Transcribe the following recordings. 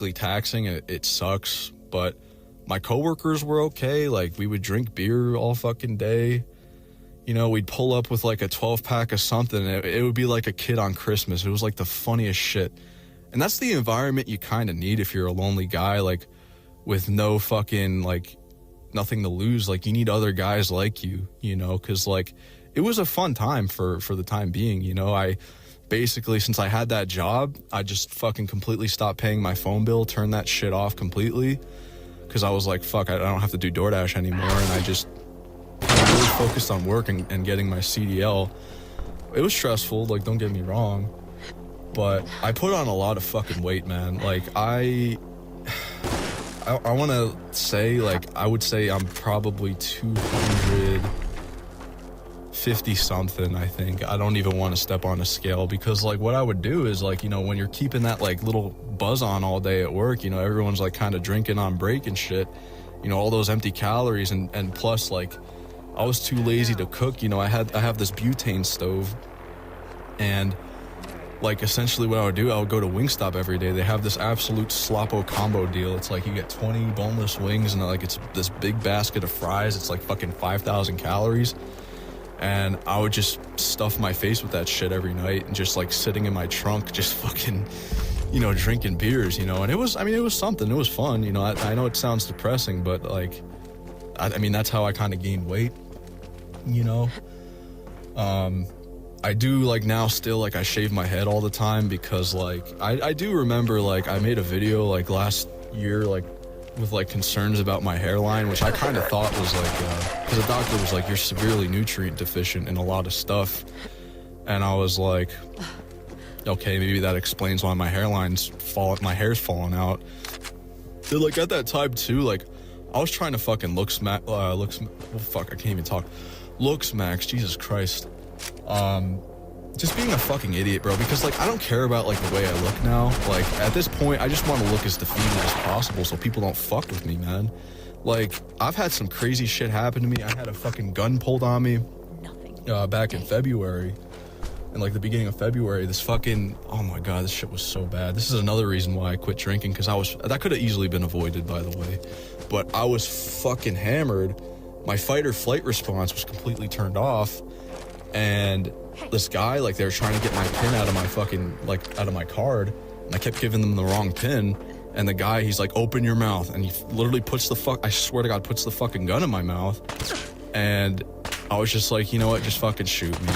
taxing. It sucks, but my coworkers were okay. Like, we would drink beer all fucking day. You know, we'd pull up with like a 12-pack of something. It would be like a kid on Christmas. It was like the funniest shit. And that's the environment you kind of need if you're a lonely guy, like, with no fucking, like, nothing to lose. Like, you need other guys like you, you know, because, like, it was a fun time for the time being, you know. I basically, since I had that job, I just fucking completely stopped paying my phone bill, turned that shit off completely, because I was like, fuck, I don't have to do DoorDash anymore, and I just really focused on work and getting my CDL. It was stressful, like, don't get me wrong, but I put on a lot of fucking weight, man. Like, I want to say, like, I would say I'm probably 250 something, I think. I don't even want to step on a scale, because, like, what I would do is, like, you know, when you're keeping that, like, little buzz on all day at work, you know, everyone's, like, kind of drinking on break and shit, you know, all those empty calories, and plus, like, I was too lazy to cook. You know, I have this butane stove, and, like, essentially what I would do, I would go to Wingstop every day. They have this absolute Sloppo combo deal. It's like you get 20 boneless wings, and, like, it's this big basket of fries. It's like fucking 5,000 calories. And I would just stuff my face with that shit every night, and just, like, sitting in my trunk, just fucking, you know, drinking beers, you know. And it was something. It was fun, you know. I know it sounds depressing, but, like, I mean, that's how I kind of gained weight, you know. I do, like, now still, like, I shave my head all the time, because, like, I do remember, like, I made a video, like, last year, like, with, like, concerns about my hairline, which I kind of thought was, like, because the doctor was like, you're severely nutrient deficient in a lot of stuff. And I was like, okay, maybe that explains why my hair's falling out. But, like, at that time, too, like, I was trying to fucking looks max, Jesus Christ. Just being a fucking idiot, bro, because, like, I don't care about, like, the way I look now. Like, at this point, I just want to look as defeated as possible so people don't fuck with me, man. Like, I've had some crazy shit happen to me. I had a fucking gun pulled on me back in February. In, like, the beginning of February, this fucking, oh my god, this shit was so bad. This is another reason why I quit drinking, because that could have easily been avoided, by the way. But I was fucking hammered. My fight or flight response was completely turned off. And this guy, like, they were trying to get my pin out of my fucking, like, out of my card, and I kept giving them the wrong pin, and the guy, he's like, open your mouth, and he literally puts the I swear to God, puts the fucking gun in my mouth, and I was just like, you know what, just fucking shoot me,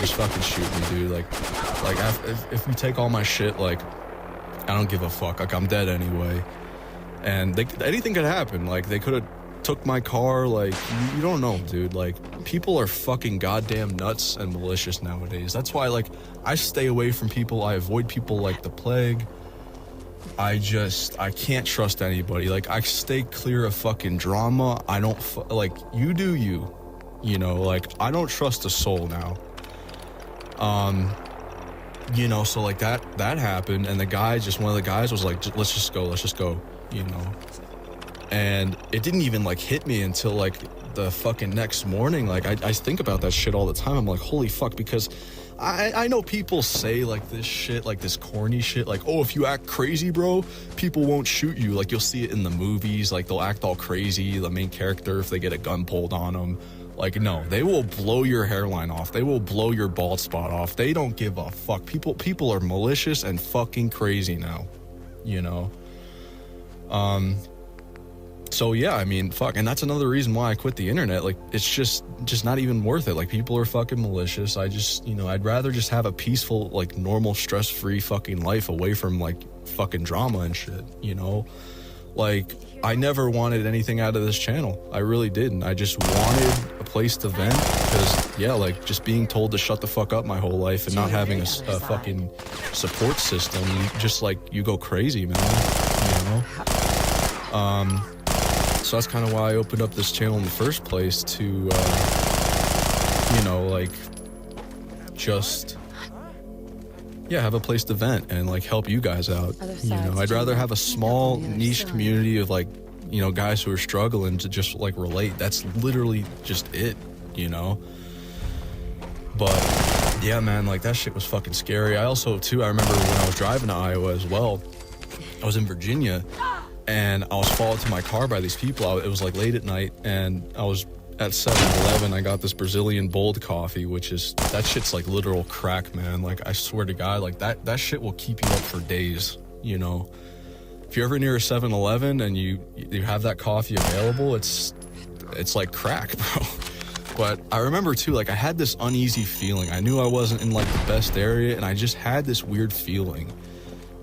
dude, like, if we take all my shit, like, I don't give a fuck, like, I'm dead anyway, and anything could happen, like, they could have took my car, like, you don't know, dude. Like, people are fucking goddamn nuts and malicious nowadays. That's why, like, I stay away from people. I avoid people like the plague. I can't trust anybody. Like, I stay clear of fucking drama. I don't, like, you do you, you know, like, I don't trust a soul now. You know, so, like, that happened, and one of the guys was like, let's just go, you know. And it didn't even, like, hit me until, like, the fucking next morning. Like, I think about that shit all the time. I'm like, holy fuck, because I know people say, like, this shit, like, this corny shit, like, oh, if you act crazy, bro, people won't shoot you. Like, you'll see it in the movies, like, they'll act all crazy, the main character, if they get a gun pulled on them. Like, no, they will blow your hairline off. They will blow your bald spot off. They don't give a fuck. People are malicious and fucking crazy now, you know? So yeah, I mean, fuck, and that's another reason why I quit the internet. Like, it's just not even worth it. Like, people are fucking malicious. I just, you know, I'd rather just have a peaceful, like, normal, stress-free fucking life away from, like, fucking drama and shit, you know? Like, I never wanted anything out of this channel. I really didn't. I just wanted a place to vent, because, yeah, like, just being told to shut the fuck up my whole life and not having a fucking support system, just, like, you go crazy, man, you know? So that's kind of why I opened up this channel in the first place, to, you know, like, just, yeah, have a place to vent and, like, help you guys out, you know? I'd rather have a small niche community of, like, you know, guys who are struggling to just, like, relate. That's literally just it, you know? But, yeah, man, like, that shit was fucking scary. I also, too, I remember when I was driving to Iowa as well, I was in Virginia, and I was followed to my car by these people. It was like late at night, and I was at 7-Eleven. I got this Brazilian bold coffee, which is, that shit's like literal crack, man. Like, I swear to God, like that shit will keep you up for days, you know. If you're ever near a 7-Eleven and you have that coffee available, it's like crack, bro. But I remember too, like, I had this uneasy feeling. I knew I wasn't in like the best area, and I just had this weird feeling,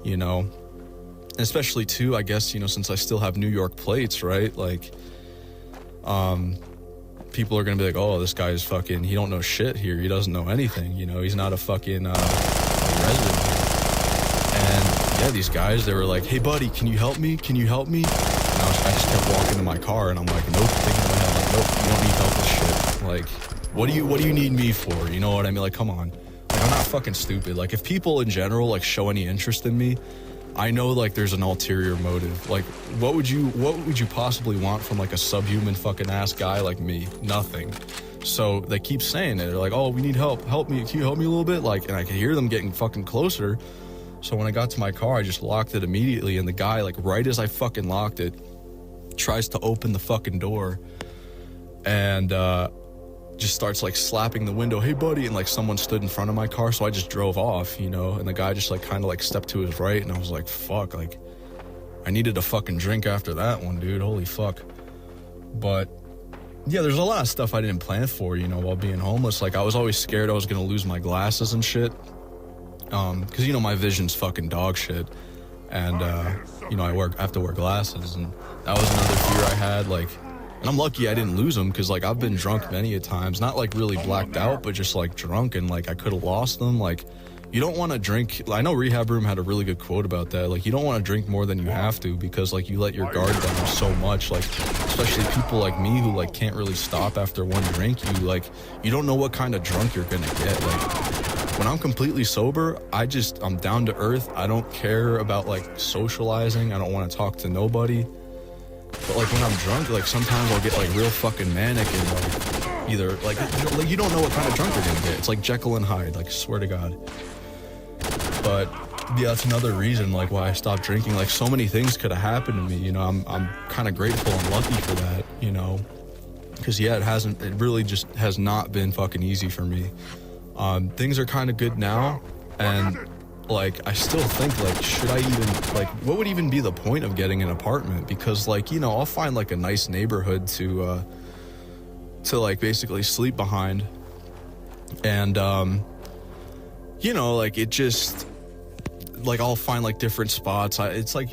you know. And especially too, I guess, you know, since I still have New York plates, right? Like, people are gonna be like, oh, this guy's fucking, he don't know shit here. He doesn't know anything, you know. He's not a fucking resident here. And yeah, these guys, they were like, hey buddy, can you help me? Can you help me? And I just kept walking to my car, and I'm like, nope, thinking in my head, like, nope, you don't need help with shit. Like, what do you need me for? You know what I mean? Like, come on. Like, I'm not fucking stupid. Like, if people in general like show any interest in me, I know like there's an ulterior motive. Like, what would you possibly want from like a subhuman fucking ass guy like me? Nothing. So they keep saying it. They're like, oh, we need help. Help me. Can you help me a little bit? Like, and I could hear them getting fucking closer. So when I got to my car, I just locked it immediately, and the guy, like, right as I fucking locked it, tries to open the fucking door, and just starts like slapping the window, hey buddy, and like someone stood in front of my car, so I just drove off, you know. And the guy just like kind of like stepped to his right, and I was like, fuck, like, I needed a fucking drink after that one, dude. Holy fuck. But yeah, there's a lot of stuff I didn't plan for, you know, while being homeless. Like, I was always scared I was gonna lose my glasses and shit, because, you know, my vision's fucking dog shit, and you know, I have to wear glasses, and that was another fear I had. Like, and I'm lucky I didn't lose them, because like I've been drunk many a times, not like really blacked out, but just like drunk, and like I could have lost them. Like, you don't want to drink. I know Rehab Room had a really good quote about that. Like, you don't want to drink more than you have to, because like you let your guard down so much. Like, especially people like me who like can't really stop after one drink. You don't know what kind of drunk you're gonna get. Like, when I'm completely sober, I'm down to earth. I don't care about like socializing. I don't want to talk to nobody. But like when I'm drunk, like sometimes I'll get like real fucking manic, and like either like you don't know what kind of drunk you're gonna get. It's like Jekyll and Hyde, like, swear to God. But yeah, that's another reason like why I stopped drinking. Like, so many things could have happened to me, you know. I'm kind of grateful and lucky for that, you know, because yeah, it really just has not been fucking easy for me. Things are kind of good now, and like I still think like, should I even like, what would even be the point of getting an apartment? Because like, you know, I'll find like a nice neighborhood to like basically sleep behind, and you know, like it just like I'll find like different spots. It's like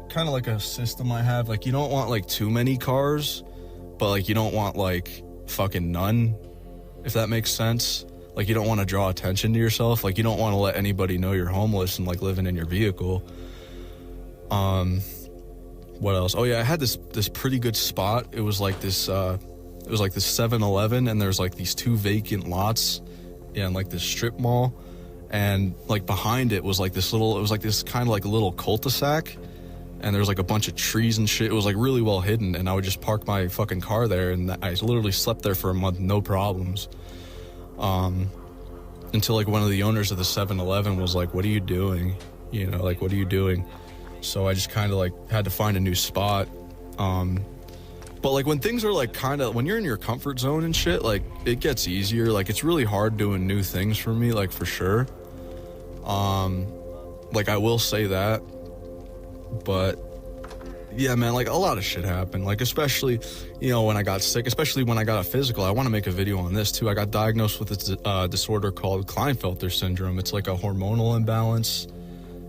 kind of like a system I have. Like, you don't want like too many cars, but like you don't want like fucking none, if that makes sense. Like, you don't want to draw attention to yourself. Like, you don't want to let anybody know you're homeless and like living in your vehicle. What else? Oh yeah, I had this pretty good spot. It was like this 7-Eleven, and there's like these 2 vacant lots in like this strip mall, and like behind it was like this kind of like a little cul-de-sac, and there was like a bunch of trees and shit. It was like really well hidden, and I would just park my fucking car there, and I literally slept there for a month, no problems. Until like one of the owners of the 7-Eleven was like, what are you doing? You know, like, what are you doing? So I just kind of like had to find a new spot. But like when things are like when you're in your comfort zone and shit, like it gets easier. Like, it's really hard doing new things for me, like, for sure. Like, I will say that, but yeah, man, like a lot of shit happened. Like, especially, you know, when I got sick, especially when I got a physical. I want to make a video on this too. I got diagnosed with a disorder called Klinefelter syndrome. It's like a hormonal imbalance,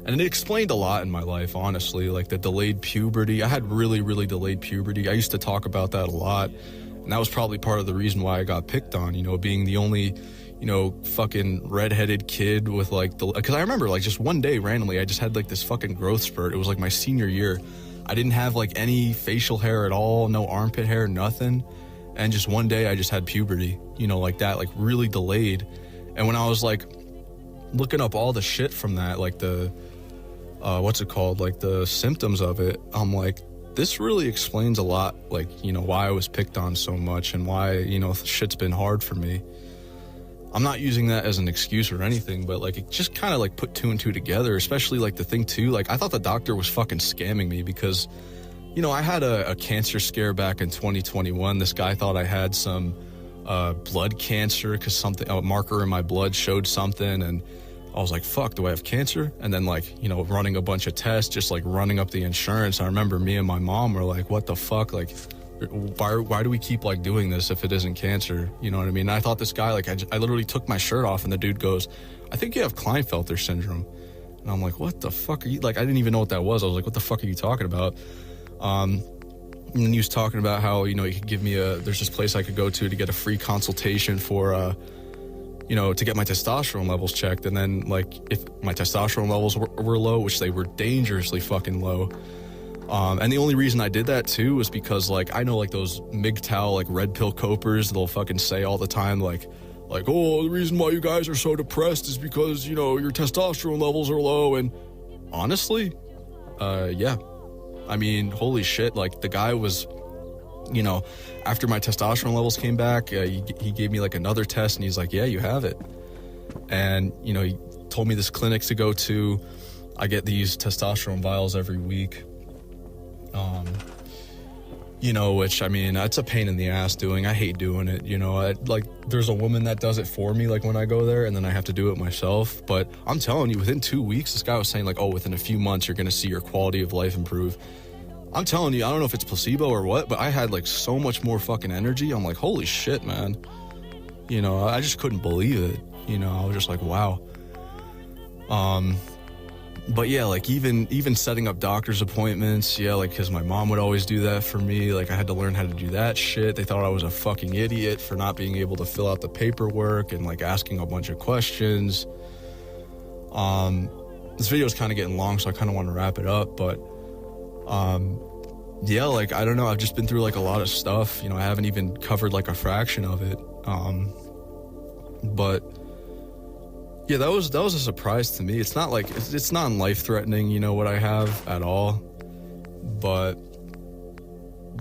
and it explained a lot in my life, honestly. Like the delayed puberty. I had really, really delayed puberty. I used to talk about that a lot, and that was probably part of the reason why I got picked on, you know, being the only, you know, fucking redheaded kid with like because I remember like just one day randomly I just had like this fucking growth spurt. It was like my senior year. I didn't have like any facial hair at all, no armpit hair, nothing. And just one day I just had puberty, you know, like that, like really delayed. And when I was like looking up all the shit from that, like the, what's it called? Like the symptoms of it, I'm like, this really explains a lot, like, you know, why I was picked on so much and why, you know, shit's been hard for me. I'm not using that as an excuse or anything, but like it just kind of like put 2 and 2 together, especially like the thing too, like I thought the doctor was fucking scamming me because you know, I had a cancer scare back in 2021. This guy thought I had some blood cancer because a marker in my blood showed something, and I was like, fuck, do I have cancer? And then, like, you know, running a bunch of tests, just like running up the insurance. I remember me and my mom were like, what the fuck? Like, why do we keep like doing this if it isn't cancer? You know what I mean? And I thought this guy, like, I literally took my shirt off and the dude goes, I think you have Klinefelter syndrome. And I'm like, what the fuck are you, like, I didn't even know what that was. I was like, what the fuck are you talking about? And then he was talking about how, you know, he could give me there's this place I could go to get a free consultation for, you know, to get my testosterone levels checked. And then, like, if my testosterone levels were low, which they were dangerously fucking low. And the only reason I did that too was because, like, I know, like, those MGTOW, like, red pill copers, they'll fucking say all the time, like, oh, the reason why you guys are so depressed is because, you know, your testosterone levels are low. And honestly, yeah. I mean, holy shit, like, the guy was, you know, after my testosterone levels came back, he gave me like another test and he's like, yeah, you have it. And, you know, he told me this clinic to go to. I get these testosterone vials every week. You know, which, I mean, it's a pain in the ass doing. I hate doing it, you know. Like, there's a woman that does it for me, like, when I go there, and then I have to do it myself. But I'm telling you, within 2 weeks, this guy was saying, like, oh, within a few months, you're going to see your quality of life improve. I'm telling you, I don't know if it's placebo or what, but I had, like, so much more fucking energy. I'm like, holy shit, man. You know, I just couldn't believe it. You know, I was just like, wow. But yeah, like, even setting up doctor's appointments, yeah, like, because my mom would always do that for me. Like, I had to learn how to do that shit. They thought I was a fucking idiot for not being able to fill out the paperwork and, like, asking a bunch of questions. This video is kind of getting long, so I kind of want to wrap it up, but yeah, like, I don't know, I've just been through, like, a lot of stuff. You know, I haven't even covered, like, a fraction of it. But yeah, that was a surprise to me. It's not like, it's not life-threatening, you know, what I have at all, but,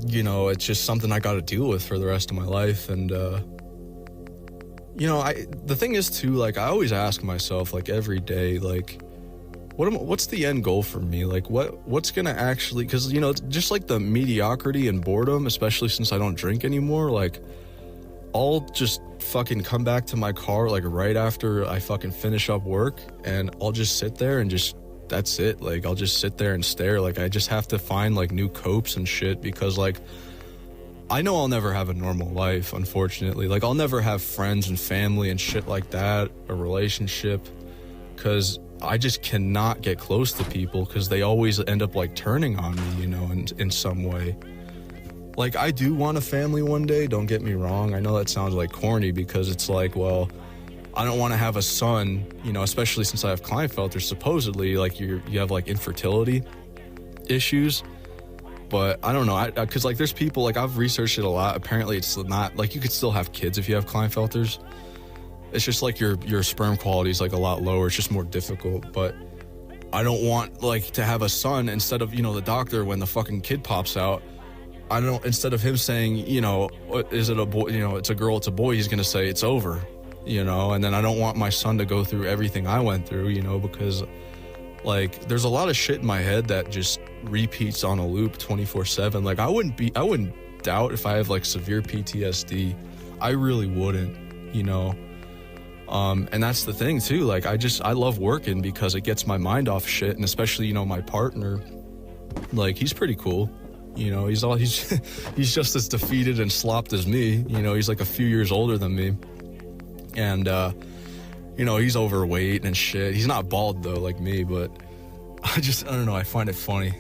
you know, it's just something I got to deal with for the rest of my life. And you know, the thing is too, like, I always ask myself, like, every day, like, what's the end goal for me? Like, what's gonna actually, because, you know, just like the mediocrity and boredom, especially since I don't drink anymore, like, I'll just fucking come back to my car, like, right after I fucking finish up work, and I'll just sit there and just, that's it. Like, I'll just sit there and stare. Like, I just have to find, like, new copes and shit, because, like, I know I'll never have a normal life, unfortunately. Like, I'll never have friends and family and shit like that, a relationship, because I just cannot get close to people, because they always end up, like, turning on me, you know, in some way. Like, I do want a family one day, don't get me wrong. I know that sounds, like, corny, because it's like, well, I don't want to have a son, you know, especially since I have Klinefelter. Supposedly, like, you have, like, infertility issues. But I don't know, because, like, there's people, like, I've researched it a lot. Apparently, it's not, like, you could still have kids if you have Klinefelters. It's just, like, your sperm quality is, like, a lot lower. It's just more difficult. But I don't want, like, to have a son instead of, you know, the doctor, when the fucking kid pops out, I don't, instead of him saying, you know, is it a boy, you know, it's a girl, it's a boy, he's going to say it's over, you know. And then I don't want my son to go through everything I went through, you know, because, like, there's a lot of shit in my head that just repeats on a loop 24/7. Like, I wouldn't doubt if I have, like, severe PTSD. I really wouldn't, you know. And that's the thing too. Like, I love working because it gets my mind off shit. And especially, you know, my partner, like, he's pretty cool. You know, he's he's just as defeated and slopped as me. You know, he's like a few years older than me. And, you know, he's overweight and shit. He's not bald though, like me, but I don't know, I find it funny.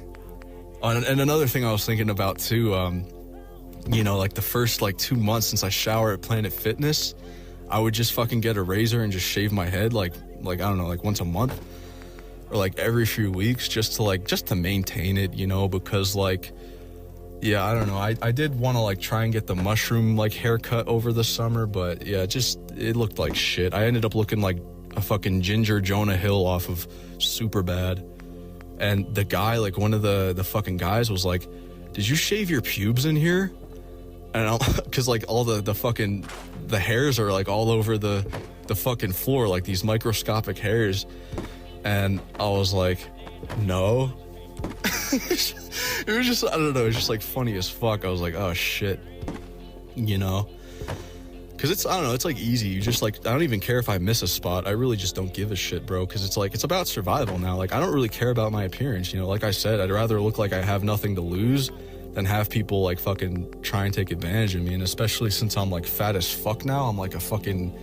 And another thing I was thinking about too, you know, like, the first, like, 2 months since I shower at Planet Fitness, I would just fucking get a razor and just shave my head, like, I don't know, like, once a month or, like, every few weeks, just to maintain it, you know, because, like, yeah, I don't know, I did want to, like, try and get the mushroom, like, haircut over the summer, but yeah, it looked like shit. I ended up looking like a fucking Ginger Jonah Hill off of Superbad. And the guy, like, one of the fucking guys was like, did you shave your pubes in here? And because, like, all the fucking, the hairs are, like, all over the fucking floor, like, these microscopic hairs. And I was like, no. It was just, I don't know, it was just like funny as fuck. I was like, oh shit, you know? Because it's, I don't know, it's like easy. You just like, I don't even care if I miss a spot. I really just don't give a shit, bro. Because it's like, it's about survival now. Like, I don't really care about my appearance, you know? Like I said, I'd rather look like I have nothing to lose than have people like fucking try and take advantage of me. And especially since I'm like fat as fuck now, I'm like a fucking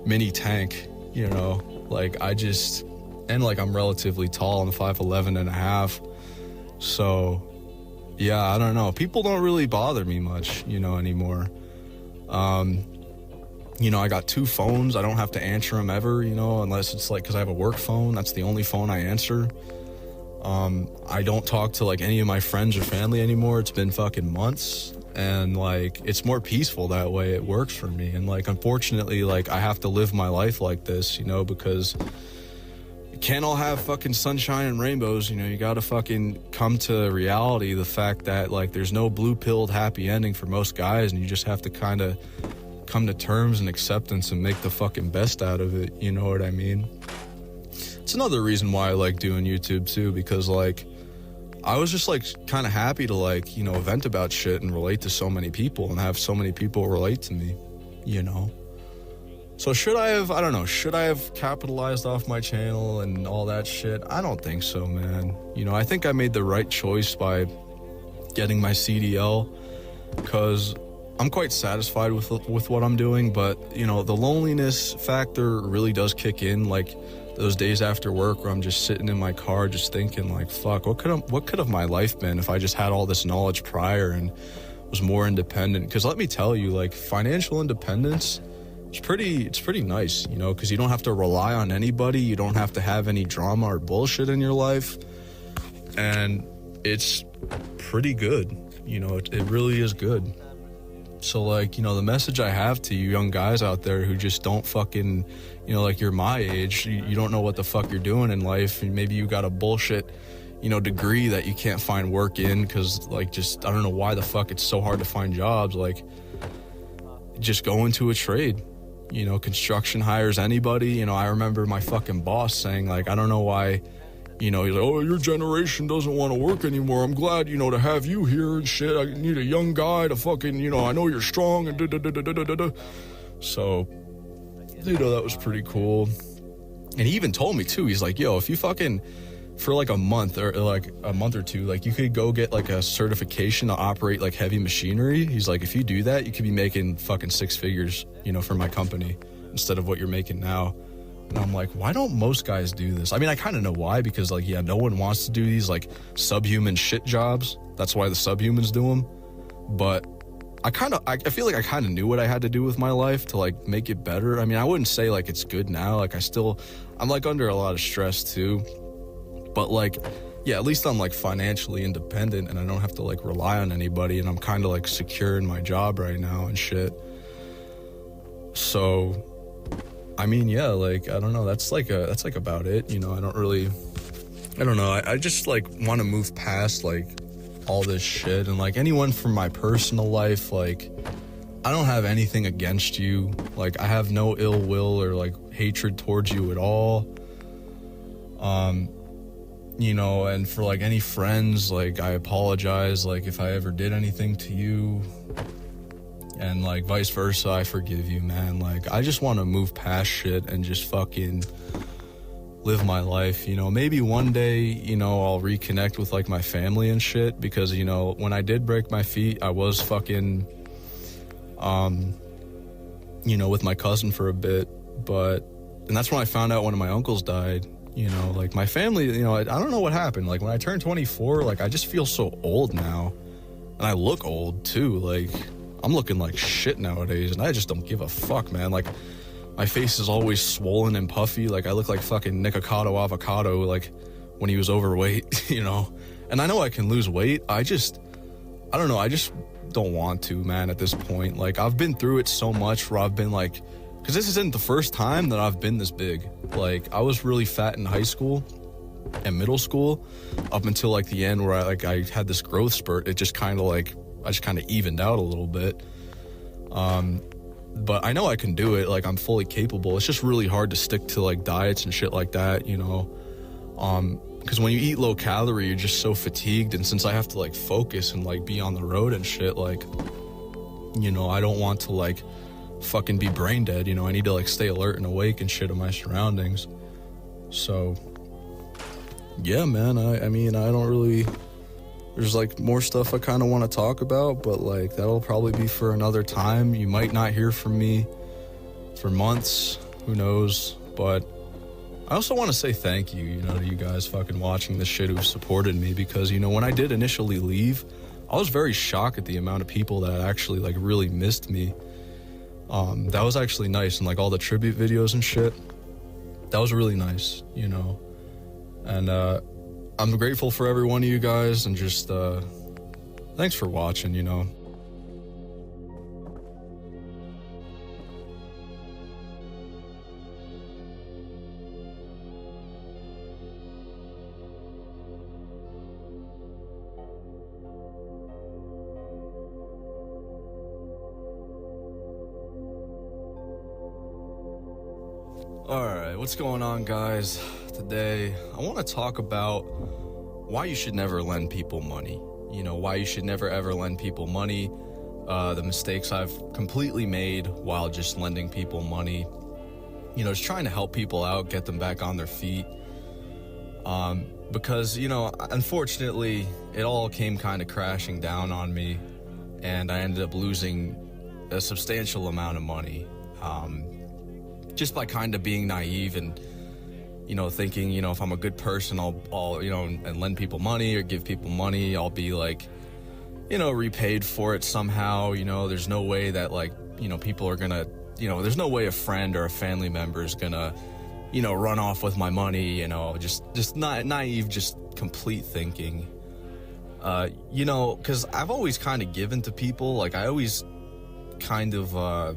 mini tank, you know? Like I just, and like I'm relatively tall. I'm 5'11" and a half. So yeah, I don't know. People don't really bother me much, you know, anymore. You know, I got 2 phones. I don't have to answer them ever, you know, unless it's like, cause I have a work phone. That's the only phone I answer. I don't talk to like any of my friends or family anymore. It's been fucking months, and like it's more peaceful that way. It works for me. And like unfortunately, like I have to live my life like this, you know, because you can't all have fucking sunshine and rainbows, you know. You gotta fucking come to reality, the fact that like there's no blue-pilled happy ending for most guys, and you just have to kind of come to terms and acceptance and make the fucking best out of it, you know what I mean? It's another reason why I like doing YouTube too, because like I was just like kind of happy to like, you know, vent about shit and relate to so many people and have so many people relate to me, you know? So should I have capitalized off my channel and all that shit? I don't think so, man. You know, I think I made the right choice by getting my CDL, because I'm quite satisfied with what I'm doing, but you know, the loneliness factor really does kick in, like those days after work where I'm just sitting in my car just thinking like, fuck, what could have my life been if I just had all this knowledge prior and was more independent? Because let me tell you, like financial independence, it's pretty nice, you know, because you don't have to rely on anybody. You don't have to have any drama or bullshit in your life. And it's pretty good, you know, it really is good. So like, you know, the message I have to you young guys out there who just don't fucking, you know, like you're my age, you don't know what the fuck you're doing in life, and maybe you got a bullshit, you know, degree that you can't find work in because like just, I don't know why the fuck it's so hard to find jobs. Like just go into a trade, you know, construction hires anybody. You know, I remember my fucking boss saying like, I don't know why, you know, he's like, oh, your generation doesn't want to work anymore. I'm glad, you know, to have you here and shit. I need a young guy to fucking, you know, I know you're strong and da-da-da-da-da-da. So, you know, that was pretty cool. And he even told me too, he's like, yo, if you fucking, for like a month or like a month or two, like you could go get like a certification to operate like heavy machinery. He's like, if you do that, you could be making fucking 6 figures, you know, for my company instead of what you're making now. And I'm like, why don't most guys do this? I mean, I kind of know why, because like, yeah, no one wants to do these like subhuman shit jobs. That's why the subhumans do them. But I feel like I kind of knew what I had to do with my life to like make it better. I mean, I wouldn't say like it's good now. Like I'm like under a lot of stress too. But like, yeah, at least I'm like financially independent and I don't have to like rely on anybody, and I'm kind of like secure in my job right now and shit. So, I mean, yeah, like, I don't know, that's like about it, you know. I don't know, I just like want to move past like all this shit, and like anyone from my personal life, like I don't have anything against you. Like I have no ill will or like hatred towards you at all. You know, and for like any friends, like I apologize like if I ever did anything to you, and like vice versa, I forgive you, man. Like I just want to move past shit and just fucking live my life, you know. Maybe one day, you know, I'll reconnect with like my family and shit, because you know, when I did break my feet, I was fucking you know, with my cousin for a bit, and that's when I found out one of my uncles died. You know, like my family, you know, I don't know what happened. Like when I turned 24, like I just feel so old now, and I look old too. Like I'm looking like shit nowadays, and I just don't give a fuck, man. Like my face is always swollen and puffy. Like I look like fucking Nikocado Avocado, like when he was overweight, you know. And I know I can lose weight. I don't know. I just don't want to, man, at this point. Like I've been through it so much where I've been like, because this isn't the first time that I've been this big. Like I was really fat in high school and middle school up until like the end where I had this growth spurt. It just kind of like, I just kind of evened out a little bit. But I know I can do it. Like I'm fully capable. It's just really hard to stick to like diets and shit like that, you know. Because when you eat low calorie, you're just so fatigued. And since I have to like focus and like be on the road and shit, like, you know, I don't want to like fucking be brain dead. You know, I need to like stay alert and awake and shit in my surroundings. So yeah, man, I mean, I don't really, there's like more stuff I kind of want to talk about, but like that'll probably be for another time. You might not hear from me for months, who knows, but I also want to say thank you, you know, to you guys fucking watching this shit who've supported me, because, you know, when I did initially leave, I was very shocked at the amount of people that actually like really missed me. That was actually nice, and like all the tribute videos and shit, that was really nice, you know. And I'm grateful for every one of you guys, and just thanks for watching, you know. Alright, what's going on, guys? Today, I want to talk about why you should never lend people money. You know, why you should never ever lend people money, the mistakes I've completely made while just lending people money. You know, just trying to help people out, get them back on their feet. Because, you know, unfortunately, it all came kind of crashing down on me, and I ended up losing a substantial amount of money. Just by kind of being naive and, you know, thinking, you know, if I'm a good person, I'll you know, and lend people money or give people money, I'll be like, you know, repaid for it somehow. You know, there's no way that, like, you know, people are gonna, you know, there's no way a friend or a family member is gonna, you know, run off with my money, you know, just not naive, just complete thinking. You know, because I've always kind of given to people, like I always kind of,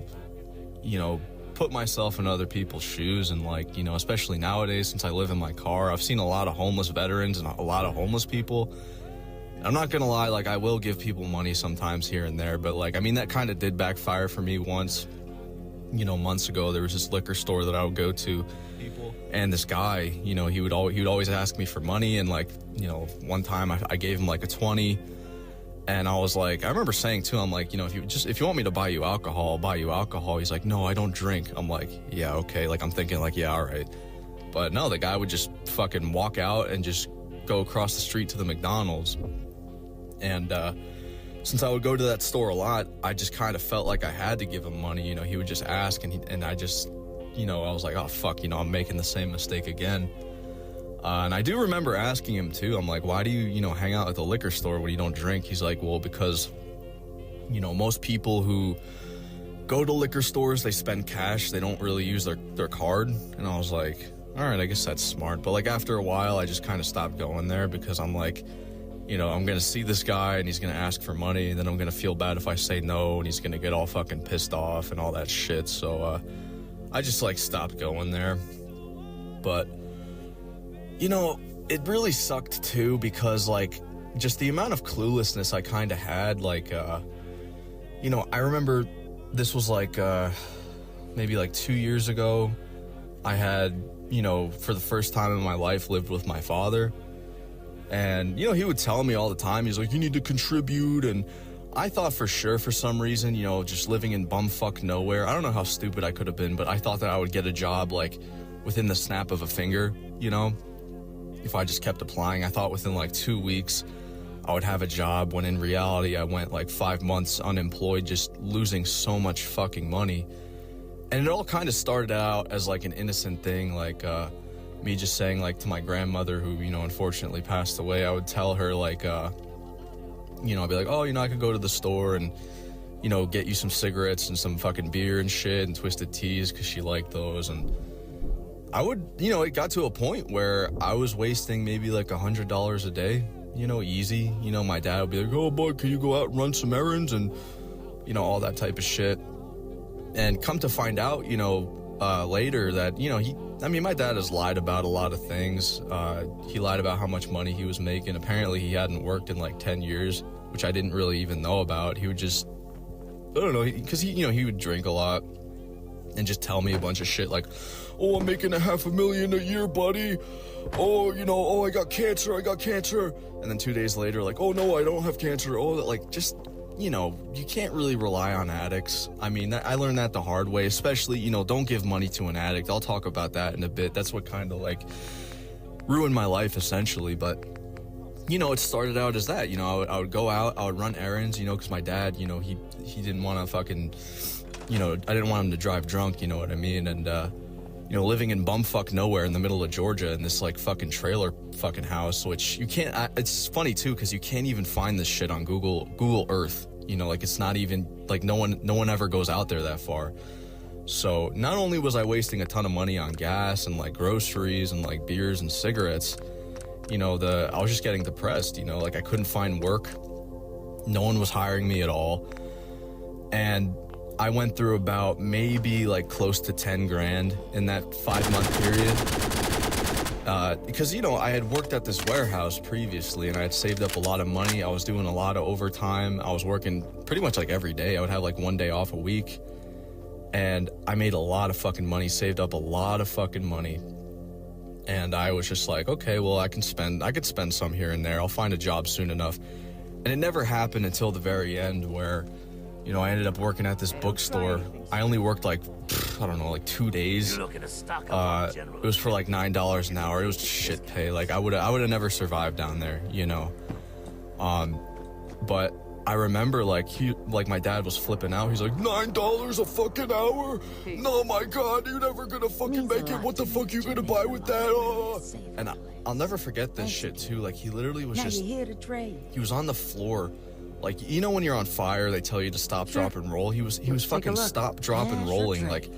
you know, put myself in other people's shoes, and like, you know, especially nowadays, since I live in my car, I've seen a lot of homeless veterans and a lot of homeless people. I'm not gonna lie, like I will give people money sometimes here and there, but like, I mean, that kind of did backfire for me once. You know, months ago, there was this liquor store that I would go to, and this guy, you know, he would always ask me for money, and like, you know, one time I gave him like a 20. And I was like, I remember saying to him, like, you know, if you want me to buy you alcohol, I'll buy you alcohol. He's like, no, I don't drink. I'm like, yeah, okay. Like, I'm thinking like, yeah, all right. But no, the guy would just fucking walk out and just go across the street to the McDonald's. And since I would go to that store a lot, I just kind of felt like I had to give him money. You know, he would just ask, and I just, you know, I was like, oh, fuck, you know, I'm making the same mistake again. And I do remember asking him too, I'm like, why do you, you know, hang out at the liquor store when you don't drink? He's like, well, because, you know, most people who go to liquor stores, they spend cash, they don't really use their card. And I was like, all right, I guess that's smart. But like after a while, I just kind of stopped going there, because I'm like, you know, I'm going to see this guy and he's going to ask for money, and then I'm going to feel bad if I say no, and he's going to get all fucking pissed off and all that shit. So I just like stopped going there. But, you know, it really sucked too, because like just the amount of cluelessness I kind of had, like, you know, I remember this was like maybe like 2 years ago. I had, you know, for the first time in my life, lived with my father. And, you know, he would tell me all the time, he's like, you need to contribute. And I thought for sure, for some reason, you know, just living in bumfuck nowhere, I don't know how stupid I could have been, but I thought that I would get a job like within the snap of a finger, you know, if I just kept applying. I thought within like 2 weeks I would have a job, when in reality I went like 5 months unemployed, just losing so much fucking money. And it all kind of started out as like an innocent thing, like me just saying like to my grandmother, who, you know, unfortunately passed away, I would tell her like, you know, I'd be like, oh, you know, I could go to the store and, you know, get you some cigarettes and some fucking beer and shit and twisted teas, because she liked those. And I would, you know, it got to a point where I was wasting maybe like $100 a day, you know, easy. You know, my dad would be like, oh boy, can you go out and run some errands, and, you know, all that type of shit. And come to find out, you know, later that, you know, my dad has lied about a lot of things. He lied about how much money he was making. Apparently he hadn't worked in like 10 years, which I didn't really even know about. He would just, I don't know, because he, you know, he would drink a lot. and just tell me a bunch of shit like, oh, I'm making $500,000 a year, buddy. Oh, you know, oh, I got cancer. And then 2 days later, like, oh, no, I don't have cancer. Oh, like, just, you know, you can't really rely on addicts. I mean, I learned that the hard way, especially, you know, don't give money to an addict. I'll talk about that in a bit. That's what kind of, like, ruined my life, essentially. But, you know, it started out as that. You know, I would go out, I would run errands, you know, because my dad, you know, he didn't want to fucking, you know, I didn't want him to drive drunk, you know what I mean? And, you know, living in bumfuck nowhere in the middle of Georgia in this, like, fucking trailer fucking house, which you can't, it's funny, too, because you can't even find this shit on Google Earth. You know, like, it's not even, like, no one ever goes out there that far. So, not only was I wasting a ton of money on gas and, like, groceries and, like, beers and cigarettes, you know, I was just getting depressed, you know, like, I couldn't find work. No one was hiring me at all. And I went through about maybe like close to 10 grand in that 5-month period. Because, you know, I had worked at this warehouse previously and I had saved up a lot of money. I was doing a lot of overtime. I was working pretty much like every day. I would have like one day off a week. And I made a lot of fucking money, saved up a lot of fucking money. And I was just like, okay, well, I could spend some here and there. I'll find a job soon enough. And it never happened until the very end where, you know, I ended up working at this bookstore. I only worked like, I don't know, like 2 days. It was for like $9 an hour. It was shit pay. Like I would have never survived down there, you know. But I remember like my dad was flipping out. He's like, $9 a fucking hour? No, my God, you're never gonna fucking make it. What the fuck you gonna buy with that? And I'll never forget this shit too. Like he literally was just, he was on the floor. Like, you know when you're on fire, they tell you to stop, drop, and roll? He was fucking stop, drop, and rolling. Like,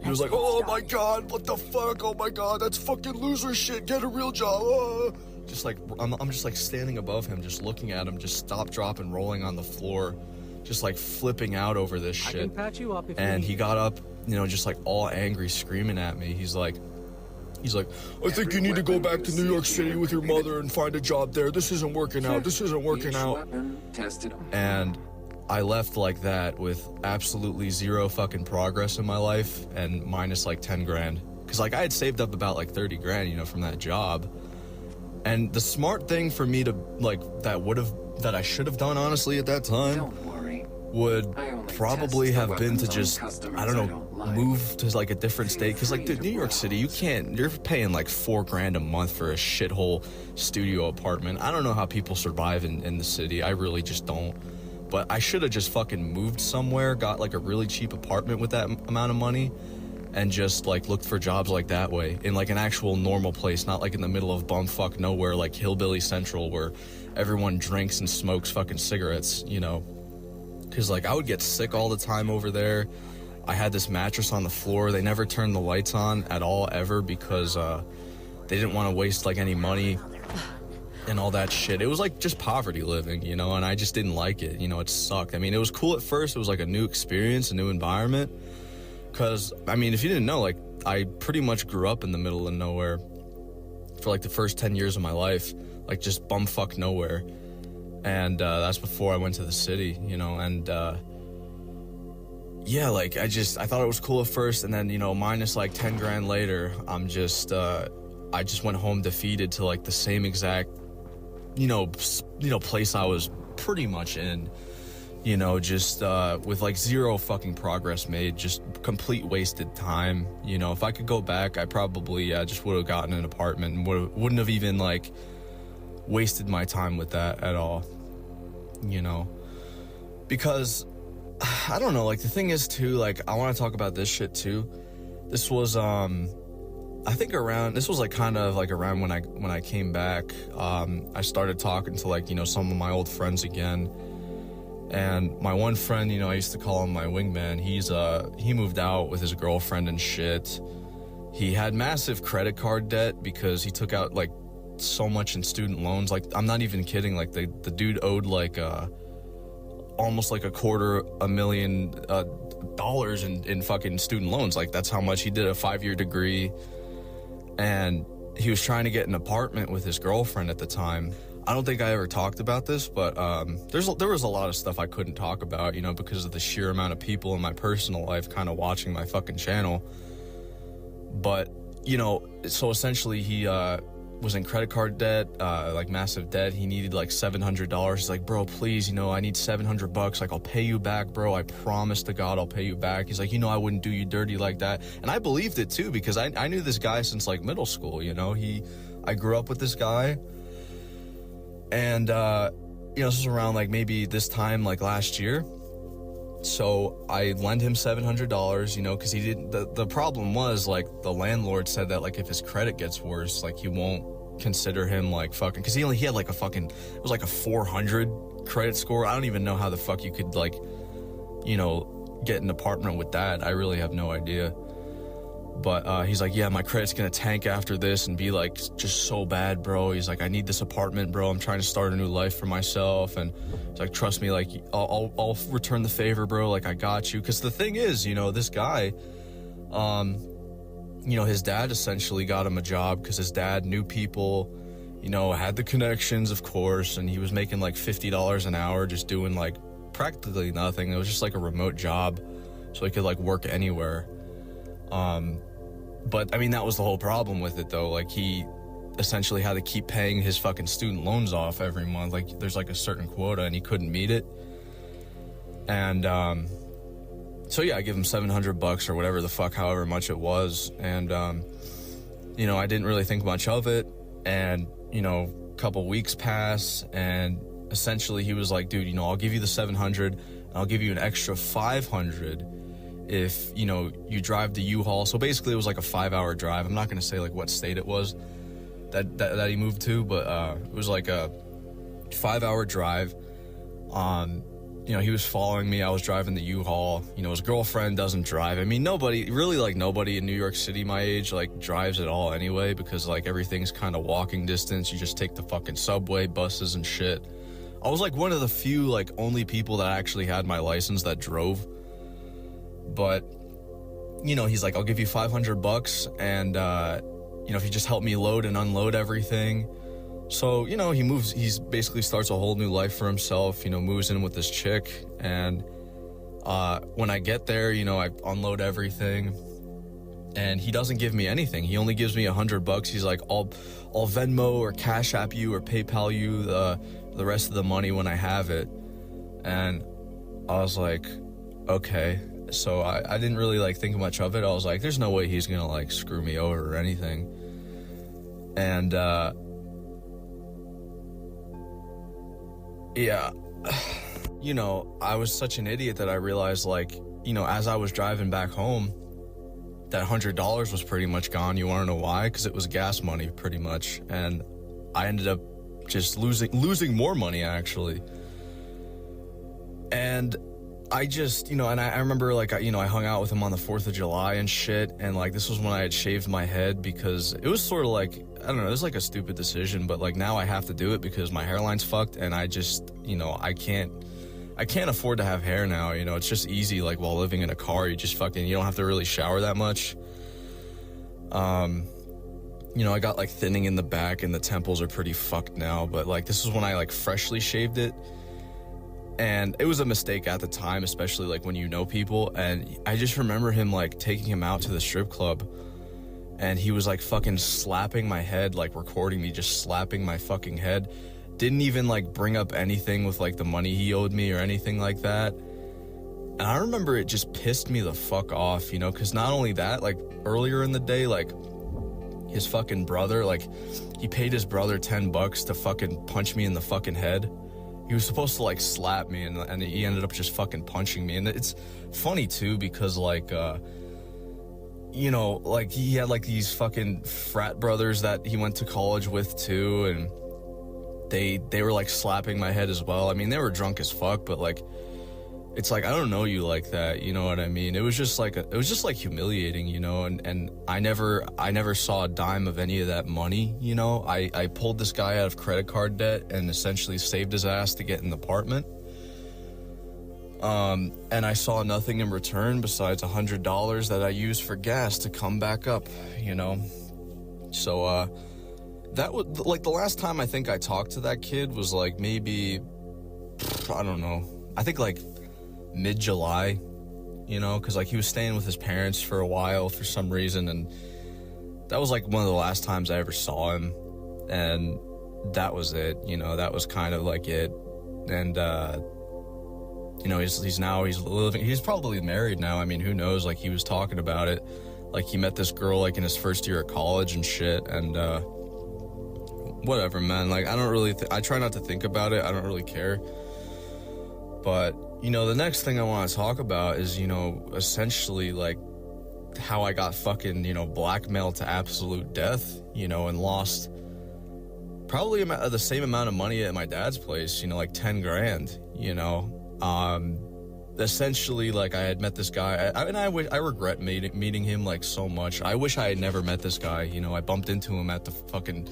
he was like, oh my God, what the fuck? Oh my God, that's fucking loser shit. Get a real job. Just like, I'm just like standing above him, just looking at him, just stop, drop, and rolling on the floor. Just like flipping out over this shit. I can patch you up if and he got up, you know, just like all angry, screaming at me. He's like, I think you need to go back to New York City with your mother and find a job there. This isn't working out. This isn't working out. And I left like that with absolutely zero fucking progress in my life and minus like 10 grand. Cause like I had saved up about like 30 grand, you know, from that job. And the smart thing for me to like, that I should have done honestly at that time would probably have been to just, I don't know, move to like a different state. Cause like, dude, New York City, you're paying like $4 grand a month for a shithole studio apartment. I don't know how people survive in the city. I really just don't. But I should have just fucking moved somewhere, got like a really cheap apartment with that amount of money, and just like looked for jobs like that way in like an actual normal place, not like in the middle of bumfuck nowhere like Hillbilly Central where everyone drinks and smokes fucking cigarettes, you know. Cause like I would get sick all the time over there. I had this mattress on the floor. They never turned the lights on at all ever because they didn't want to waste like any money and all that shit. It was like just poverty living, you know, and I just didn't like it. You know, it sucked. I mean, it was cool at first. It was like a new experience, a new environment. Cause I mean, if you didn't know, like I pretty much grew up in the middle of nowhere for like the first 10 years of my life, like just bumfuck nowhere. And that's before I went to the city, you know, and yeah, like I thought it was cool at first, and then, you know, minus like 10 grand later, I just went home defeated to like the same exact, you know, place I was pretty much in, you know, just with like zero fucking progress made, just complete wasted time. You know, if I could go back, I probably just would have gotten an apartment and wouldn't have even like wasted my time with that at all, you know, because I don't know, like the thing is too, like I want to talk about this shit too. This was I think this was like kind of like around when I came back. I started talking to like, you know, some of my old friends again. And my one friend, you know, I used to call him my wingman. He moved out with his girlfriend and shit. He had massive credit card debt because he took out like so much in student loans. Like, I'm not even kidding. Like the dude owed like almost like $250,000 in fucking student loans. Like, that's how much. He did a 5-year degree, and he was trying to get an apartment with his girlfriend at the time. I don't think I ever talked about this, but there was a lot of stuff I couldn't talk about, you know, because of the sheer amount of people in my personal life kind of watching my fucking channel. But, you know, so essentially he was in credit card debt, like massive debt. He needed like $700. He's like, bro, please, you know, I need $700. Like, I'll pay you back, bro. I promise to God I'll pay you back. He's like, you know, I wouldn't do you dirty like that. And I believed it too, because I knew this guy since like middle school, you know. I grew up with this guy. And, you know, this was around like maybe this time like last year. So I lent him $700, you know, because he didn't, the problem was like the landlord said that like if his credit gets worse, like he won't consider him like fucking, because he had like a fucking, it was like a 400 credit score. I don't even know how the fuck you could like, you know, get an apartment with that. I really have no idea. But he's like, yeah, my credit's gonna tank after this and be like just so bad, bro. He's like, I need this apartment, bro. I'm trying to start a new life for myself. And he's like, trust me, like I'll return the favor, bro. Like, I got you. Because the thing is, you know, this guy, you know, his dad essentially got him a job because his dad knew people, you know, had the connections, of course, and he was making like $50 an hour just doing like practically nothing. It was just like a remote job, so he could like work anywhere. But I mean, that was the whole problem with it though. Like, he essentially had to keep paying his fucking student loans off every month. Like, there's like a certain quota and he couldn't meet it. And so yeah, I give him $700 or whatever the fuck, however much it was. And you know, I didn't really think much of it. And you know, a couple weeks pass, and essentially he was like, dude, you know, I'll give you the 700 and I'll give you an extra 500 if, you know, you drive the U-Haul. So basically it was like a 5-hour drive. I'm not going to say like what state it was that he moved to, but it was like a 5-hour drive. You know, he was following me. I was driving the U-Haul. You know, his girlfriend doesn't drive. I mean, nobody in New York City my age like drives at all anyway, because like everything's kind of walking distance. You just take the fucking subway, buses and shit. I was like one of the few like only people that actually had my license that drove. But, you know, he's like, I'll give you $500 and, you know, if you just help me load and unload everything. So, you know, he's basically starts a whole new life for himself, you know, moves in with this chick. And, when I get there, you know, I unload everything and he doesn't give me anything. He only gives me $100. He's like, I'll Venmo or Cash App you or PayPal you the rest of the money when I have it. And I was like, okay. So I didn't really like think much of it. I was like, there's no way he's gonna like screw me over or anything. And yeah, you know, I was such an idiot that I realized, like, you know, as I was driving back home, that $100 was pretty much gone. You want to know why? Because it was gas money pretty much. And I ended up just losing more money actually. And I just, you know, and I remember like, you know, I hung out with him on the 4th of July and shit. And like, this was when I had shaved my head because it was sort of like, I don't know, it was like a stupid decision, but like now I have to do it because my hairline's fucked and I just, you know, I can't afford to have hair now. You know, it's just easy. Like while living in a car, you just fucking, you don't have to really shower that much. You know, I got like thinning in the back and the temples are pretty fucked now, but like, this is when I like freshly shaved it. And it was a mistake at the time, especially like when you know people. And I just remember him like taking him out to the strip club and he was like fucking slapping my head, like recording me just slapping my fucking head. Didn't even like bring up anything with like the money he owed me or anything like that. And I remember it just pissed me the fuck off, you know, because not only that, like earlier in the day, like his fucking brother, like he paid his brother $10 to fucking punch me in the fucking head. He was supposed to like slap me and he ended up just fucking punching me. And it's funny too because like, you know, like he had like these fucking frat brothers that he went to college with too. And they were like slapping my head as well. I mean, they were drunk as fuck, but like, it's like, I don't know you like that. You know what I mean? It was just like, humiliating, you know, and I never saw a dime of any of that money. You know, I pulled this guy out of credit card debt and essentially saved his ass to get an apartment. And I saw nothing in return besides $100 that I used for gas to come back up, you know? So, That was like the last time I think I talked to that kid was like maybe, I don't know, I think like mid-July, you know, because like he was staying with his parents for a while for some reason, and that was like one of the last times I ever saw him, and that was it, you know, that was kind of like it. And you know, he's probably married now. I mean, who knows? Like, he was talking about it, like he met this girl like in his first year at college and shit, and whatever, man. Like, I don't really I try not to think about it. I don't really care. But, you know, the next thing I want to talk about is, you know, essentially like how I got fucking, you know, blackmailed to absolute death, you know, and lost probably the same amount of money at my dad's place, you know, like 10 grand, you know. Essentially, like, I had met this guy, and I regret meeting him, like, so much. I wish I had never met this guy, you know. I bumped into him at the fucking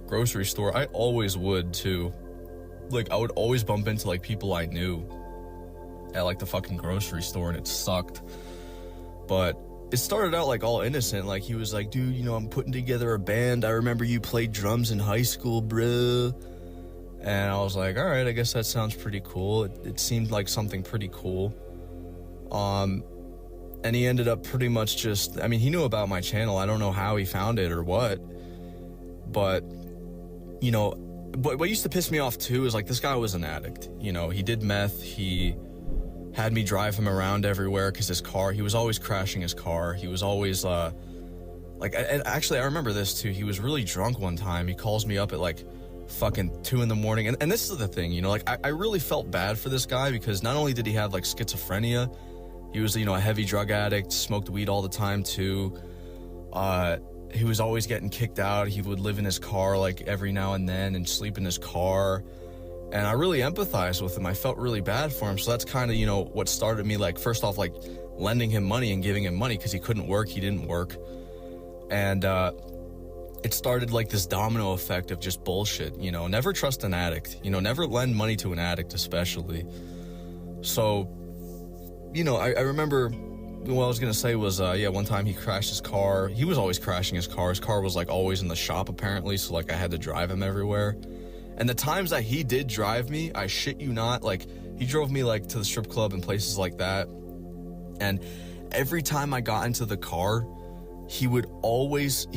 grocery store. I always would, too. Like, I would always bump into, like, people I knew at, like, the fucking grocery store, and it sucked. But it started out, like, all innocent. Like, he was like, dude, you know, I'm putting together a band. I remember you played drums in high school, bruh. And I was like, all right, I guess that sounds pretty cool. It seemed like something pretty cool. And he ended up pretty much just, I mean, he knew about my channel. I don't know how he found it or what. But, you know, what used to piss me off too is like, this guy was an addict. You know, he did meth. He had me drive him around everywhere because he was always crashing his car. He was always, like, and actually, I remember this too. He was really drunk one time. He calls me up at like fucking 2 a.m. and this is the thing, you know, like I really felt bad for this guy because not only did he have like schizophrenia, he was, you know, a heavy drug addict, smoked weed all the time too. He was always getting kicked out. He would live in his car like every now and then and sleep in his car, and I really empathized with him. I felt really bad for him. So that's kind of, you know, what started me, like, first off, like lending him money and giving him money because he couldn't work, he didn't work, and it started like this domino effect of just bullshit, you know. Never trust an addict, you know, never lend money to an addict especially. So, you know, I remember what I was gonna say was, yeah, one time he crashed his car. He was always crashing his car. His car was like always in the shop apparently, so like I had to drive him everywhere. And the times that he did drive me, I shit you not, like he drove me like to the strip club and places like that. And every time I got into the car, he would always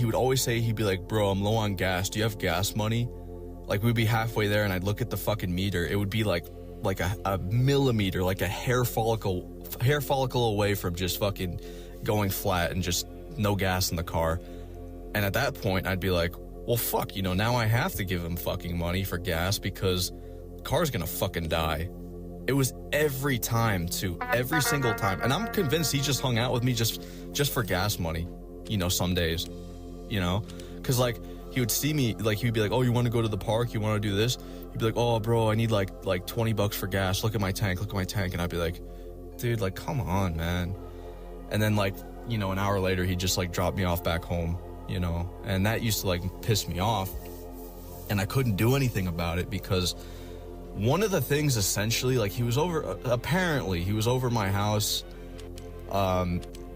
say, he'd be like, bro, I'm low on gas. Do you have gas money? Like, we'd be halfway there and I'd look at the fucking meter. It would be like a millimeter, like a hair follicle away from just fucking going flat and just no gas in the car. And at that point, I'd be like, well, fuck, you know, now I have to give him fucking money for gas because the car's gonna fucking die. It was every time too, every single time. And I'm convinced he just hung out with me just for gas money. You know, some days, you know, because like he would see me, like he'd be like, oh, you want to go to the park, you want to do this? He'd be like, oh bro, I need like $20 for gas, look at my tank. And I'd be like, dude, like, come on, man. And then, like, you know, an hour later he'd just like drop me off back home, you know, and that used to like piss me off, and I couldn't do anything about it because one of the things, essentially, like, apparently he was over my house,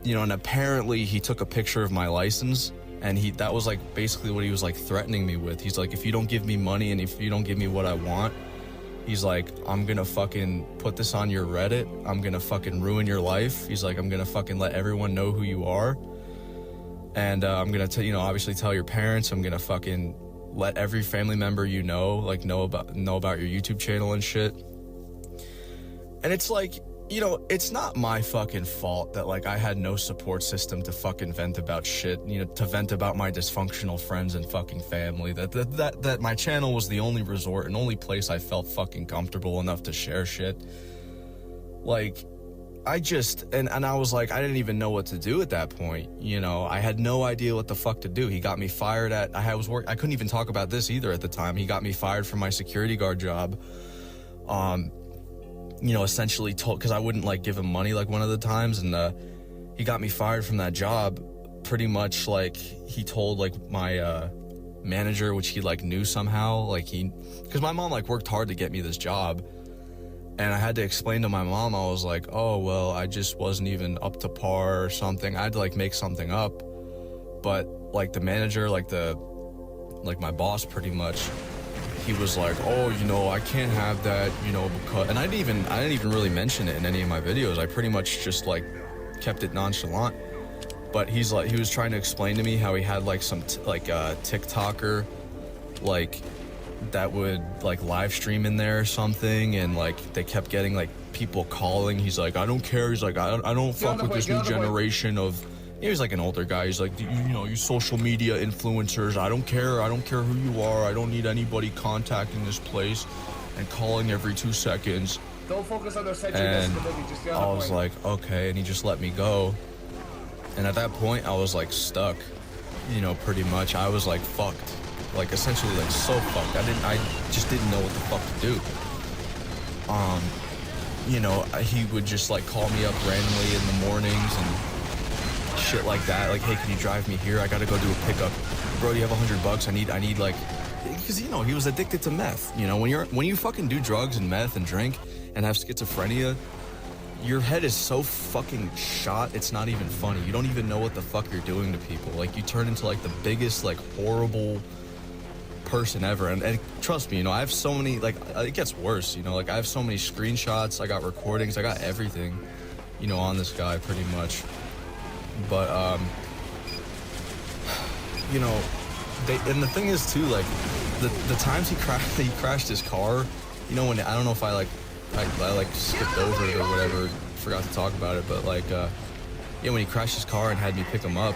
you know, and apparently he took a picture of my license, and that was like basically what he was like threatening me with. He's like, if you don't give me money and if you don't give me what I want, he's like, I'm gonna fucking put this on your Reddit. I'm gonna fucking ruin your life. He's like, I'm gonna fucking let everyone know who you are. And I'm gonna you know, obviously tell your parents. I'm gonna fucking let every family member you know, like, know about your YouTube channel and shit. And it's like, you know, it's not my fucking fault that, like, I had no support system to fucking vent about shit, you know, to vent about my dysfunctional friends and fucking family, that my channel was the only resort and only place I felt fucking comfortable enough to share shit. Like, I just, and I was like, I didn't even know what to do at that point, you know. I had no idea what the fuck to do. He got me fired I couldn't even talk about this either at the time. He got me fired from my security guard job. You know, essentially because I wouldn't like give him money like one of the times, and he got me fired from that job. Pretty much like he told like my manager, which he like knew somehow, like because my mom like worked hard to get me this job, and I had to explain to my mom, I was like, oh well, I just wasn't even up to par or something. I had to like make something up, but like the manager, like the like my boss pretty much, he was like, oh, you know, I can't have that, you know, because, and I didn't even really mention it in any of my videos. I pretty much just like kept it nonchalant. But he was trying to explain to me how he had like some TikToker like that would like live stream in there or something, and like they kept getting like people calling. He's like, I don't care. He's like, I don't fuck with this new generation of. He was like an older guy. He's like, you know, you social media influencers. I don't care who you are. I don't need anybody contacting this place and calling every 2 seconds. Don't focus on their And I was like, okay, and he just let me go. And at that point, I was like stuck, you know, pretty much. I was like fucked, like essentially like so fucked. I just didn't know what the fuck to do. You know, he would just like call me up randomly in the mornings and shit like that. Like, hey, can you drive me here? I gotta go do a pickup. Bro, do you have $100? I need like, because you know he was addicted to meth. You know, when you fucking do drugs and meth and drink and have schizophrenia, your head is so fucking shot, it's not even funny. You don't even know what the fuck you're doing to people. Like, you turn into like the biggest like horrible person ever. And trust me, you know, I have so many, like, it gets worse, you know, like I have so many screenshots, I got recordings, I got everything, you know, on this guy pretty much. But you know, and the thing is too, like the times he crashed his car, you know, when I don't know if I skipped over it or whatever, forgot to talk about it, but like yeah, when he crashed his car and had me pick him up,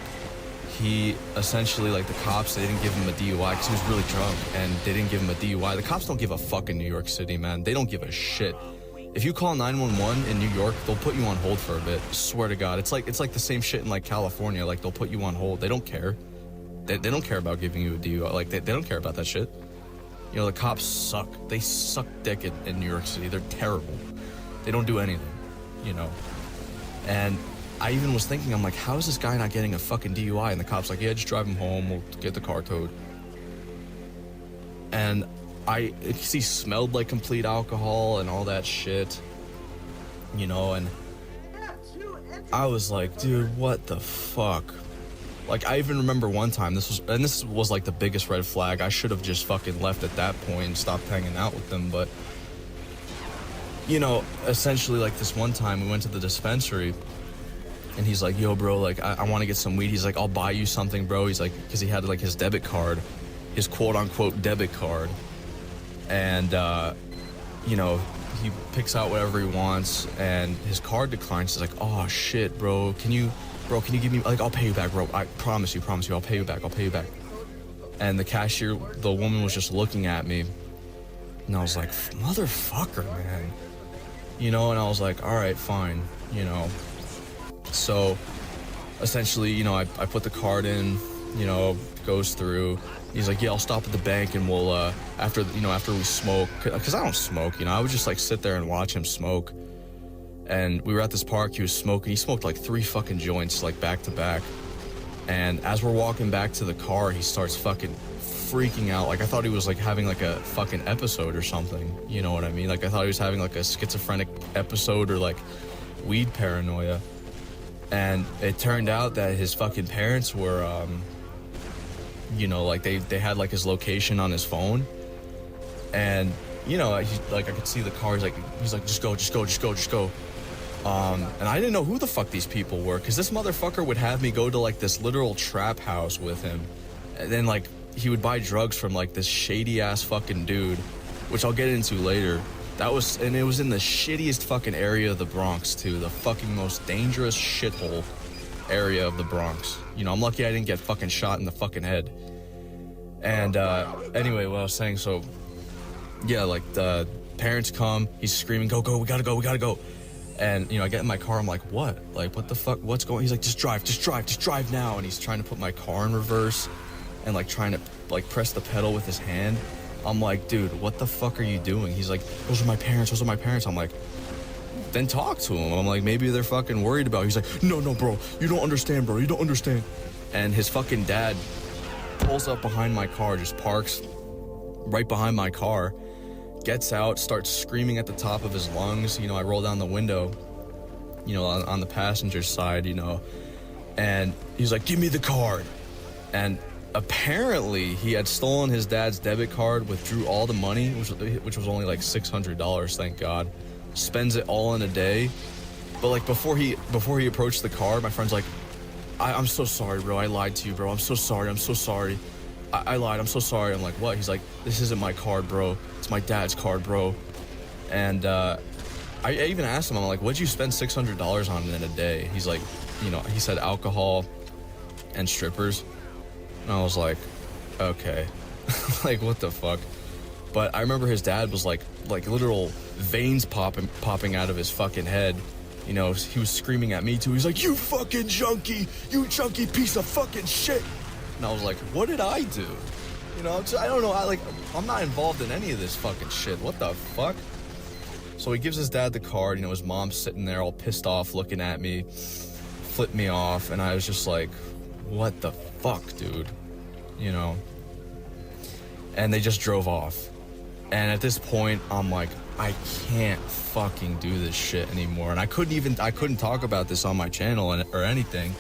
he essentially, like, the cops, they didn't give him a DUI because he was really drunk, and they didn't give him a DUI. The cops don't give a fuck in New York City, man. They don't give a shit. If you call 911 in New York, they'll put you on hold for a bit. Swear to God. It's like the same shit in like California. Like, they'll put you on hold. They don't care. They don't care about giving you a DUI. Like, they don't care about that shit. You know, the cops suck. They suck dick in New York City. They're terrible. They don't do anything, you know. And I even was thinking, I'm like, how is this guy not getting a fucking DUI? And the cop's like, yeah, just drive him home. We'll get the car towed. And he smelled like complete alcohol and all that shit, you know, and I was like, dude, what the fuck? Like, I even remember one time, this was like the biggest red flag. I should have just fucking left at that point and stopped hanging out with them. But, you know, essentially, like, this one time we went to the dispensary and he's like, yo, bro, like, I want to get some weed. He's like, I'll buy you something, bro. He's like, because he had like his debit card, his quote unquote debit card. And, you know, he picks out whatever he wants and his card declines. He's like, oh shit, bro, can you give me, like, I'll pay you back, bro. I promise you, I'll pay you back. And the cashier, the woman was just looking at me and I was like, motherfucker, man. You know, and I was like, all right, fine, you know. So essentially, you know, I put the card in, you know, goes through. He's like, yeah, I'll stop at the bank and we'll, after we smoke, because I don't smoke, you know, I would just like sit there and watch him smoke. And we were at this park, he was smoking, he smoked like 3 fucking joints, like back to back. And as we're walking back to the car, he starts fucking freaking out. Like, I thought he was like having like a fucking episode or something, you know what I mean? Like, I thought he was having like a schizophrenic episode or like weed paranoia. And it turned out that his fucking parents were, you know, like they had like his location on his phone, and you know, I could see the car. He's like, just go. And I didn't know who the fuck these people were, because this motherfucker would have me go to like this literal trap house with him, and then like he would buy drugs from like this shady ass fucking dude, which I'll get into later. It was in the shittiest fucking area of the Bronx too, the fucking most dangerous shithole area of the Bronx. You know, I'm lucky I didn't get fucking shot in the fucking head. And anyway, what I was saying, so yeah, like the parents come, he's screaming, go, we gotta go. And, you know, I get in my car, I'm like, what? Like, what the fuck, what's going on? He's like, just drive now. And he's trying to put my car in reverse and like trying to like press the pedal with his hand. I'm like, dude, what the fuck are you doing? He's like, those are my parents. I'm like, then talk to him. I'm like, maybe they're fucking worried about. He's like, no, bro, you don't understand. And his fucking dad pulls up behind my car, just parks right behind my car, gets out, starts screaming at the top of his lungs. You know, I roll down the window, you know, on the passenger side, you know, and he's like, give me the card. And Apparently, he had stolen his dad's debit card, withdrew all the money, which was only like $600, thank God. Spends it all in a day. But like before he approached the car, my friend's like, I'm so sorry, bro. I lied to you, bro. I'm so sorry. I lied. I'm so sorry. I'm like, what? He's like, this isn't my card, bro. It's my dad's card, bro. And I even asked him, I'm like, what'd you spend $600 on in a day? He's like, he said alcohol and strippers. And I was like, okay. Like, what the fuck? But I remember his dad was like literal veins popping out of his fucking head. He was screaming at me too. He's like, you fucking junkie, you junkie piece of fucking shit. And I was like, what did I do? I don't know. I'm not involved in any of this fucking shit. What the fuck? So he gives his dad the card. His mom's sitting there all pissed off looking at me, flipped me off. And I was just like, what the fuck, dude? And they just drove off. And at this point, I'm like, I can't fucking do this shit anymore. And I couldn't talk about this on my channel or anything.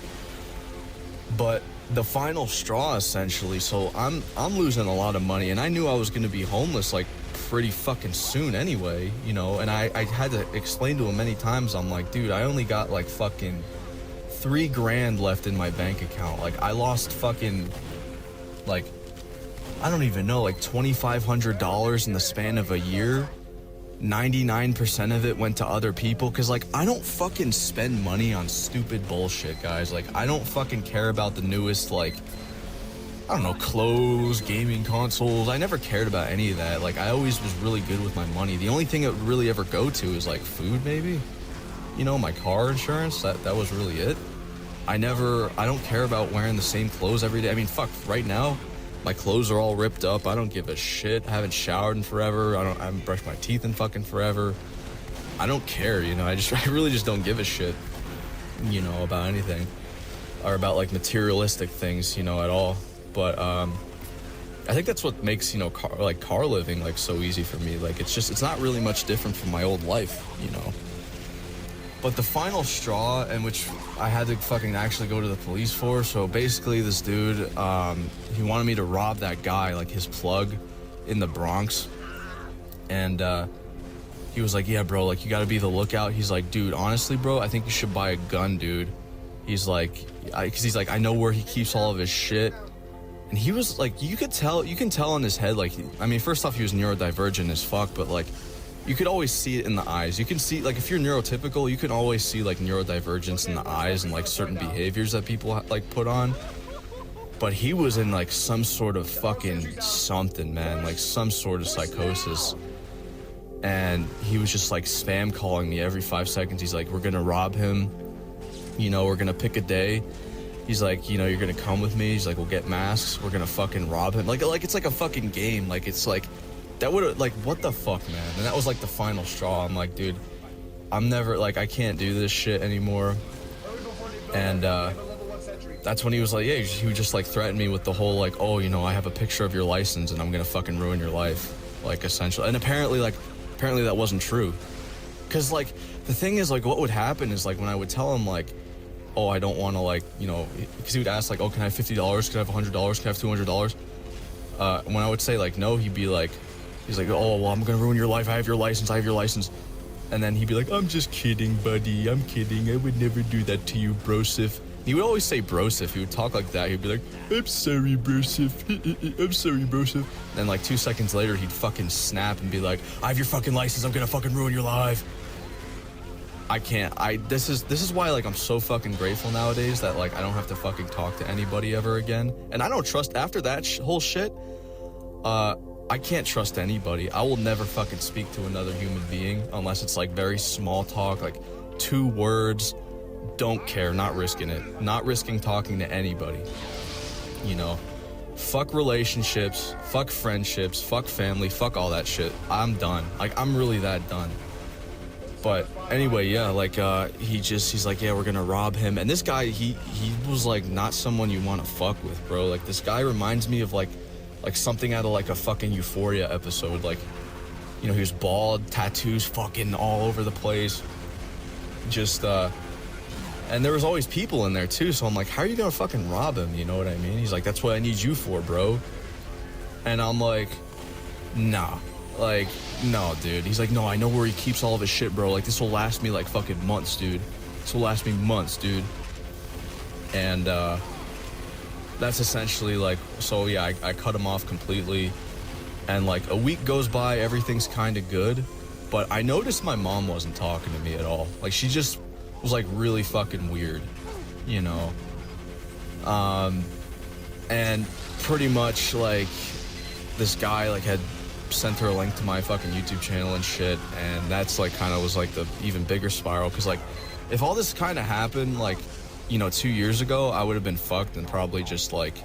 But the final straw, essentially, so I'm losing a lot of money, and I knew I was gonna be homeless like pretty fucking soon anyway, and I had to explain to him many times. I'm like, dude, I only got like fucking $3,000 left in my bank account. Like, I lost fucking, like, I don't even know, like $2,500 in the span of a year. 99% of it went to other people, because like, I don't fucking spend money on stupid bullshit, guys. Like, I don't fucking care about the newest, like, I don't know, clothes, gaming consoles. I never cared about any of that. Like, I always was really good with my money. The only thing it would really ever go to is like food, maybe, my car insurance. That was really it. I don't care about wearing the same clothes every day. I mean, fuck, right now my clothes are all ripped up. I don't give a shit. I haven't showered in forever. I haven't brushed my teeth in fucking forever. I don't care, I really just don't give a shit, about anything, or about like materialistic things, at all. But I think that's what makes, car living like so easy for me. Like, it's not really much different from my old life, But the final straw, in which I had to fucking actually go to the police for, so basically this dude, he wanted me to rob that guy, like his plug in the Bronx. And he was like, yeah, bro, like, you gotta be the lookout. He's like, dude, honestly, bro, I think you should buy a gun, dude. He's like, because he's like, I know where he keeps all of his shit. And he was like, you can tell on his head, like, I mean, first off, he was neurodivergent as fuck, but like, you could always see it in the eyes. You can see, like, if you're neurotypical, you can always see, like, neurodivergence in the eyes and, like, certain behaviors that people, like, put on. But he was in, like, some sort of fucking something, man. Like, some sort of psychosis. And he was just, like, spam calling me every 5 seconds. He's like, we're gonna rob him. We're gonna pick a day. He's like, you're gonna come with me. He's like, we'll get masks. We're gonna fucking rob him. Like it's like a fucking game. Like, it's like... That would have, like, what the fuck, man? And that was, like, the final straw. I'm like, dude, I'm never, like, I can't do this shit anymore. And that's when he was like, yeah, he would just, like, threaten me with the whole, like, oh, I have a picture of your license and I'm gonna fucking ruin your life, like, essentially. And apparently that wasn't true. Because, like, the thing is, like, what would happen is, like, when I would tell him, like, oh, I don't want to, like, because he would ask, like, oh, can I have $50? Can I have $100? Can I have $200? When I would say, like, no, he'd be like, he's like, oh, well, I'm gonna ruin your life. I have your license. And then he'd be like, I'm just kidding, buddy. I'm kidding. I would never do that to you, brosif. He would always say brosif. He would talk like that. He'd be like, I'm sorry, brosif. I'm sorry, brosif. Then, like, 2 seconds later, he'd fucking snap and be like, I have your fucking license. I'm gonna fucking ruin your life. I can't. This is why, like, I'm so fucking grateful nowadays that, like, I don't have to fucking talk to anybody ever again. And I don't trust, after that whole shit, I can't trust anybody. I will never fucking speak to another human being unless it's, like, very small talk, like 2 words. Don't care, not risking it. Not risking talking to anybody. Fuck relationships, fuck friendships, fuck family, fuck all that shit. I'm done. Like, I'm really that done. But anyway, yeah, like, he's like, yeah, we're gonna rob him. And this guy, he was, like, not someone you want to fuck with, bro. Like, this guy reminds me of, like something out of, like, a fucking Euphoria episode. Like, he was bald, tattoos fucking all over the place. Just, And there was always people in there too, so I'm like, how are you gonna fucking rob him? You know what I mean? He's like, that's what I need you for, bro. And I'm like, nah. Like, no, dude. He's like, no, I know where he keeps all of his shit, bro. Like, this will last me like fucking months, dude. This will last me months, dude. And that's essentially like, so yeah, I cut him off completely. And like a week goes by, everything's kind of good. But I noticed my mom wasn't talking to me at all. Like, she just was like really fucking weird, you know. And pretty much like this guy like had sent her a link to my fucking YouTube channel and shit, and that's like kind of was like the even bigger spiral, because like if all this kind of happened like, you know, 2 years ago, I would have been fucked and probably just like,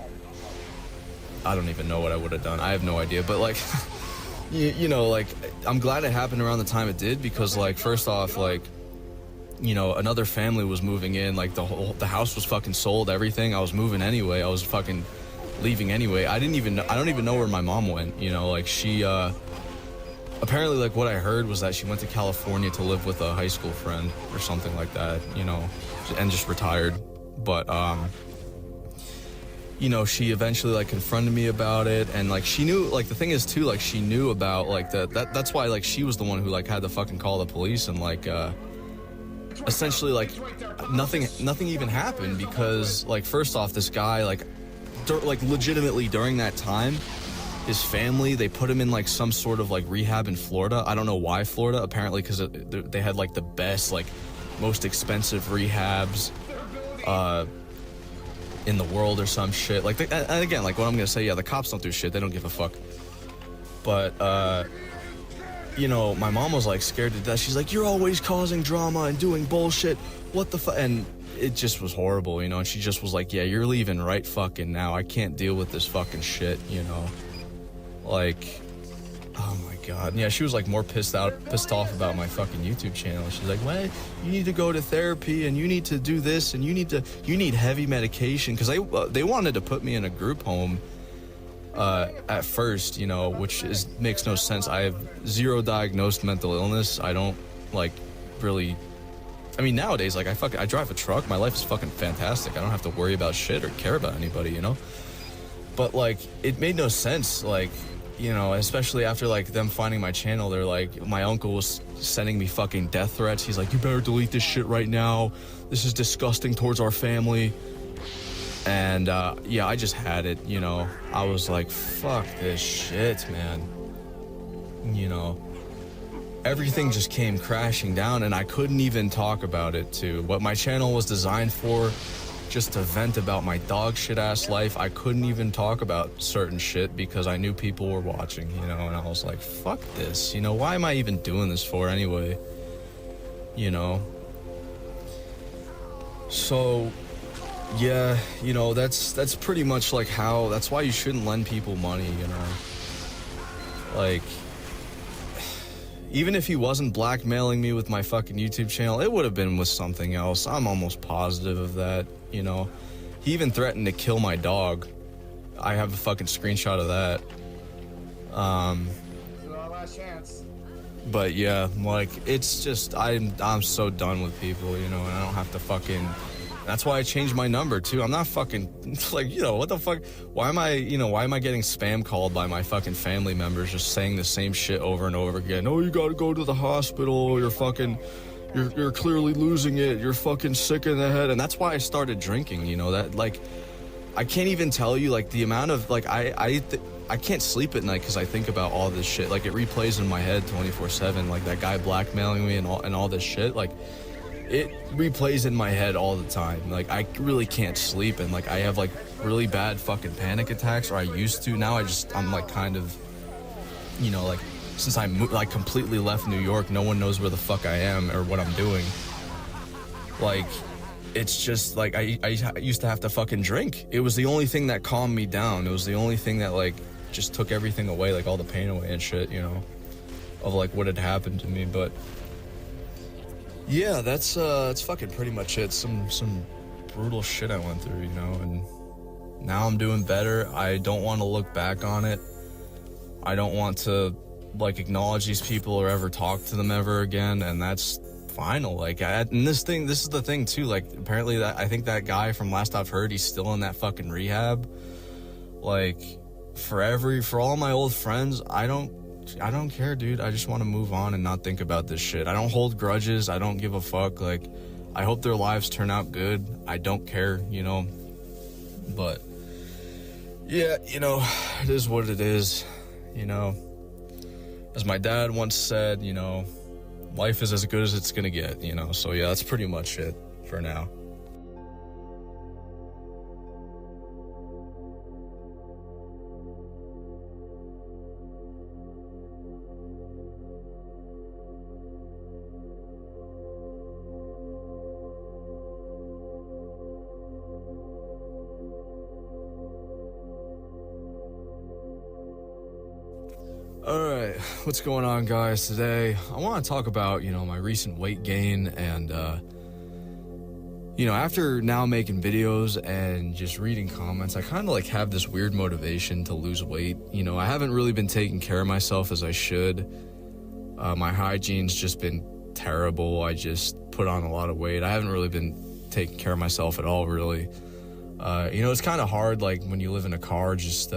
I don't even know what I would have done. I have no idea, but like you know, like I'm glad it happened around the time it did, because like first off, like, you know, another family was moving in, like the house was fucking sold, everything. I was moving anyway. I was fucking leaving anyway. I don't even know where my mom went, you know. Like she apparently, like what I heard was that she went to California to live with a high school friend or something like that, you know, and just retired. But you know, she eventually like confronted me about it, and like she knew, like the thing is too, like she knew about like that's why like she was the one who like had to fucking call the police, and like essentially like nothing even happened, because like first off, this guy like legitimately during that time, his family, they put him in like some sort of like rehab in Florida. I don't know why Florida, apparently because they had like the best, like most expensive rehabs in the world or some shit. Like and again, like what I'm gonna say, yeah, the cops don't do shit, they don't give a fuck. But you know, my mom was like scared to death. She's like, you're always causing drama and doing bullshit. What the fuck? And it just was horrible, you know. And she just was like, yeah, you're leaving right fucking now. I can't deal with this fucking shit, you know. Like, oh my god. Yeah, she was like more pissed off about my fucking YouTube channel. She's like, well, you need to go to therapy, and you need to do this, and you need heavy medication, because they wanted to put me in a group home at first, you know, which makes no sense. I have 0 diagnosed mental illness. I don't like really, I mean, nowadays, like I drive a truck. My life is fucking fantastic. I don't have to worry about shit or care about anybody, you know. But like, it made no sense, like, you know, especially after like them finding my channel. They're like, my uncle was sending me fucking death threats. He's like, you better delete this shit right now. This is disgusting towards our family. And yeah, I just had it, you know. I was like, fuck this shit, man. You know, everything just came crashing down, and I couldn't even talk about it too. What my channel was designed for, just to vent about my dog shit ass life, I couldn't even talk about certain shit because I knew people were watching, you know. And I was like, fuck this, you know, why am I even doing this for anyway, you know. So yeah, you know, that's pretty much like how, that's why you shouldn't lend people money, you know. Like, even if he wasn't blackmailing me with my fucking YouTube channel, it would have been with something else. I'm almost positive of that, you know. He even threatened to kill my dog. I have a fucking screenshot of that. But yeah, like, it's just, I'm so done with people, you know, and I don't have to fucking, that's why I changed my number too. I'm not fucking, like, you know, what the fuck? Why am I getting spam called by my fucking family members just saying the same shit over and over again? Oh, you gotta go to the hospital. You're fucking, you're clearly losing it. You're fucking sick in the head. And that's why I started drinking, you know, that, like, I can't even tell you, like, the amount of, like, I can't sleep at night because I think about all this shit. Like, it replays in my head 24/7, like that guy blackmailing me and all this shit. Like, it replays in my head all the time. Like, I really can't sleep, and like I have like really bad fucking panic attacks, or I used to. Now I'm like kind of, you know, like since I like completely left New York, no one knows where the fuck I am or what I'm doing. Like, it's just like I used to have to fucking drink. It was the only thing that calmed me down. It was the only thing that like just took everything away, like all the pain away and shit, you know, of like what had happened to me. But yeah, that's fucking pretty much it. Some brutal shit I went through, you know, and now I'm doing better. I don't want to look back on it. I don't want to like acknowledge these people or ever talk to them ever again, and that's final. Like, and this is the thing too. Like, apparently I think that guy from last I've heard, he's still in that fucking rehab. Like, for all my old friends, I don't care, dude. I just want to move on and not think about this shit. I don't hold grudges. I don't give a fuck. Like, I hope their lives turn out good. I don't care, you know. But yeah, you know, it is what it is, you know. As my dad once said, you know, life is as good as it's gonna get, you know. So yeah, that's pretty much it for now. Alright, what's going on, guys? Today, I want to talk about, you know, my recent weight gain and, you know, after now making videos and just reading comments, I kind of like have this weird motivation to lose weight. You know, I haven't really been taking care of myself as I should. My hygiene's just been terrible. I just put on a lot of weight. I haven't really been taking care of myself at all, really. You know, it's kind of hard, like, when you live in a car, just,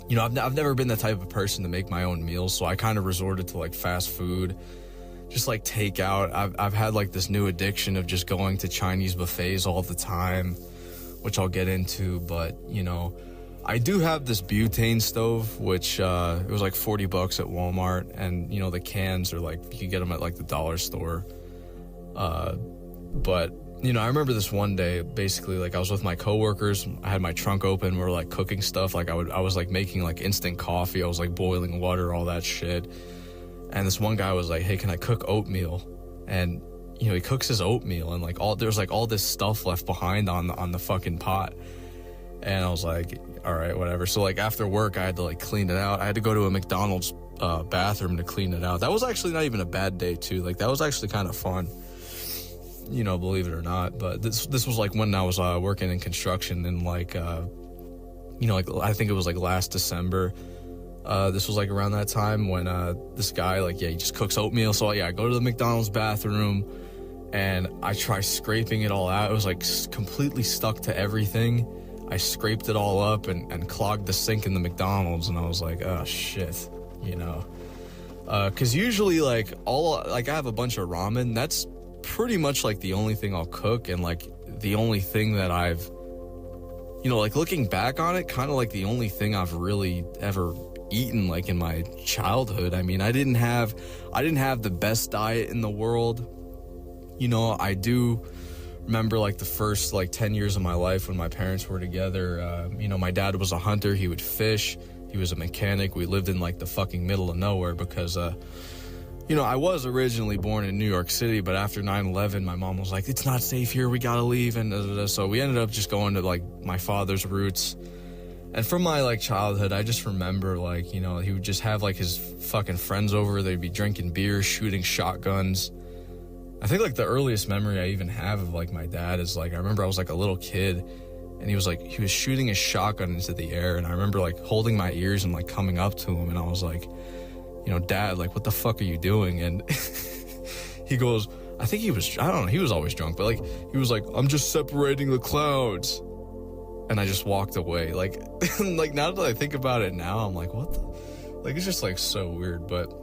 you know, I've never been the type of person to make my own meals, so I kind of resorted to like fast food, just like takeout. I've had like this new addiction of just going to Chinese buffets all the time, which I'll get into. But you know, I do have this butane stove, which it was like $40 at Walmart, and you know the cans are like you can get them at like the dollar store. But you know, I remember this one day, basically, like I was with my coworkers, I had my trunk open, we were like cooking stuff, like I was like making like instant coffee, I was like boiling water, all that shit. And this one guy was like, hey, can I cook oatmeal? And you know, he cooks his oatmeal and like there's like all this stuff left behind on the fucking pot. And I was like, all right, whatever. So like after work, I had to like clean it out. I had to go to a McDonald's bathroom to clean it out. That was actually not even a bad day too. Like that was actually kind of fun. You know, believe it or not, but this was like when I was working in construction, and like you know, like I think it was like last December. This was like around that time when this guy, like, yeah, he just cooks oatmeal. So yeah, I go to the McDonald's bathroom and I try scraping it all out. It was like completely stuck to everything. I scraped it all up and clogged the sink in the McDonald's, and I was like, oh shit, you know, because usually like I have a bunch of ramen. That's pretty much like the only thing I'll cook, and like the only thing that I've, you know, like looking back on it, kind of like the only thing I've really ever eaten like in my childhood. I mean, I didn't have the best diet in the world. You know, I do remember like the first like 10 years of my life when my parents were together. You know, my dad was a hunter, he would fish, he was a mechanic. We lived in like the fucking middle of nowhere because you know, I was originally born in New York City, but after 9/11, my mom was like, it's not safe here, we gotta leave, and so we ended up just going to like my father's roots. And from my like childhood, I just remember like, you know, he would just have like his fucking friends over, they'd be drinking beer, shooting shotguns. I think like the earliest memory I even have of like my dad is like, I remember I was like a little kid, and he was shooting his shotgun into the air, and I remember like holding my ears and like coming up to him, and I was like, you know, Dad, like, what the fuck are you doing? And he goes, I think he was, I don't know, he was always drunk, but like, he was like, I'm just separating the clouds. And I just walked away. Like, like now that I think about it now, I'm like, what the, like, it's just like so weird. But,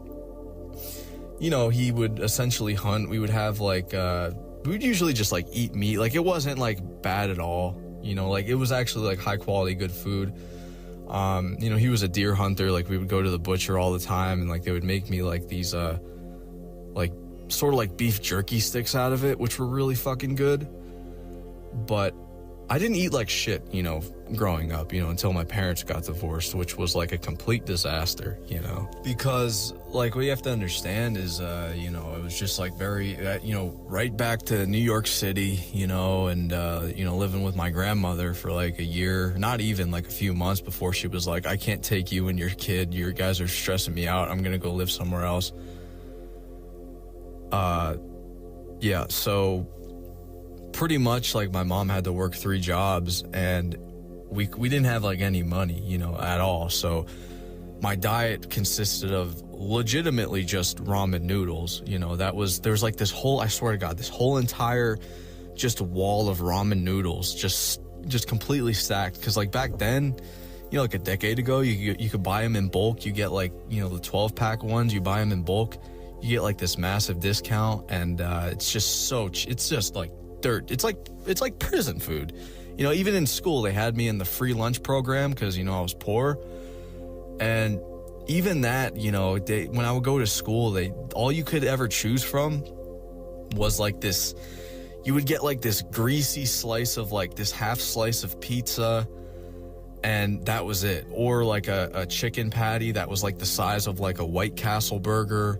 you know, he would essentially hunt. We would have like, we would usually just like eat meat. Like, it wasn't like bad at all. You know, like it was actually like high quality, good food. You know, he was a deer hunter. Like we would go to the butcher all the time, and like they would make me like these like sort of like beef jerky sticks out of it, which were really fucking good. But I didn't eat like shit, you know, growing up, you know, until my parents got divorced, which was like a complete disaster, you know, because like what you have to understand is, you know, it was just like very, you know, right back to New York City, you know, and, you know, living with my grandmother for like a year, not even like a few months before she was like, I can't take you and your kid. You guys are stressing me out. I'm going to go live somewhere else. Yeah, so pretty much like my mom had to work 3 jobs, and we didn't have like any money, you know, at all. So my diet consisted of legitimately just ramen noodles. You know, there was like this whole, I swear to God, this whole entire just wall of ramen noodles, just completely stacked. Because like back then, you know, like a decade ago, you could buy them in bulk. You get like, you know, the 12-pack ones, you buy them in bulk, you get like this massive discount, and it's just it's just like dirt. It's like prison food. You know, even in school, they had me in the free lunch program because, you know, I was poor. And even that, you know, when I would go to school, all you could ever choose from was like this. You would get like this greasy slice of like this half slice of pizza, and that was it. Or like a chicken patty that was like the size of like a White Castle burger,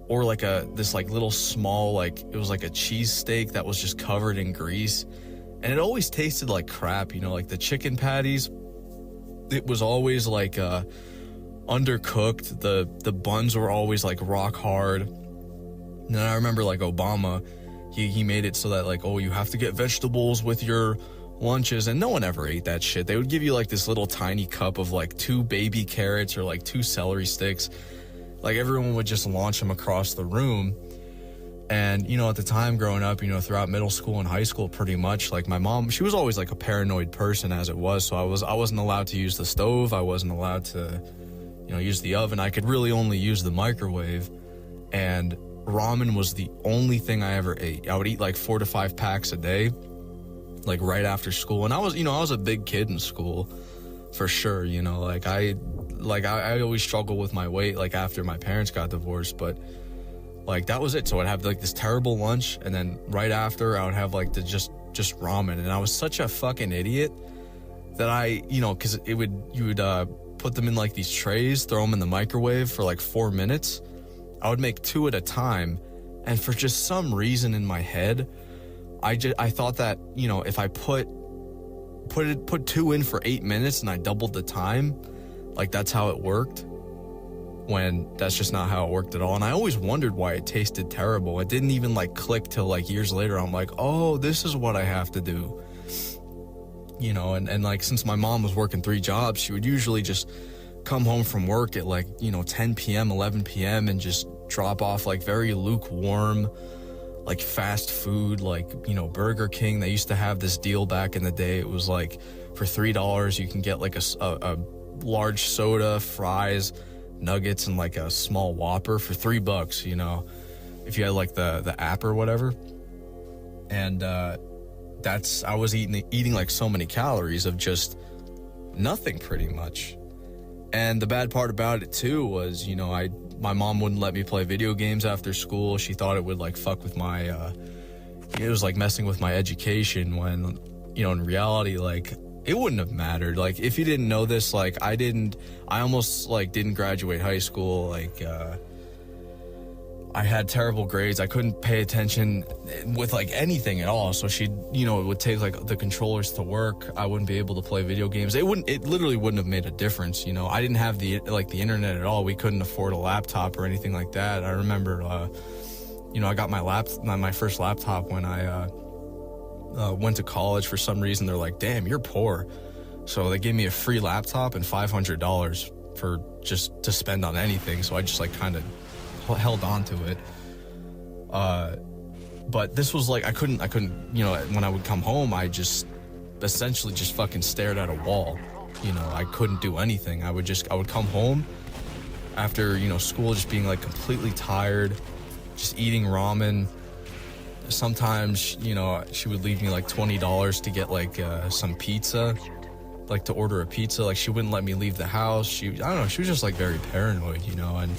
or like this like little small, like it was like a cheesesteak that was just covered in grease. And it always tasted like crap, you know, like the chicken patties, it was always like undercooked. The buns were always like rock hard. And then I remember like Obama, he made it so that like, oh, you have to get vegetables with your lunches, and no one ever ate that shit. They would give you like this little tiny cup of like 2 baby carrots or like 2 celery sticks. Like everyone would just launch them across the room. And, you know, at the time growing up, you know, throughout middle school and high school, pretty much, like my mom, she was always like a paranoid person as it was. So I wasn't allowed to use the stove. I wasn't allowed to, you know, use the oven. I could really only use the microwave. And ramen was the only thing I ever ate. I would eat like 4 to 5 packs a day, like right after school. And I was a big kid in school for sure. You know, like I always struggled with my weight, like after my parents got divorced, but like that was it. So I'd have like this terrible lunch, and then right after I would have like the just ramen. And I was such a fucking idiot that I, you know, cause you would put them in like these trays, throw them in the microwave for like 4 minutes. I would make 2 at a time. And for just some reason in my head, I thought that, you know, if I put 2 in for 8 minutes and I doubled the time, like that's how it worked, when that's just not how it worked at all. And I always wondered why it tasted terrible. It didn't even like click till like years later. I'm like, oh, this is what I have to do. You know, and like since my mom was working 3 jobs, she would usually just come home from work at like, you know, 10 p.m., 11 p.m. and just drop off like very lukewarm, like fast food, like, you know, Burger King. They used to have this deal back in the day. It was like for $3 you can get like a large soda, fries, nuggets, and like a small Whopper for $3, you know, if you had like the app or whatever. And I was eating like so many calories of just nothing pretty much. And the bad part about it too was, you know, my mom wouldn't let me play video games after school. She thought it would like fuck with my it was like messing with my education, when, you know, in reality, like it wouldn't have mattered. Like if you didn't know this, like I almost like didn't graduate high school. Like I had terrible grades. I couldn't pay attention with like anything at all. So she, you know, it would take like the controllers to work. I wouldn't be able to play video games. It literally wouldn't have made a difference. You know, I didn't have the internet at all. We couldn't afford a laptop or anything like that. I remember, you know, I got my first laptop when I went to college. For some reason, they're like, damn, you're poor. So they gave me a free laptop and $500 for just to spend on anything. So I just like kind of held on to it. But this was like, I couldn't, you know, when I would come home, I just essentially just fucking stared at a wall. You know, I couldn't do anything. I would come home after, you know, school, just being like completely tired, just eating ramen. Sometimes, you know, she would leave me like $20 to get like some pizza, like to order a pizza. Like she wouldn't let me leave the house. I don't know, she was just like very paranoid, you know. And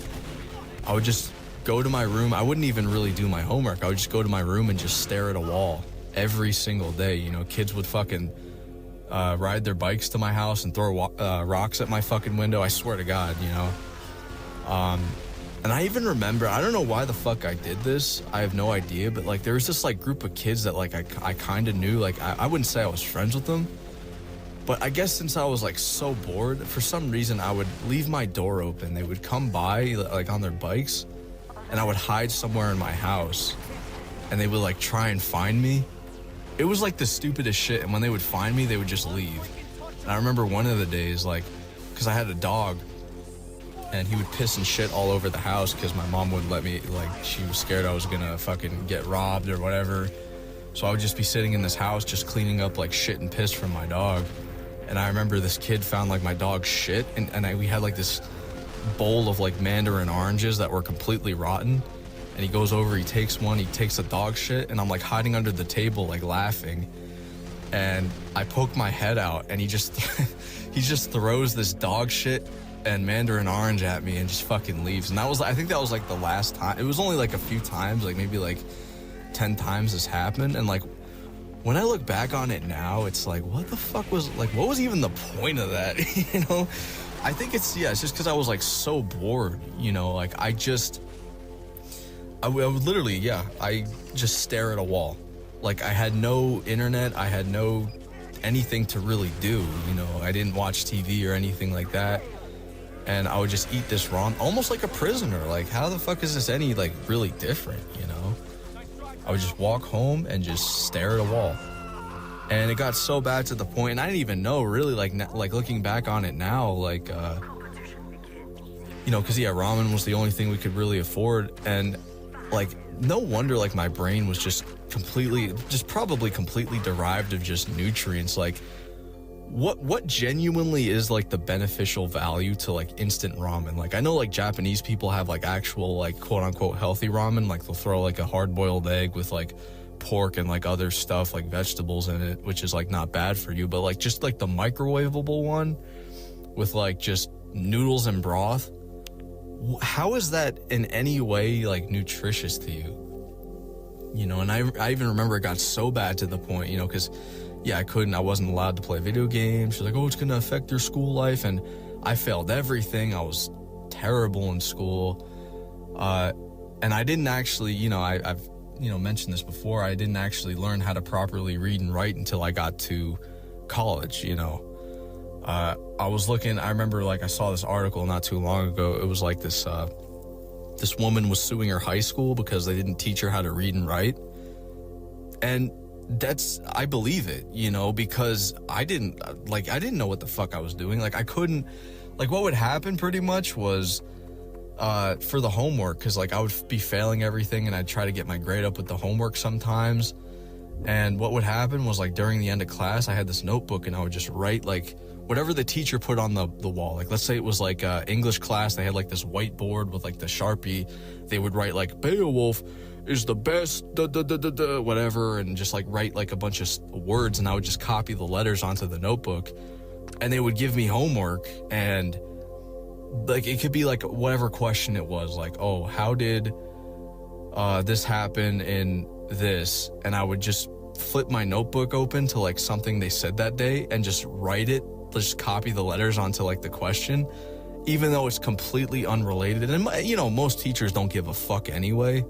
I would just go to my room. I wouldn't even really do my homework. I would just go to my room and just stare at a wall every single day. You know, kids would fucking ride their bikes to my house and throw rocks at my fucking window. I swear to God, you know. And I even remember, I don't know why the fuck I did this. I have no idea. But like there was this like group of kids that like I kind of knew. Like I wouldn't say I was friends with them, but I guess since I was like so bored, for some reason I would leave my door open. They would come by like on their bikes, and I would hide somewhere in my house, and they would like try and find me. It was like the stupidest shit. And when they would find me, they would just leave. And I remember one of the days, like, because I had a dog, and he would piss and shit all over the house because my mom wouldn't let me, like, she was scared I was gonna fucking get robbed or whatever. So I would just be sitting in this house just cleaning up like shit and piss from my dog. And I remember this kid found like my dog's shit, and we had like this bowl of like mandarin oranges that were completely rotten. And he goes over, he takes one, he takes the dog shit, and I'm like hiding under the table like laughing. And I poke my head out, and he just he just throws this dog shit and mandarin orange at me and just fucking leaves. And that was, I think that was like the last time. It was only like a few times, like maybe like 10 times this happened. And like when I look back on it now, it's like, what the fuck was, like, what was even the point of that? You know, I think it's just because I was like so bored, you know, like I would literally, I just stare at a wall. Like I had no internet, I had no anything to really do, you know, I didn't watch TV or anything like that. And I would just eat this raw, almost like a prisoner. Like, how the fuck is this any, like, really different, you know? I would just walk home and just stare at a wall. And it got so bad to the point, and I didn't even know, really, like looking back on it now, like, you know, because, ramen was the only thing we could really afford. And, like, no wonder, like, my brain was just probably completely derived of just nutrients. Like, what genuinely is like the beneficial value to like instant ramen? Like I know like Japanese people have like actual like quote unquote healthy ramen, like they'll throw like a hard boiled egg with like pork and like other stuff like vegetables in it, which is like not bad for you, but like just like the microwavable one with like just noodles and broth, how is that in any way like nutritious to you? You know, and I even remember it got so bad to the point, you know, because I wasn't allowed to play video games. She's like, oh, it's going to affect your school life. And I failed everything. I was terrible in school. And I didn't actually, you know, I've, you know, mentioned this before. I didn't actually learn how to properly read and write until I got to college, you know. I was looking, I remember like I saw this article not too long ago. It was like this woman was suing her high school because they didn't teach her how to read and write. And I believe it, you know, because I didn't know what the fuck I was doing. Like I couldn't, like what would happen pretty much was, for the homework, cause like I would be failing everything and I'd try to get my grade up with the homework sometimes. And what would happen was like during the end of class, I had this notebook and I would just write like whatever the teacher put on the wall. Like let's say it was like English class, they had like this whiteboard with like the Sharpie. They would write like Beowulf is the best, whatever, and just like write like a bunch of words, and I would just copy the letters onto the notebook, and they would give me homework, and like it could be like whatever question it was, like, oh, how did this happen in this? And I would just flip my notebook open to like something they said that day and just write it, just copy the letters onto like the question, even though it's completely unrelated. And you know, most teachers don't give a fuck anyway.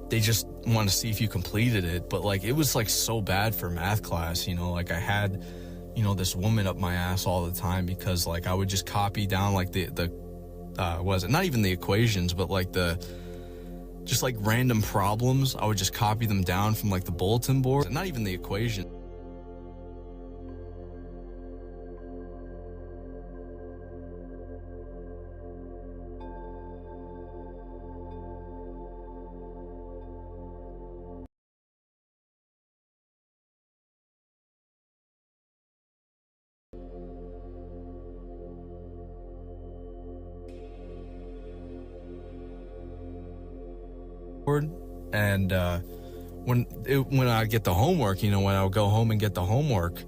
They just want to see if you completed it. But like it was like so bad for math class, you know, like I had, you know, this woman up my ass all the time because like I would just copy down like the was it not even the equations, but like just like random problems. I would just copy them down from like the bulletin board, not even the equation. And when I get the homework, you know, when I would go home and get the homework,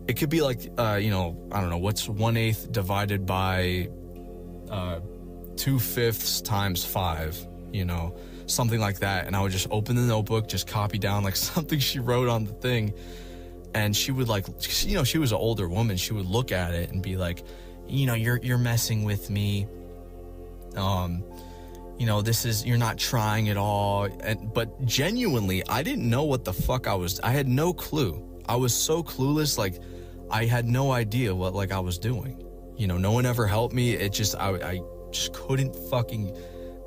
it could be like, you know, I don't know, what's 1/8 divided by 2/5 times 5, you know, something like that. And I would just open the notebook, just copy down like something she wrote on the thing. And she would like, you know, she was an older woman. She would look at it and be like, you know, you're messing with me. You know, you're not trying at all. But genuinely, I didn't know what the fuck I had no clue. I was so clueless. Like I had no idea what like I was doing. You know, no one ever helped me. It just, I just couldn't fucking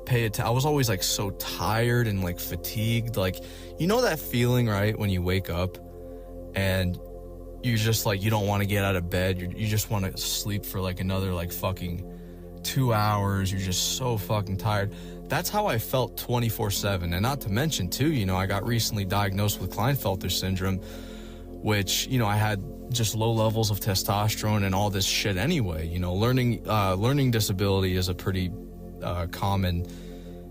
pay attention. I was always like so tired and like fatigued. Like, you know that feeling, right? When you wake up and you're just like, you don't want to get out of bed. You just want to sleep for like another like fucking 2 hours. You're just so fucking tired. That's how I felt 24/7. And not to mention too, you know, I got recently diagnosed with Klinefelter syndrome, which, you know, I had just low levels of testosterone and all this shit anyway. You know, learning disability is a pretty common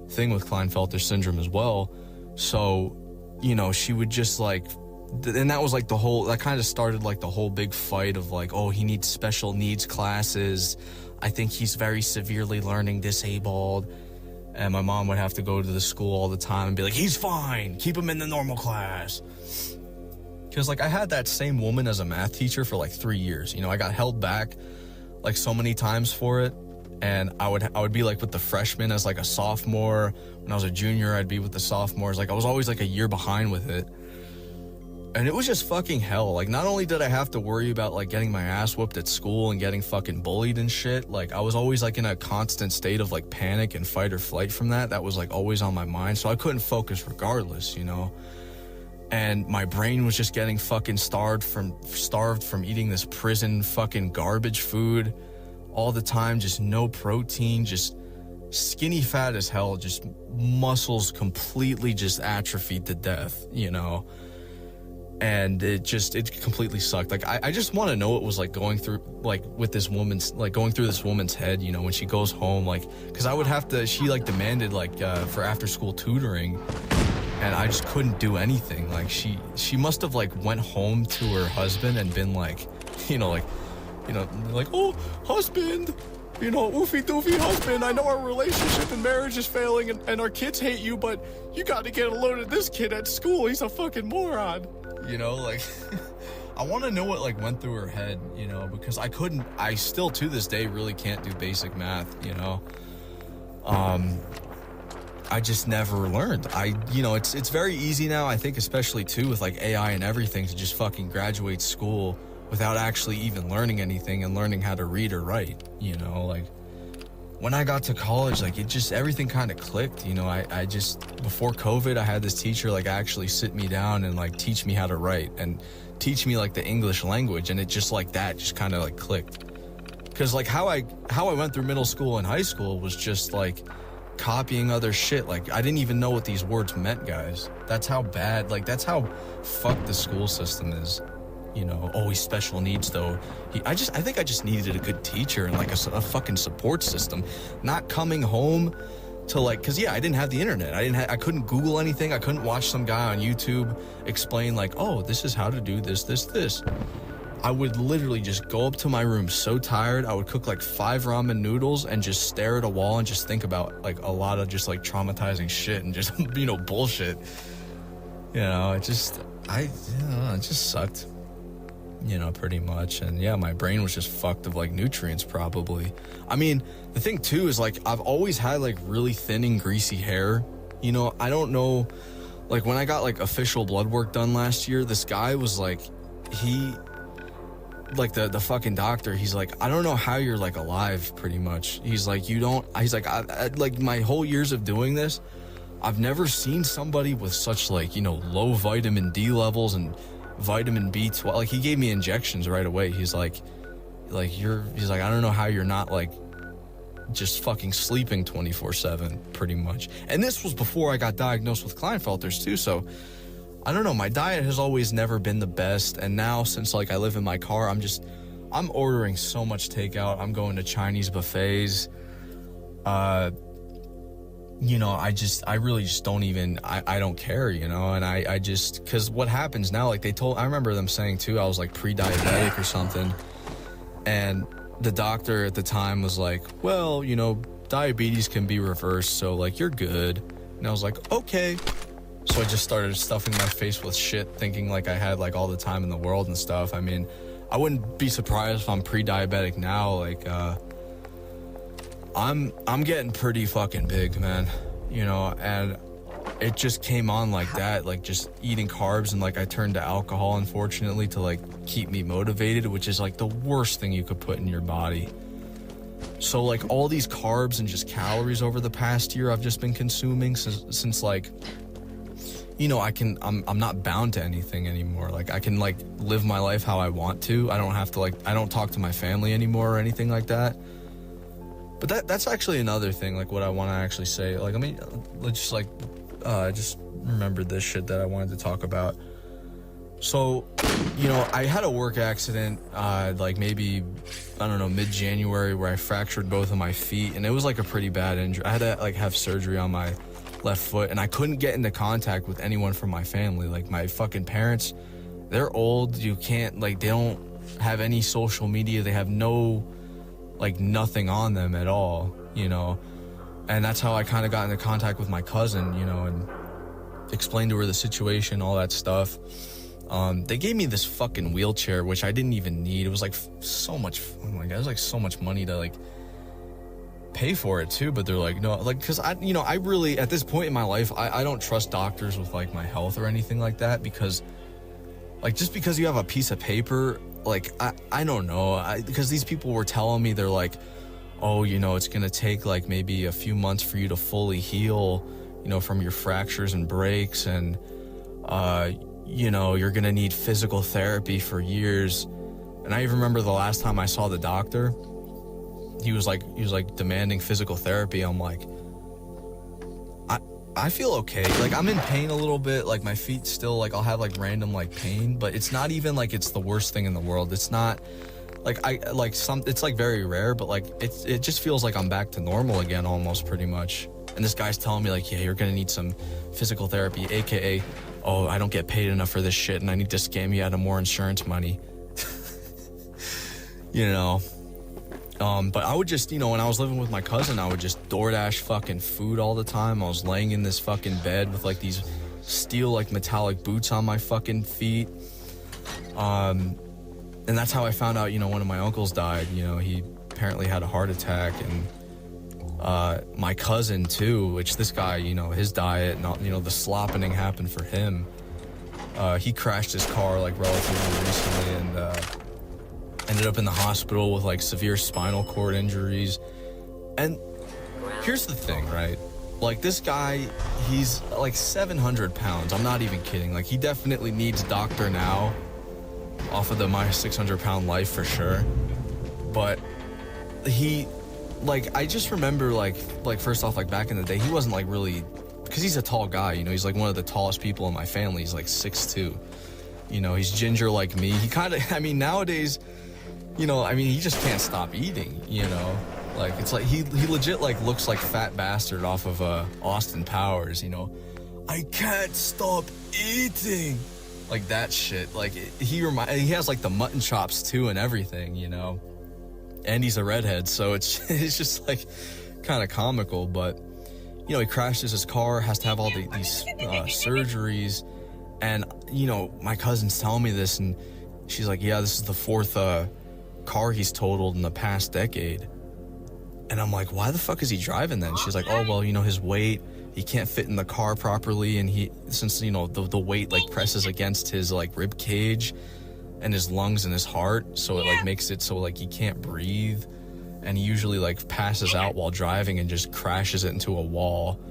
thing with Klinefelter syndrome as well. So, you know, she would just like, and that was like that kind of started like the whole big fight of like, oh, he needs special needs classes. I think he's very severely learning disabled. And my mom would have to go to the school all the time and be like, he's fine, keep him in the normal class. Because like I had that same woman as a math teacher for like 3 years. You know, I got held back like so many times for it. And I would be like with the freshmen as like a sophomore. When I was a junior, I'd be with the sophomores. Like I was always like a year behind with it. And it was just fucking hell. Like not only did I have to worry about like getting my ass whooped at school and getting fucking bullied and shit, like I was always like in a constant state of like panic and fight or flight from that. That was like always on my mind. So I couldn't focus regardless, you know? And my brain was just getting fucking starved from eating this prison fucking garbage food all the time. Just no protein, just skinny fat as hell, just muscles completely just atrophied to death, you know? And it completely sucked. Like I just want to know what it was like going through this woman's head, you know, when she goes home, like, because I would have to, she like demanded like for after school tutoring, and I just couldn't do anything. Like she must have like went home to her husband and been like, like, oh, husband, you know, oofy doofy husband, I know our relationship and marriage is failing and our kids hate you, but you got to get a load of this kid at school. He's a fucking moron. You know, like, I want to know what, like, went through her head, you know, because I still, to this day, really can't do basic math, you know. I just never learned. It's very easy now, I think, especially, too, with, like, AI and everything, to just fucking graduate school without actually even learning anything and learning how to read or write, you know, like. When I got to college, like, everything kind of clicked, you know. I just, before COVID, I had this teacher, like, actually sit me down and, like, teach me how to write and teach me, like, the English language, and it just, like, that just kind of, like, clicked. Because, like, how I went through middle school and high school was just, like, copying other shit. Like, I didn't even know what these words meant, guys. That's how bad, like, that's how fucked the school system is. You know, always special needs though. I think I just needed a good teacher and like a fucking support system. Not coming home to like, cause yeah, I didn't have the internet. I couldn't Google anything. I couldn't watch some guy on YouTube explain like, oh, this is how to do this. I would literally just go up to my room so tired. I would cook like 5 ramen noodles and just stare at a wall and just think about like a lot of just like traumatizing shit and just, you know, bullshit. You know, it just sucked. You know, pretty much. And yeah, my brain was just fucked of like nutrients probably. I mean, the thing too is like I've always had like really thin and greasy hair. You know, I don't know, like when I got like official blood work done last year, this guy was like, the fucking doctor, he's like, I don't know how you're like alive pretty much. He's like, I like my whole years of doing this, I've never seen somebody with such like, you know, low vitamin D levels and vitamin B12. Like he gave me injections right away. He's like I don't know how you're not like just fucking sleeping 24/7 pretty much. And this was before I got diagnosed with Klinefelter's too. So I don't know, my diet has always never been the best. And now since like I live in my car, I'm ordering so much takeout. I'm going to Chinese buffets. You know, I really just don't even, I don't care, you know, and I just, cause what happens now, like I remember them saying too, I was like pre-diabetic or something, and the doctor at the time was like, well, you know, diabetes can be reversed, so like you're good. And I was like, okay. So I just started stuffing my face with shit, thinking like I had like all the time in the world and stuff. I mean, I wouldn't be surprised if I'm pre-diabetic now, like, I'm getting pretty fucking big, man, you know, and it just came on like that, like just eating carbs, and like I turned to alcohol, unfortunately, to like keep me motivated, which is like the worst thing you could put in your body. So like all these carbs and just calories over the past year I've just been consuming since like, you know, I'm not bound to anything anymore. Like, I can, like, live my life how I want to. I don't have to, like, I don't talk to my family anymore or anything like that. But that's actually another thing, like, what I want to actually say. Like, I mean, let's just, like, just remembered this shit that I wanted to talk about. So, you know, I had a work accident, like, maybe, I don't know, mid-January, where I fractured both of my feet, and it was, like, a pretty bad injury. I had to, like, have surgery on my left foot, and I couldn't get into contact with anyone from my family. Like, my fucking parents, they're old. You can't, like, they don't have any social media. They have no, like, nothing on them at all, you know. And that's how I kind of got into contact with my cousin, you know, and explained to her the situation, all that stuff. They gave me this fucking wheelchair, which I didn't even need. It was like so much, oh my God, it was like so much money to like pay for it too. But they're like, no, like, cause I really, at this point in my life, I don't trust doctors with like my health or anything like that, because like, just because you have a piece of paper, like, I don't know. Because these people were telling me, they're like, oh, you know, it's gonna take like maybe a few months for you to fully heal, you know, from your fractures and breaks, and you know, you're gonna need physical therapy for years. And I even remember the last time I saw the doctor, he was like demanding physical therapy. I'm like, I feel okay. Like, I'm in pain a little bit. Like, my feet still, like, I'll have like random like pain, but it's not even like it's the worst thing in the world. It's not like it's like very rare, but like it just feels like I'm back to normal again, almost, pretty much. And this guy's telling me like, yeah, you're gonna need some physical therapy, aka, oh, I don't get paid enough for this shit and I need to scam you out of more insurance money. You know. But I would just, you know, when I was living with my cousin, I would just DoorDash fucking food all the time. I was laying in this fucking bed with like these steel, like, metallic boots on my fucking feet. And that's how I found out, you know, one of my uncles died. You know, he apparently had a heart attack. And my cousin too, which this guy, you know, his diet and, you know, the sloppening happened for him. He crashed his car like relatively recently and ended up in the hospital with like severe spinal cord injuries. And here's the thing, right? Like, this guy, he's like 700 pounds. I'm not even kidding. Like, he definitely needs Dr. Now off of the My 600 Pound Life for sure. But he, like, I just remember like first off, like, back in the day, he wasn't like really, because he's a tall guy, you know, he's like one of the tallest people in my family. He's like 6'2". You know, he's ginger like me. He kind of, I mean, nowadays, you know, I mean, he just can't stop eating, you know? Like, it's like, he legit, like, looks like Fat Bastard off of, Austin Powers, you know? I can't stop eating! Like, that shit. Like, he has, like, the mutton chops, too, and everything, you know? And he's a redhead, so it's just, like, kind of comical, but, you know, he crashes his car, has to have all these surgeries, and, you know, my cousin's telling me this, and she's like, yeah, this is the fourth, car he's totaled in the past decade. And I'm like, why the fuck is he driving then? She's like, oh, well, you know, his weight, he can't fit in the car properly, and since, you know, the weight like presses against his like rib cage and his lungs and his heart, so it like makes it so like he can't breathe, and he usually like passes out while driving and just crashes it into a wall.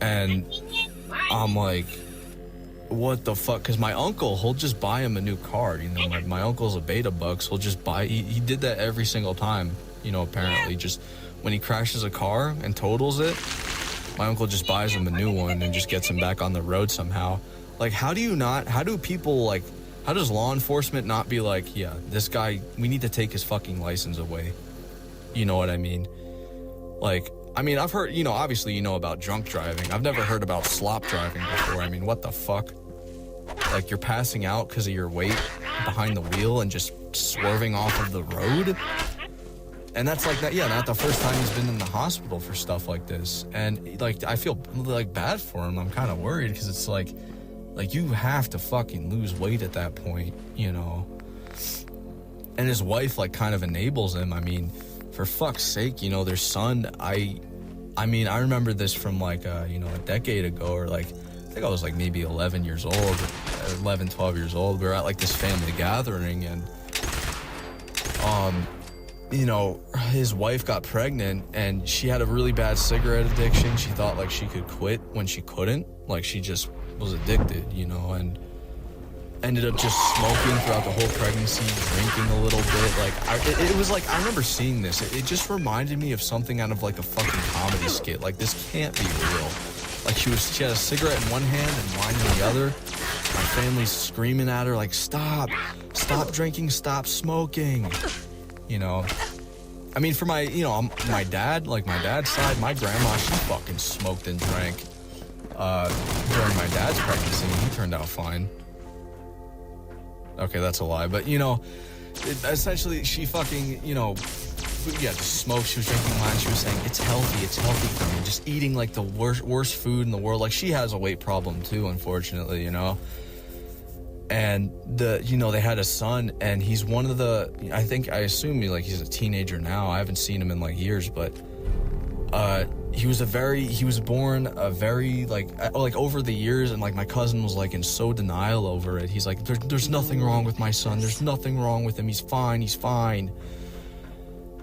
And I'm like, what the fuck? Because my uncle, he'll just buy him a new car. You know, my uncle's a beta buck, so he'll just buy, he did that every single time, you know, apparently. Just when he crashes a car and totals it, my uncle just buys him a new one and just gets him back on the road somehow. Like, how do people, like, how does law enforcement not be like, yeah, this guy, we need to take his fucking license away? You know what I mean? Like, I mean, I've heard, you know, obviously you know about drunk driving. I've never heard about slop driving before. I mean, what the fuck? Like, you're passing out because of your weight behind the wheel and just swerving off of the road? And that's like that, yeah, not the first time he's been in the hospital for stuff like this. And, like, I feel, like, bad for him. I'm kind of worried because it's like, you have to fucking lose weight at that point, you know? And his wife, like, kind of enables him. I mean, for fuck's sake, you know, their son, I mean, I remember this from, like, you know, a decade ago, or, like, I think I was, like, maybe 11 years old, 11, 12 years old. We were at, like, this family gathering, and, you know, his wife got pregnant and she had a really bad cigarette addiction. She thought like she could quit when she couldn't. Like she just was addicted, you know, and ended up just smoking throughout the whole pregnancy, drinking a little bit. Like it was like, I remember seeing this. It just reminded me of something out of like a fucking comedy skit. Like this can't be real. Like she had a cigarette in one hand and wine in the other. My family's screaming at her like, stop drinking, stop smoking. You know, I mean, for my, you know, my dad, like my dad's side, my grandma, she fucking smoked and drank during my dad's pregnancy, and he turned out fine. Okay, that's a lie, but you know, essentially, she fucking, you know, yeah, just smoked. She was drinking wine. She was saying it's healthy for me. Just eating like the worst food in the world. Like she has a weight problem too, unfortunately, you know. And you know, they had a son, and he's one of the, I assume he's a teenager now. I haven't seen him in like years, but he was born a very like over the years, and like my cousin was like in so denial over it. He's like, there's nothing wrong with my son. There's nothing wrong with him. He's fine.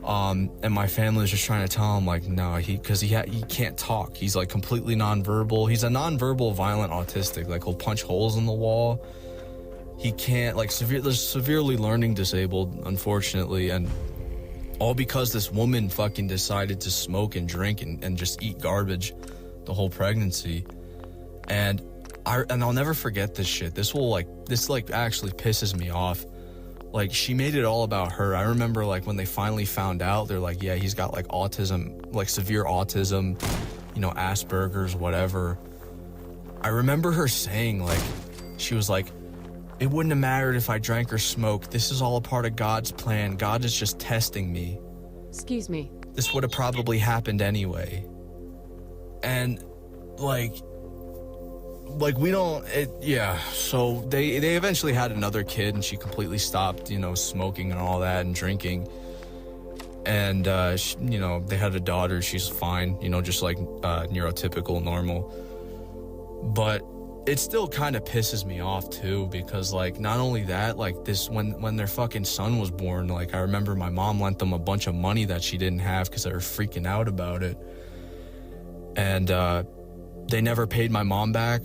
And my family was just trying to tell him like, no, he can't talk. He's like completely nonverbal. He's a nonverbal violent autistic. Like he'll punch holes in the wall. He can't, like, severely learning disabled, unfortunately, and all because this woman fucking decided to smoke and drink and just eat garbage the whole pregnancy. And I'll never forget this shit. This actually pisses me off. Like, she made it all about her. I remember, like, when they finally found out, they're like, yeah, he's got, like, autism, like, severe autism, you know, Asperger's, whatever. I remember her saying, like, she was like, it wouldn't have mattered if I drank or smoked. This is all a part of God's plan. God is just testing me. Excuse me. This would have probably happened anyway. And, yeah. So they eventually had another kid, and she completely stopped, you know, smoking and all that and drinking. And, you know, they had a daughter. She's fine, you know, just like neurotypical, normal. But it still kind of pisses me off too, because like not only that, like this when their fucking son was born, like I remember my mom lent them a bunch of money that she didn't have because they were freaking out about it, and they never paid my mom back.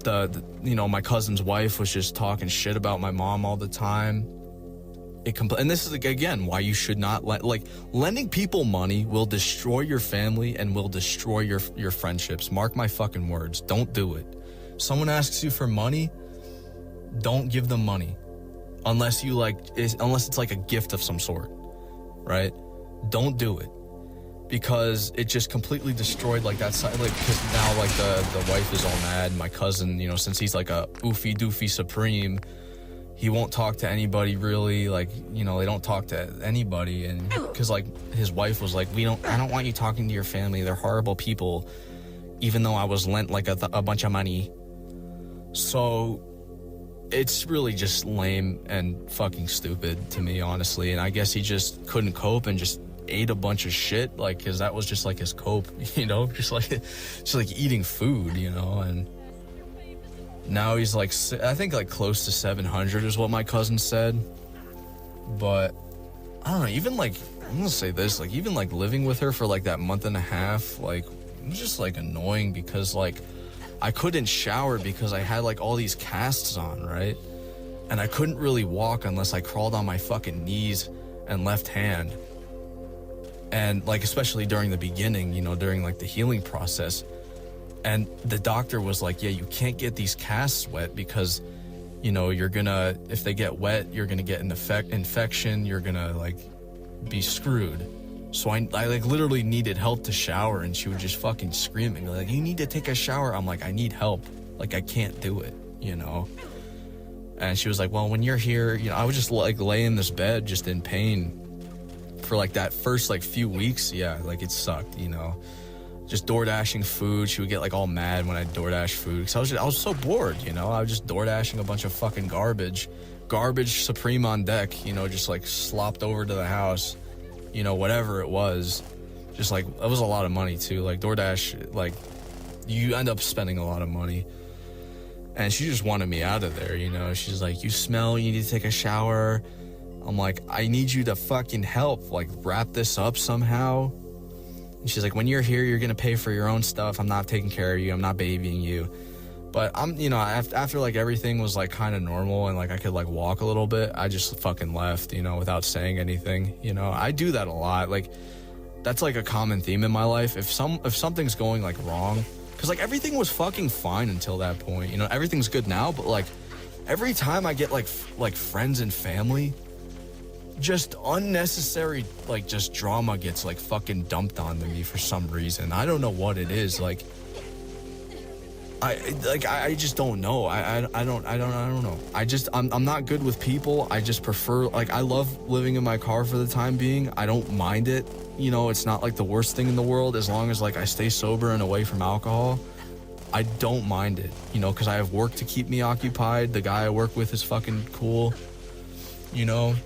You know, my cousin's wife was just talking shit about my mom all the time. And this is again why you should not lending people money will destroy your family and will destroy your friendships. Mark my fucking words. Don't do it. Someone asks you for money, don't give them money unless it's like a gift of some sort, right? Don't do it, because it just completely destroyed like that side. Like, because now like the wife is all mad. My cousin, you know, since he's like a oofy doofy supreme, he won't talk to anybody really. Like, you know, they don't talk to anybody, and because like his wife was like, I don't want you talking to your family. They're horrible people, even though I was lent like a bunch of money. So it's really just lame and fucking stupid to me, honestly. And I guess he just couldn't cope and just ate a bunch of shit, like, because that was just like his cope, you know, just like eating food, you know. And now he's like, I think like close to 700 is what my cousin said. But I don't know, even like, I'm gonna say this, like even like living with her for like that month and a half, like it was just like annoying, because like I couldn't shower because I had like all these casts on, right? And I couldn't really walk unless I crawled on my fucking knees and left hand. And like, especially during the beginning, you know, during like the healing process. And the doctor was like, yeah, you can't get these casts wet because, you know, if they get wet, you're gonna get an infection, you're gonna like be screwed. So I like literally needed help to shower, and she was just fucking screaming like, you need to take a shower. I'm like, I need help. Like, I can't do it, you know? And she was like, well, when you're here, you know, I would just like lay in this bed just in pain for like that first like few weeks. Yeah, like it sucked, you know? Just door dashing food. She would get like all mad when I door dash food, because I was so bored, you know? I was just door dashing a bunch of fucking garbage supreme on deck, you know, just like slopped over to the house. You know, whatever it was, just like, it was a lot of money too. Like DoorDash, like you end up spending a lot of money. And she just wanted me out of there, you know. She's like, you smell, you need to take a shower. I'm like, I need you to fucking help, like, wrap this up somehow. And she's like, when you're here, you're gonna pay for your own stuff. I'm not taking care of you. I'm not babying you. But I'm, you know, after like everything was like kind of normal and like I could like walk a little bit, I just fucking left, you know, without saying anything. You know, I do that a lot. Like, that's like a common theme in my life. If something's going like wrong, because like everything was fucking fine until that point. You know, everything's good now, but like every time I get like friends and family, just unnecessary like just drama gets like fucking dumped onto me for some reason. I don't know what it is. Like I just don't know. I don't know. I'm not good with people. I just prefer, like, I love living in my car for the time being. I don't mind it. You know, it's not like the worst thing in the world as long as like I stay sober and away from alcohol. I don't mind it, you know, because I have work to keep me occupied. The guy I work with is fucking cool, you know.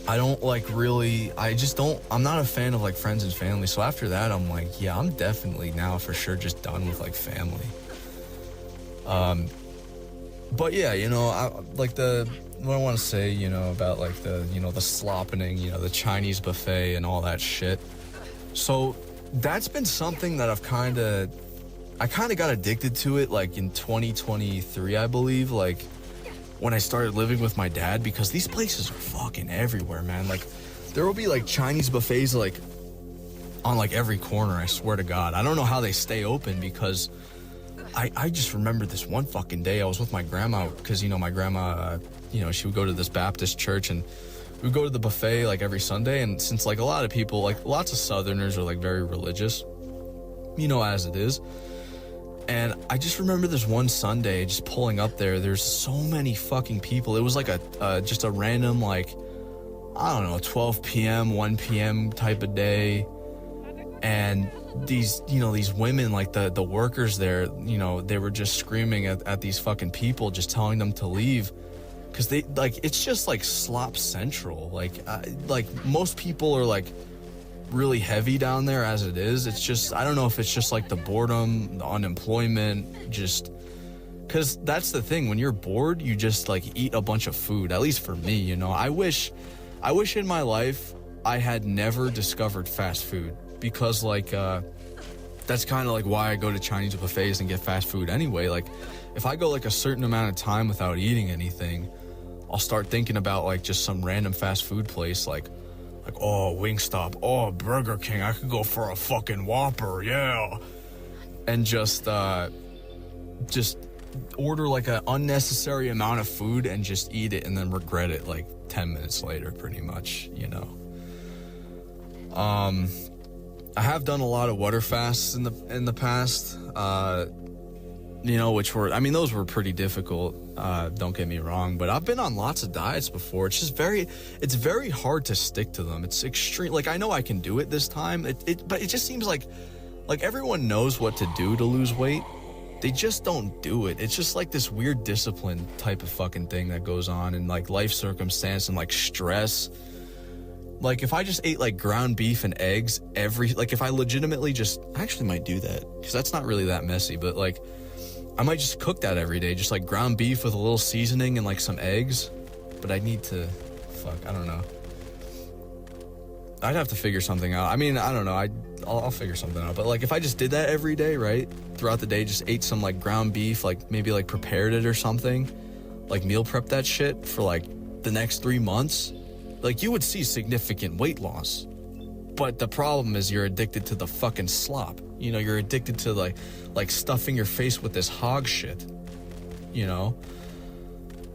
I don't like really, I'm not a fan of like friends and family. So after that, I'm like, yeah, I'm definitely now for sure just done with like family. But yeah, you know, what I want to say, you know, about like the, you know, the sloppening, you know, the Chinese buffet and all that shit. So that's been something that I kind of got addicted to it like in 2023, I believe, like when I started living with my dad, because these places are fucking everywhere, man. Like there will be like Chinese buffets like on like every corner, I swear to God. I don't know how they stay open, because I just remember this one fucking day I was with my grandma, because, you know, my grandma, you know, she would go to this Baptist church and we would go to the buffet like every Sunday. And since like a lot of people, like lots of Southerners are like very religious, you know, as it is. And I just remember this one Sunday just pulling up there. There's so many fucking people. It was like just a random, like, I don't know, 12 p.m., 1 p.m. type of day. And these, you know, these women, like the workers there, you know, they were just screaming at these fucking people, just telling them to leave. Cause they, like, it's just like slop central. Like most people are like really heavy down there as it is. It's just, I don't know if it's just like the boredom, the unemployment, just, cause that's the thing. When you're bored, you just like eat a bunch of food, at least for me, you know. I wish in my life I had never discovered fast food. Because like that's kind of like why I go to Chinese buffets and get fast food anyway. Like if I go like a certain amount of time without eating anything, I'll start thinking about like just some random fast food place, like oh, Wingstop, oh, Burger King, I could go for a fucking Whopper, yeah. And just order like an unnecessary amount of food and just eat it and then regret it like 10 minutes later, pretty much, you know. I have done a lot of water fasts in the past, you know, which were, I mean, those were pretty difficult, don't get me wrong, but I've been on lots of diets before. It's just it's very hard to stick to them. It's extreme. Like, I know I can do it this time, but it just seems like everyone knows what to do to lose weight. They just don't do it. It's just like this weird discipline type of fucking thing that goes on, and like life circumstance and like stress. Like, if I just ate, like, ground beef and eggs like, if I legitimately I actually might do that, because that's not really that messy, but, like, I might just cook that every day, just, like, ground beef with a little seasoning and, like, some eggs, but I need to, I don't know. I'd have to figure something out. I mean, I don't know, I'll figure something out, but, like, if I just did that every day, right, throughout the day, just ate some, like, ground beef, like, maybe, like, prepared it or something, like, meal prep that shit for, like, the next 3 months, like, you would see significant weight loss. But the problem is you're addicted to the fucking slop. You know, you're addicted to, like stuffing your face with this hog shit. You know?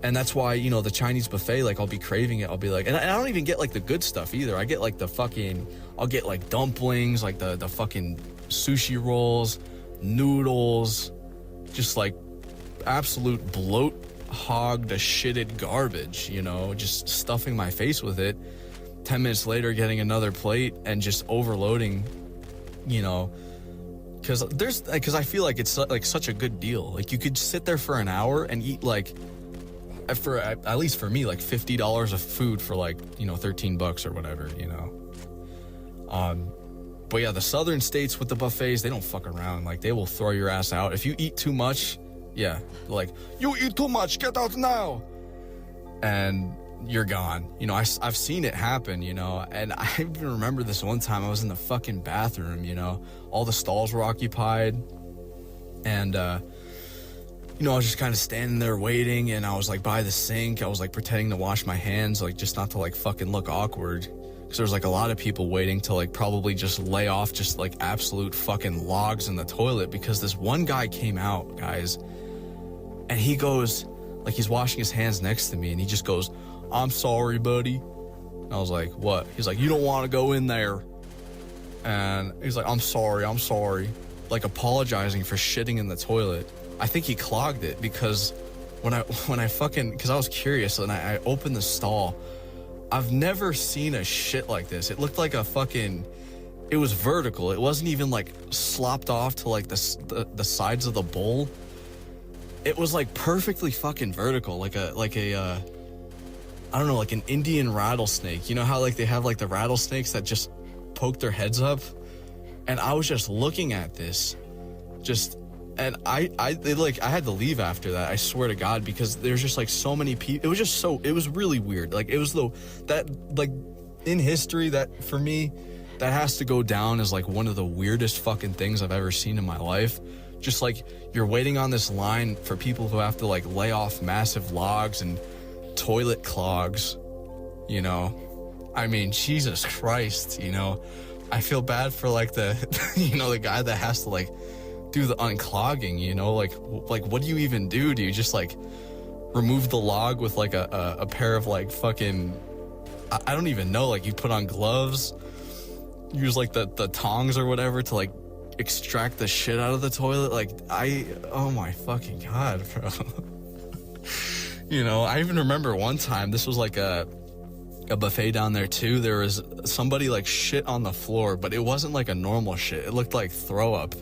And that's why, you know, the Chinese buffet, like, I'll be craving it. I'll be like, and I don't even get, like, the good stuff either. I get, like, I'll get, like, dumplings, like, the fucking sushi rolls, noodles, just, like, absolute bloat hog the shitted garbage, you know, just stuffing my face with it. 10 minutes later, getting another plate and just overloading, you know, because I feel like it's like such a good deal. Like, you could sit there for an hour and eat, like, for at least for me, like $50 of food for, like, you know, $13 or whatever, you know. But yeah, the southern states with the buffets, they don't fuck around. Like, they will throw your ass out if you eat too much. Yeah, like, you eat too much, get out now. And you're gone. You know, I've seen it happen, you know, and I even remember this one time I was in the fucking bathroom, you know, all the stalls were occupied, and, you know, I was just kind of standing there waiting, and I was like by the sink. I was like pretending to wash my hands, like just not to like fucking look awkward, because there was like a lot of people waiting to like probably just lay off just like absolute fucking logs in the toilet, because this one guy came out, guys, and he goes, like he's washing his hands next to me, and he just goes, "I'm sorry, buddy." And I was like, "What?" He's like, "You don't want to go in there." And he's like, I'm sorry. Like apologizing for shitting in the toilet. I think he clogged it, because when I fucking, because I was curious and I opened the stall, I've never seen a shit like this. It looked like a fucking, it was vertical. It wasn't even like slopped off to like the sides of the bowl. It was like perfectly fucking vertical, like a I don't know, like an Indian rattlesnake. You know how like they have like the rattlesnakes that just poke their heads up? And I was just looking at this, and I had to leave after that. I swear to God, because there's just like so many people. It was really weird. Like it was that like in history, that for me, that has to go down as like one of the weirdest fucking things I've ever seen in my life. Just like you're waiting on this line for people who have to like lay off massive logs and toilet clogs, you know. I mean, Jesus Christ, you know. I feel bad for like the you know, the guy that has to like do the unclogging, you know, like what do you even do? Do you just like remove the log with like a pair of like fucking, I don't even know, like you put on gloves, use like the tongs or whatever to like extract the shit out of the toilet? Like oh my fucking God, bro. You know, I even remember one time, this was like a buffet down there too. There was somebody like shit on the floor, but it wasn't like a normal shit. It looked like throw up.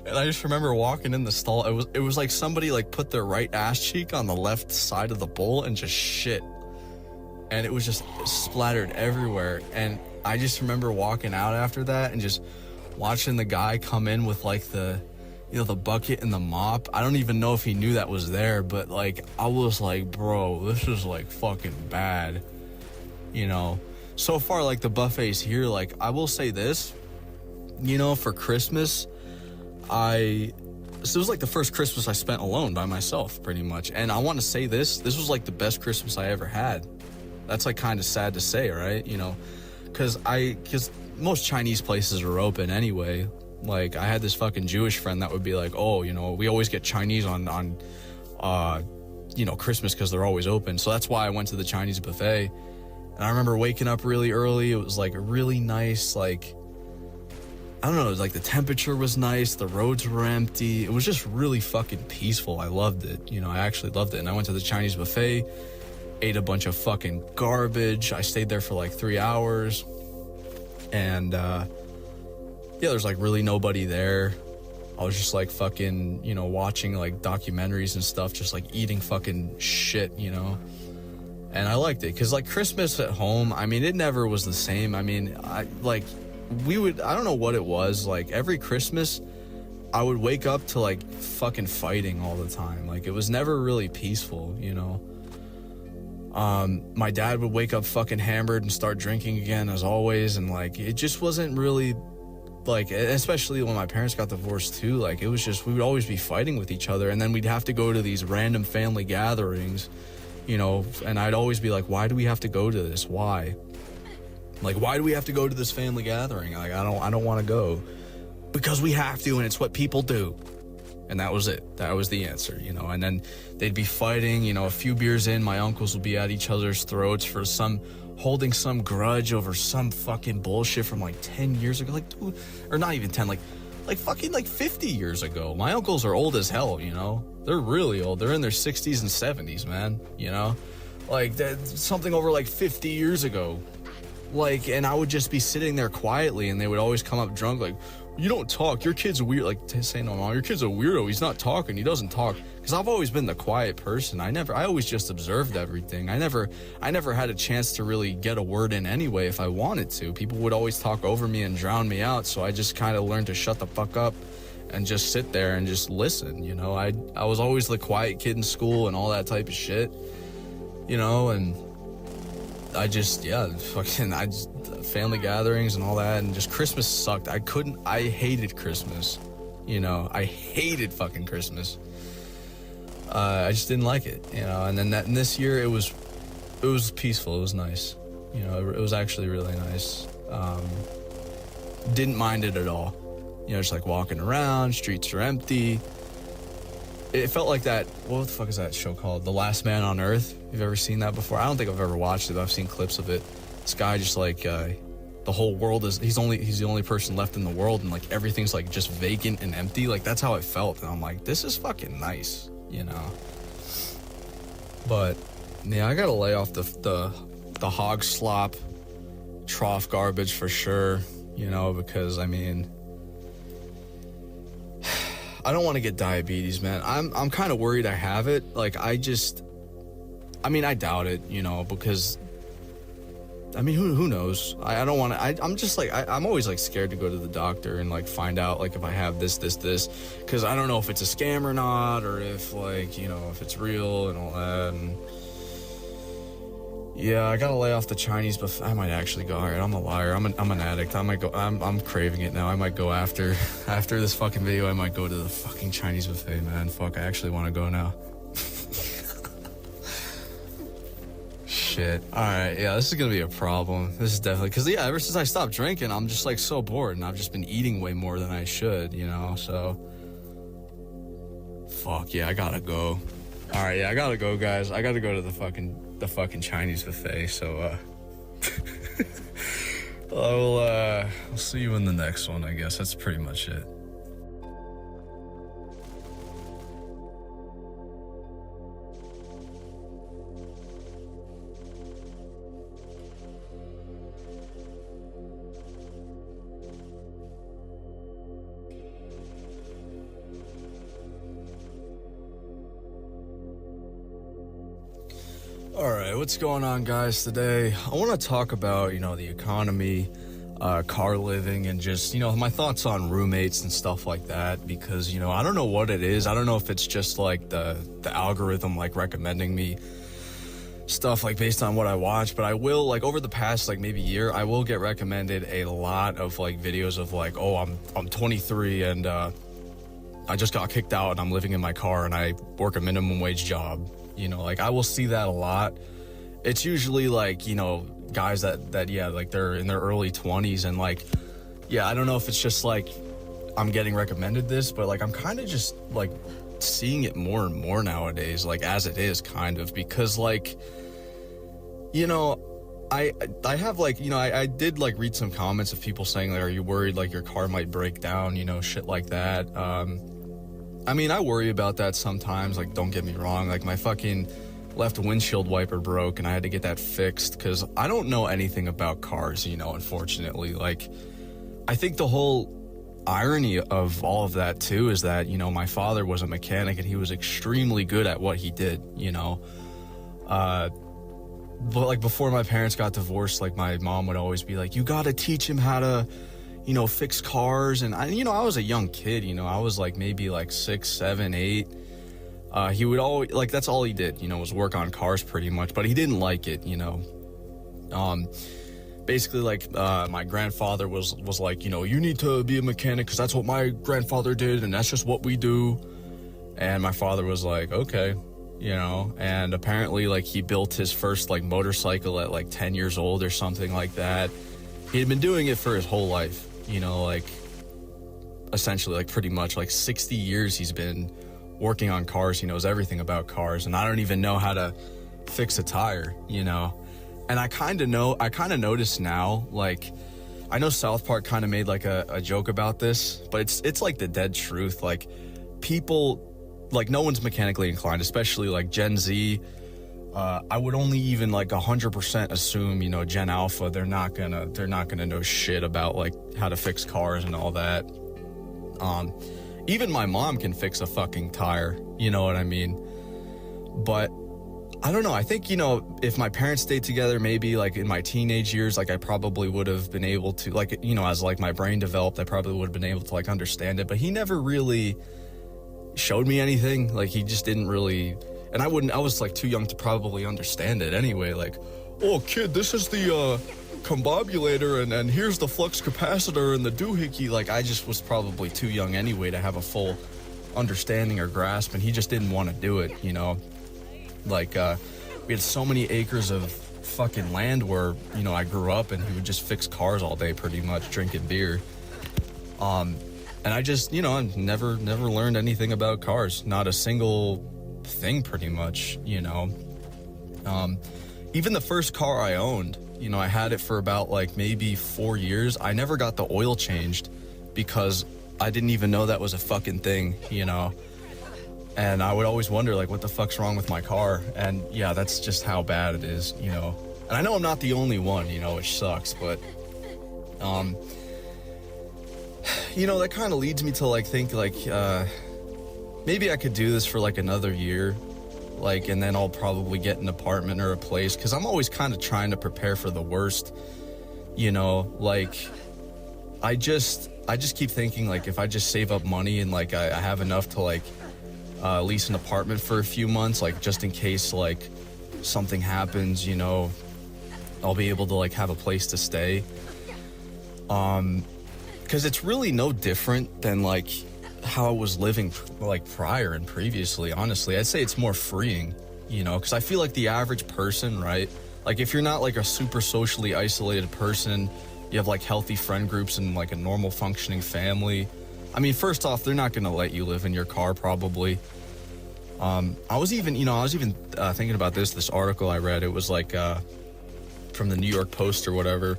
And I just remember walking in the stall. It was like somebody like put their right ass cheek on the left side of the bowl and just shit. And it was just splattered everywhere. And I just remember walking out after that and just watching the guy come in with like the, you know, the bucket and the mop. I don't even know if he knew that was there, but like I was like, bro, this is like fucking bad. You know, so far like the buffets here, like I will say this, you know, for Christmas, so it was like the first Christmas I spent alone by myself pretty much. And I want to say this was like the best Christmas I ever had. That's like kind of sad to say, right? You know, because most Chinese places are open anyway. Like I had this fucking Jewish friend that would be like, oh, you know, we always get Chinese on you know, Christmas because they're always open. So that's why I went to the Chinese buffet. And I remember waking up really early. It was like really nice, like, I don't know, it was like the temperature was nice, the roads were empty. It was just really fucking peaceful. I loved it. You know, I actually loved it. And I went to the Chinese buffet, ate a bunch of fucking garbage. I stayed there for like 3 hours. And yeah, there's like really nobody there. I was just like fucking, you know, watching like documentaries and stuff, just like eating fucking shit, you know. And I liked it because like Christmas at home, I mean, it never was the same. I mean, I don't know what it was, like every Christmas I would wake up to like fucking fighting all the time. Like it was never really peaceful, you know. My dad would wake up fucking hammered and start drinking again as always, and like it just wasn't really like, especially when my parents got divorced too, like it was just, we would always be fighting with each other, and then we'd have to go to these random family gatherings, you know, and I'd always be like, why do we have to go to this? Why? Like, why do we have to go to this family gathering? Like, I don't want to go. Because we have to, and it's what people do. And that was it. That was the answer, you know. And then they'd be fighting, you know, a few beers in, my uncles would be at each other's throats for holding some grudge over some fucking bullshit from like 10 years ago. Like, dude, or not even 10, like fucking like 50 years ago. My uncles are old as hell, you know. They're really old. They're in their 60s and 70s, man, you know. Like, that's something over like 50 years ago. Like, and I would just be sitting there quietly, and they would always come up drunk, like, you don't talk, your kid's weird, like saying, no, your kid's a weirdo, he's not talking, he doesn't talk. Because I've always been the quiet person. I always just observed everything. I never had a chance to really get a word in anyway if I wanted to. People would always talk over me and drown me out, so I just kind of learned to shut the fuck up and just sit there and just listen, you know. I was always the quiet kid in school and all that type of shit, you know, and I just, family gatherings and all that, and just Christmas sucked. I hated Christmas, you know. I hated fucking Christmas. I just didn't like it, you know. And then this year it was peaceful. It was nice, you know. It was actually really nice. Didn't mind it at all, you know. Just like walking around, streets are empty. It felt like that. What the fuck is that show called? The Last Man on Earth. You've ever seen that before? I don't think I've ever watched it, but I've seen clips of it. This guy just like the whole world is, he's the only person left in the world, and like everything's like just vacant and empty. Like that's how it felt, and I'm like, this is fucking nice, you know. But yeah, I gotta lay off the hog slop trough garbage for sure, you know, because I mean, I don't want to get diabetes, man. I'm kind of worried I have it. Like I doubt it, you know, because I mean, who knows? I don't want to. I'm just like I'm always like scared to go to the doctor and like find out like if I have this, because I don't know if it's a scam or not, or if like, you know, if it's real and all that. And yeah, I gotta lay off the Chinese buffet. I might actually go. All right, I'm a liar. I'm an addict. I might go. I'm craving it now. I might go after this fucking video. I might go to the fucking Chinese buffet, man. Fuck, I actually want to go now. Shit. All right, yeah, this is gonna be a problem. This is definitely, because yeah, ever since I stopped drinking, I'm just like so bored, and I've just been eating way more than I should, you know. So fuck yeah, I gotta go. All right, yeah, I gotta go, guys. I gotta go to the fucking Chinese buffet. So I'll see you in the next one, I guess. That's pretty much it. All right, what's going on, guys? Today I want to talk about, you know, the economy, car living, and just, you know, my thoughts on roommates and stuff like that, because, you know, I don't know what it is. I don't know if it's just like the algorithm like recommending me stuff like based on what I watch, but I will, like, over the past like maybe year, I will get recommended a lot of like videos of like, oh, I'm 23 and I just got kicked out and I'm living in my car and I work a minimum wage job. You know, like I will see that a lot. It's usually like, you know, guys that yeah, like they're in their early 20s, and like, yeah, I don't know if it's just like I'm getting recommended this, but like I'm kind of just like seeing it more and more nowadays, like as it is kind of, because like, you know, I have like, you know, I did like read some comments of people saying like, are you worried like your car might break down, you know, shit like that. I mean, I worry about that sometimes, like, don't get me wrong, like, my fucking left windshield wiper broke, and I had to get that fixed, because I don't know anything about cars, you know, unfortunately. Like, I think the whole irony of all of that, too, is that, you know, my father was a mechanic, and he was extremely good at what he did, you know. But, like, before my parents got divorced, like, my mom would always be like, you gotta teach him how to, you know, fix cars. And I was a young kid, you know, I was like maybe like 6, 7, 8. He would always, like, that's all he did, you know, was work on cars pretty much, but he didn't like it, you know. Basically, like, my grandfather was like, you know, you need to be a mechanic because that's what my grandfather did and that's just what we do. And my father was like, okay, you know. And apparently, like, he built his first like motorcycle at like 10 years old or something like that. He had been doing it for his whole life, you know, like essentially like pretty much like 60 years he's been working on cars. He knows everything about cars, and I don't even know how to fix a tire, you know. And I kind of notice now, like, I know South Park kind of made like a joke about this, but it's like the dead truth. Like, people, like, no one's mechanically inclined, especially like Gen Z. I would only even like 100% assume, you know, Gen Alpha, they're not gonna know shit about like how to fix cars and all that. Even my mom can fix a fucking tire, you know what I mean? But I don't know. I think, you know, if my parents stayed together, maybe like in my teenage years, like I probably would have been able to, like, you know, as like my brain developed, I probably would have been able to like understand it. But he never really showed me anything. Like he just didn't really, and I was like too young to probably understand it anyway. Like, oh kid, this is the combobulator and here's the flux capacitor and the doohickey. Like I just was probably too young anyway to have a full understanding or grasp, and he just didn't want to do it, you know. Like, we had so many acres of fucking land where, you know, I grew up, and he would just fix cars all day pretty much, drinking beer. And I just, you know, never learned anything about cars. Not a single thing pretty much, you know. Even the first car I owned, you know, I had it for about like maybe 4 years. I never got the oil changed because I didn't even know that was a fucking thing, you know. And I would always wonder, like, what the fuck's wrong with my car? And yeah, that's just how bad it is, you know. And I know I'm not the only one, you know, which sucks, but, you know, that kind of leads me to, like, think, like, maybe I could do this for, like, another year, like, and then I'll probably get an apartment or a place, because I'm always kind of trying to prepare for the worst, you know, like, I just keep thinking, like, if I just save up money and, like, I have enough to, like, lease an apartment for a few months, like just in case like something happens, you know, I'll be able to like have a place to stay. Because it's really no different than like how I was living like prior and previously. Honestly, I'd say it's more freeing, you know, because I feel like the average person, right? Like if you're not like a super socially isolated person, you have like healthy friend groups and like a normal functioning family. I mean, first off, they're not going to let you live in your car, probably. I was even thinking about this article I read. It was like from the New York Post or whatever.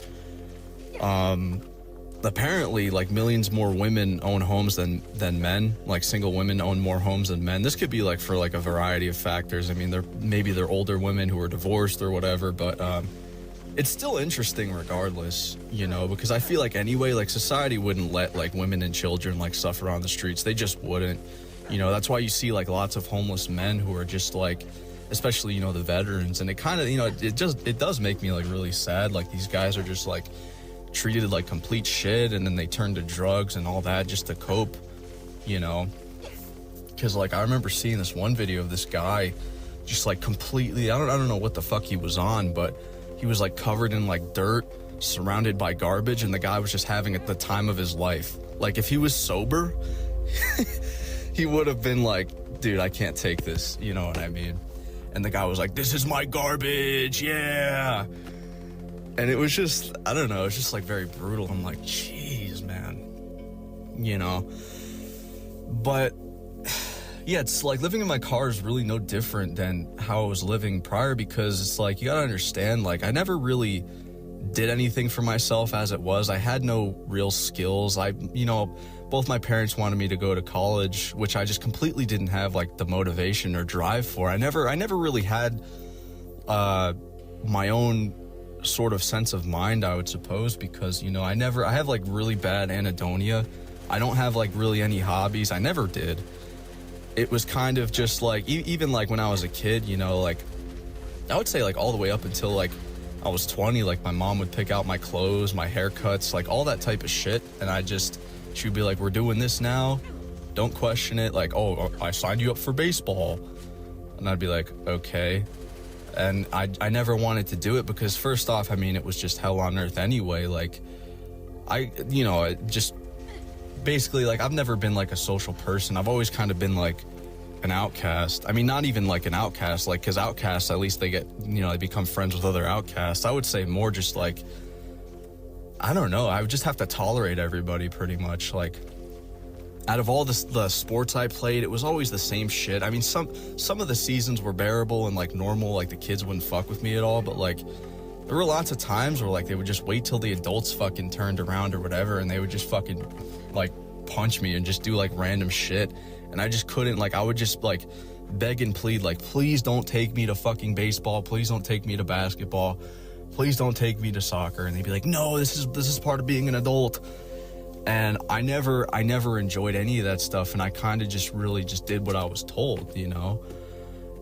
Apparently, like millions more women own homes than men. Like single women own more homes than men. This could be like for like a variety of factors. I mean, they're older women who are divorced or whatever, but it's still interesting regardless, you know, because I feel like anyway, like society wouldn't let like women and children like suffer on the streets. They just wouldn't, you know. That's why you see like lots of homeless men who are just like, especially, you know, the veterans. And it kind of, you know, it does make me like really sad. Like these guys are just like treated like complete shit, and then they turn to drugs and all that just to cope, you know. Because like I remember seeing this one video of this guy just like completely, I don't know what the fuck he was on, but he was like covered in like dirt, surrounded by garbage, and the guy was just having the time of his life. Like if he was sober, he would have been like, dude, I can't take this, you know what I mean? And the guy was like, this is my garbage, yeah. And it was just, I don't know, it was just like very brutal. I'm like, jeez, man, you know. But yeah, it's like living in my car is really no different than how I was living prior, because it's like, you gotta understand, like I never really did anything for myself as it was. I had no real skills. You know, both my parents wanted me to go to college, which I just completely didn't have like the motivation or drive for. I never really had my own sort of sense of mind, I would suppose, because, you know, I have like really bad anhedonia. I don't have like really any hobbies. I never did. It was kind of just like, even like when I was a kid, you know, like I would say like all the way up until like I was 20, like my mom would pick out my clothes, my haircuts, like all that type of shit. And she would be like, we're doing this now. Don't question it. Like, oh, I signed you up for baseball. And I'd be like, okay. And I never wanted to do it because first off, I mean, it was just hell on earth anyway. Like just basically, like, I've never been like a social person. I've always kind of been like an outcast. I mean, not even like an outcast, like, because outcasts, at least they get, you know, they become friends with other outcasts. I would say more just like, I don't know, I would just have to tolerate everybody pretty much. Like, out of all the sports I played, it was always the same shit. I mean, some of the seasons were bearable and like normal, like the kids wouldn't fuck with me at all, but like there were lots of times where like they would just wait till the adults fucking turned around or whatever, and they would just fucking like punch me and just do like random shit. And I just couldn't, like, I would just like beg and plead, like, please don't take me to fucking baseball, please don't take me to basketball, please don't take me to soccer. And they'd be like, no, this is part of being an adult. And I never enjoyed any of that stuff, and I kind of just really just did what I was told, you know.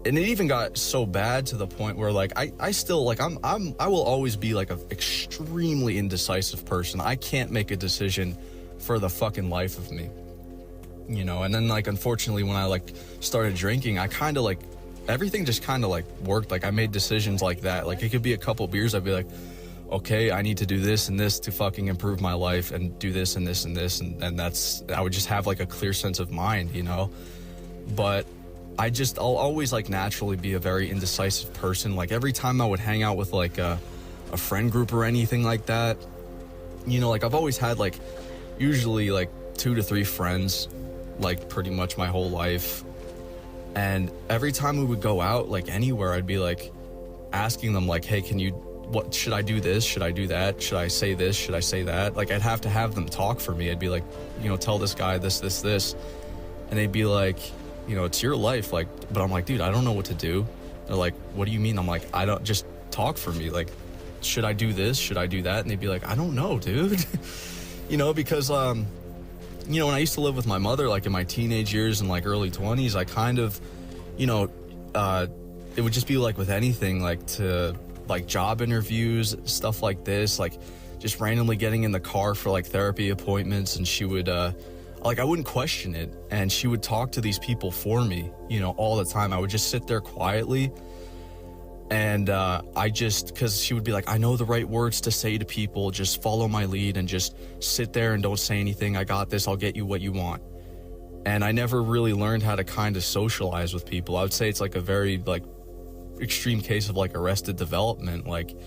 and it even got so bad to the point where like I still like I will always be like an extremely indecisive person. I can't make a decision for the fucking life of me, you know. And then like unfortunately when I like started drinking, I kind of like everything just kind of like worked. Like I made decisions like that. Like it could be a couple beers, I'd be like, okay, I need to do this and this to fucking improve my life, and do this and this and this, and that's, I would just have like a clear sense of mind, you know. But I'll always like naturally be a very indecisive person. Like every time I would hang out with like a friend group or anything like that, you know, like I've always had like usually like 2 to 3 friends, like pretty much my whole life. And every time we would go out, like anywhere, I'd be like asking them like, hey, what should I do this? Should I do that? Should I say this? Should I say that? Like I'd have to have them talk for me. I'd be like, you know, tell this guy this. And they'd be like, you know, it's your life. Like, but I'm like, dude, I don't know what to do. They're like, what do you mean? I'm like, I don't, just talk for me. Like, should I do this? Should I do that? And they'd be like, I don't know, dude. You know, because, you know, when I used to live with my mother, like in my teenage years and like early 20s, I kind of, you know, it would just be like with anything, like to like job interviews, stuff like this, like just randomly getting in the car for like therapy appointments. And she would, like I wouldn't question it, and she would talk to these people for me, you know, all the time. I would just sit there quietly, and because she would be like, I know the right words to say to people, just follow my lead and just sit there and don't say anything. I got this, I'll get you what you want. And I never really learned how to kind of socialize with people. I would say it's like a very like extreme case of like arrested development. Like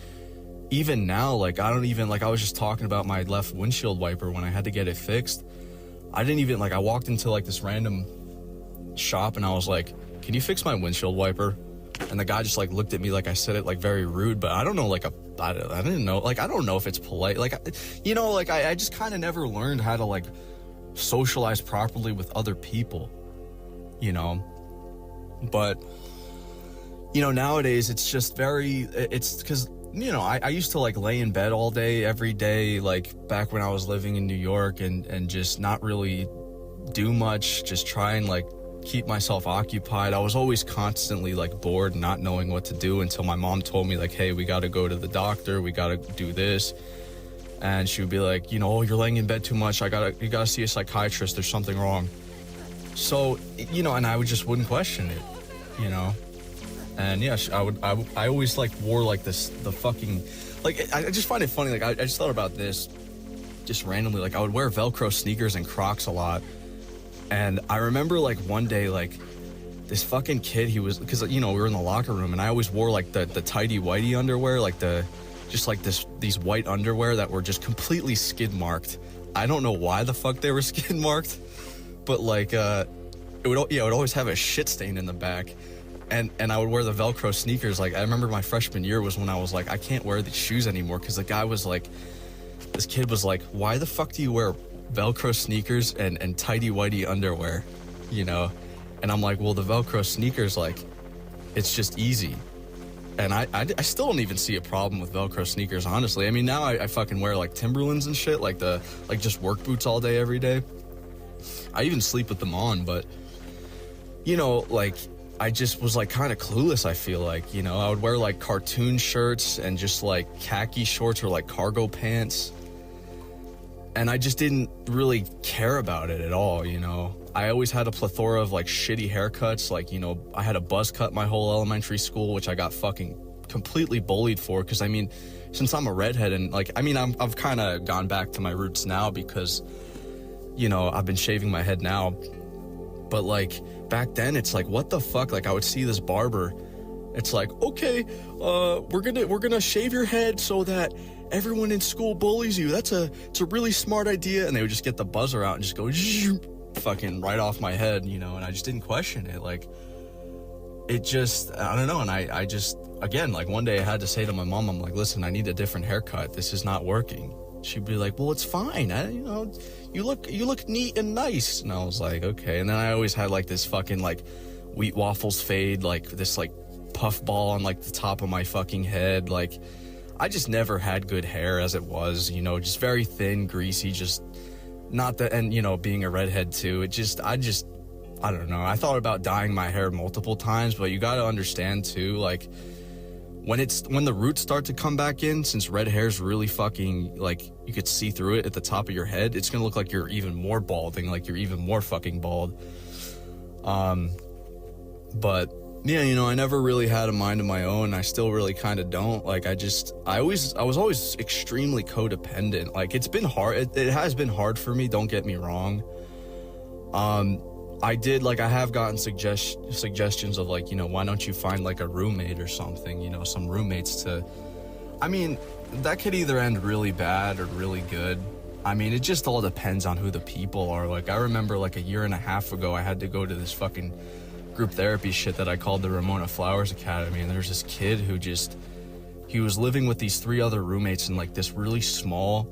even now, like I don't even, like I was just talking about my left windshield wiper when I had to get it fixed. I didn't even, like I walked into like this random shop and I was like, can you fix my windshield wiper? And the guy just like looked at me like I said it like very rude, but I don't know, like I didn't know, like I don't know if it's polite, like, you know, like I just kind of never learned how to like socialize properly with other people, you know. But you know, nowadays it's just it's because, you know, I used to like lay in bed all day, every day, like back when I was living in New York, and just not really do much, just try and like keep myself occupied. I was always constantly like bored, not knowing what to do, until my mom told me like, hey, we got to go to the doctor, we got to do this. And she would be like, you know, oh, you're laying in bed too much, you gotta see a psychiatrist, there's something wrong. So, you know, and I wouldn't question it, you know. And yeah, I always like wore like the fucking, like, I just find it funny. Like I just thought about this just randomly. Like I would wear Velcro sneakers and Crocs a lot. And I remember like one day, like this fucking kid, he was, because, you know, we were in the locker room and I always wore like the tighty whitey underwear, like just like these white underwear that were just completely skid marked. I don't know why the fuck they were skid marked, but like, it would always have a shit stain in the back. And I would wear the Velcro sneakers. Like I remember my freshman year was when I was like, I can't wear these shoes anymore, because the guy was like, this kid was like, why the fuck do you wear Velcro sneakers and tighty whitey underwear, you know? And I'm like, well, the Velcro sneakers, like, it's just easy. And I still don't even see a problem with Velcro sneakers, honestly. I mean, now I fucking wear like Timberlands and shit, like just work boots all day, every day. I even sleep with them on, but, you know, like, I just was like kind of clueless, I feel like, you know. I would wear like cartoon shirts and just like khaki shorts or like cargo pants. And I just didn't really care about it at all, you know. I always had a plethora of like shitty haircuts. Like, you know, I had a buzz cut my whole elementary school, which I got fucking completely bullied for. Because I mean, since I'm a redhead, and like, I mean, I've kind of gone back to my roots now because, you know, I've been shaving my head now. But like back then, it's like, what the fuck? Like I would see this barber, it's like, okay, we're gonna shave your head so that everyone in school bullies you. It's a really smart idea. And they would just get the buzzer out and just go fucking right off my head, you know. And I just didn't question it. Like, it just, I don't know. And I just, again, like one day I had to say to my mom, I'm like, listen, I need a different haircut, this is not working. She'd be like, well, it's fine, you know, you look neat and nice. And I was like, okay. And then I always had like this fucking like wheat waffles fade, like this like puff ball on like the top of my fucking head. Like I just never had good hair as it was, you know, just very thin, greasy, just not that. And, you know, being a redhead too, I I don't know. I thought about dyeing my hair multiple times, but you gotta understand too, like, when the roots start to come back in, since red hair's really fucking, like, you could see through it at the top of your head, it's gonna look like you're even more balding, like you're even more fucking bald. But yeah, you know, I never really had a mind of my own. I still really kind of don't. Like, I was always extremely codependent. Like, it's been hard. It has been hard for me. Don't get me wrong. I have gotten suggestions of, like, you know, why don't you find like a roommate or something, you know, some roommates to, I mean, that could either end really bad or really good. I mean, it just all depends on who the people are. Like, I remember like a year and a half ago, I had to go to this fucking group therapy shit that I called the Ramona Flowers Academy, and there's this kid who he was living with these 3 other roommates in like this really small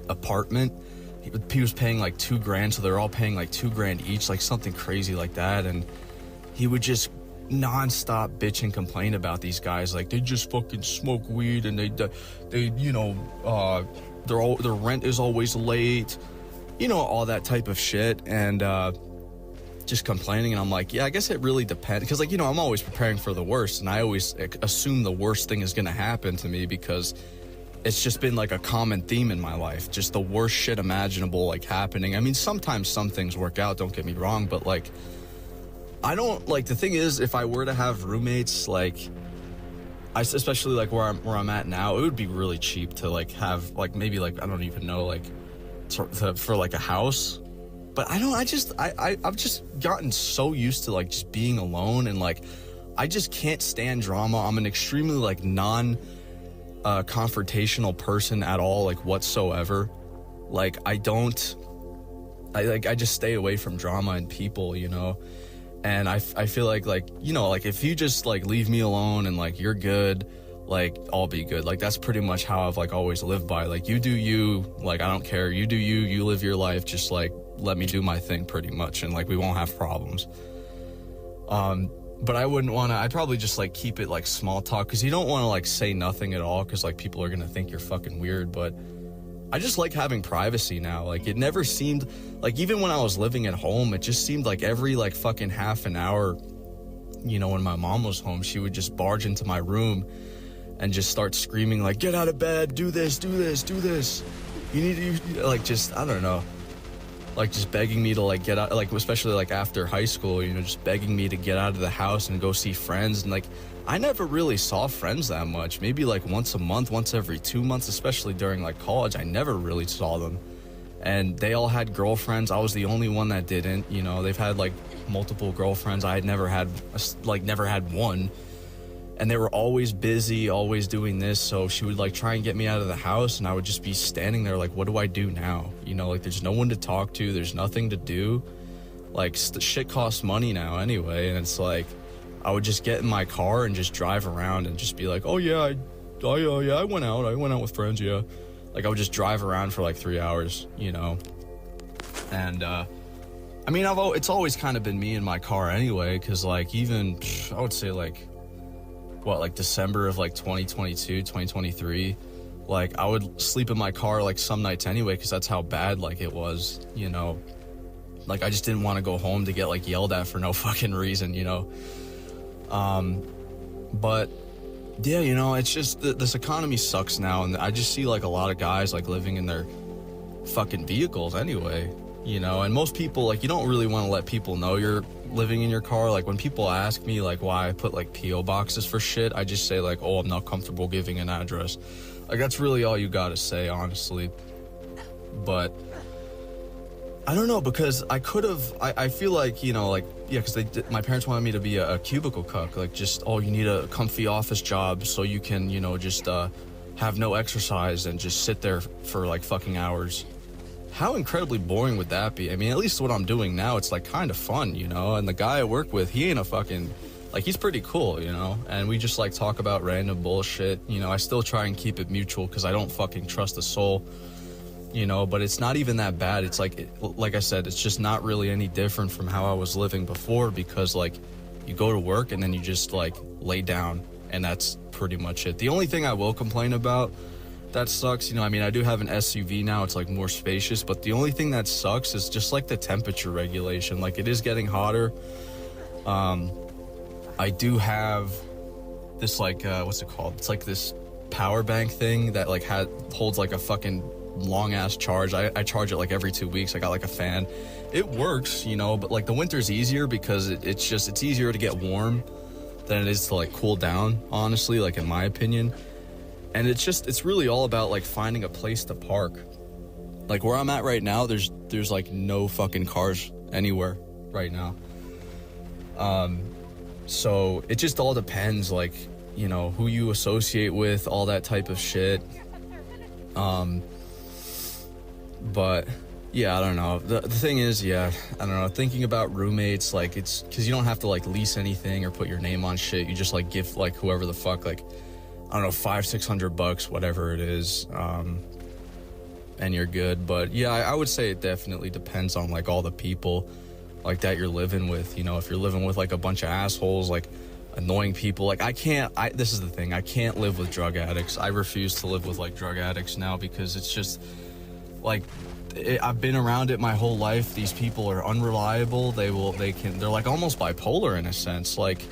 apartment. He was paying like $2,000, so they're all paying like $2,000 each, like something crazy like that. And he would just nonstop bitch and complain about these guys, like they just fucking smoke weed and they you know, their rent is always late, you know, all that type of shit. And just complaining. And I'm like, yeah, I guess it really depends, because, like, you know, I'm always preparing for the worst, and I always assume the worst thing is gonna happen to me, because it's just been like a common theme in my life, just the worst shit imaginable, like, happening. I mean, sometimes some things work out, don't get me wrong, but like, I don't, like, the thing is, if I were to have roommates, like, especially like where I'm at now, it would be really cheap to like have, like, maybe, like, I don't even know, like, for like a house. But I've just gotten so used to like just being alone, and like I just can't stand drama. I'm an extremely like confrontational person at all, like, whatsoever. Like, I just stay away from drama and people, you know. And I feel like, you know, like, if you just like leave me alone and like you're good, like, I'll be good. Like, that's pretty much how I've like always lived by. Like, you do you, like, I don't care, you do you, you live your life, just like let me do my thing, pretty much, and like we won't have problems. But I wouldn't want to, I'd probably just like keep it like small talk, because you don't want to like say nothing at all, because like people are gonna think you're fucking weird. But I just like having privacy now. Like, it never seemed like, even when I was living at home, it just seemed like every like fucking half an hour, you know, when my mom was home, she would just barge into my room and just start screaming like, get out of bed, do this, do this, do this, you need to, like, just, I don't know, like, just begging me to like get out, like, especially like after high school, you know, just begging me to get out of the house and go see friends. And like, I never really saw friends that much, maybe like once a month, once every 2 months, especially during like college. I never really saw them, and they all had girlfriends. I was the only one that didn't, you know. They've had like multiple girlfriends. I had never had one. And they were always busy, always doing this. So she would like try and get me out of the house, and I would just be standing there like, what do I do now? You know, like, there's no one to talk to, there's nothing to do. Like, shit costs money now anyway. And it's like, I would just get in my car and just drive around and just be like, oh yeah, I went out with friends, yeah. Like, I would just drive around for like 3 hours, you know. And I mean, it's always kind of been me in my car anyway, because like, even I would say like, what, like December of like 2022, 2023, like, I would sleep in my car like some nights anyway, because that's how bad like it was, you know. Like, I just didn't want to go home to get like yelled at for no fucking reason, you know. But yeah, you know, it's just this economy sucks now, and I just see like a lot of guys like living in their fucking vehicles anyway, you know. And most people, like, you don't really want to let people know you're living in your car. Like, when people ask me like why I put like PO boxes for shit, I just say like, oh, I'm not comfortable giving an address. Like, that's really all you gotta say, honestly. But I don't know, because I could have, I feel like, you know, like, yeah, because my parents wanted me to be a cubicle cuck, like, just, oh, you need a comfy office job so you can, you know, just have no exercise and just sit there for like fucking hours. How incredibly boring would that be? I mean, at least what I'm doing now, it's like kind of fun, you know. And the guy I work with, he ain't a fucking, like, he's pretty cool, you know. And we just like talk about random bullshit, you know. I still try and keep it mutual, because I don't fucking trust a soul, you know. But it's not even that bad. It's like I said, it's just not really any different from how I was living before, because like, you go to work and then you just like lay down, and that's pretty much it. The only thing I will complain about that sucks. You know, I mean, I do have an SUV now. It's like more spacious, but the only thing that sucks is just like the temperature regulation. Like it is getting hotter. I do have this like, what's it called? It's like this power bank thing that like holds like a fucking long ass charge. I charge it like every 2 weeks. I got like a fan. It works, you know, but like the winter's easier because it's easier to get warm than it is to like cool down, honestly, like in my opinion. And it's really all about like finding a place to park. Like where I'm at right now, there's like no fucking cars anywhere right now. So it just all depends, like, you know, who you associate with, all that type of shit. But yeah, I don't know. The thing is, yeah, I don't know. Thinking about roommates, like it's because you don't have to like lease anything or put your name on shit. You just like give like whoever the fuck, like, I don't know, $500-600, whatever it is. And you're good. But yeah, I would say it definitely depends on like all the people like that you're living with. You know, if you're living with like a bunch of assholes, like annoying people, like this is the thing, I can't live with drug addicts. I refuse to live with like drug addicts now because it's just like I've been around it my whole life. These people are unreliable. They're like almost bipolar in a sense. Like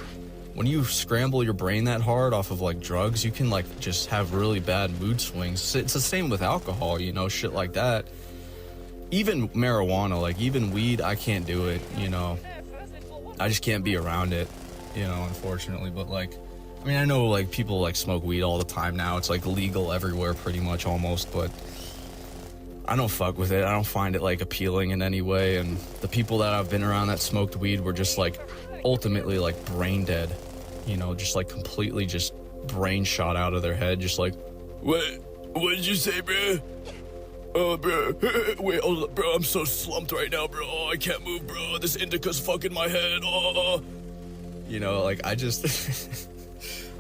when you scramble your brain that hard off of like drugs, you can like just have really bad mood swings. It's the same with alcohol, you know, shit like that. Even marijuana, like even weed, I can't do it, you know. I just can't be around it, you know, unfortunately. But like, I mean, I know like people like smoke weed all the time now. It's like legal everywhere pretty much almost, but I don't fuck with it. I don't find it like appealing in any way. And the people that I've been around that smoked weed were just like ultimately like brain dead, you know, just like completely just brain shot out of their head. Just like, what did you say, bro? Oh, bro, wait, oh, bro, I'm so slumped right now, bro. Oh, I can't move, bro. This indica's fucking my head. Oh, you know, like I just,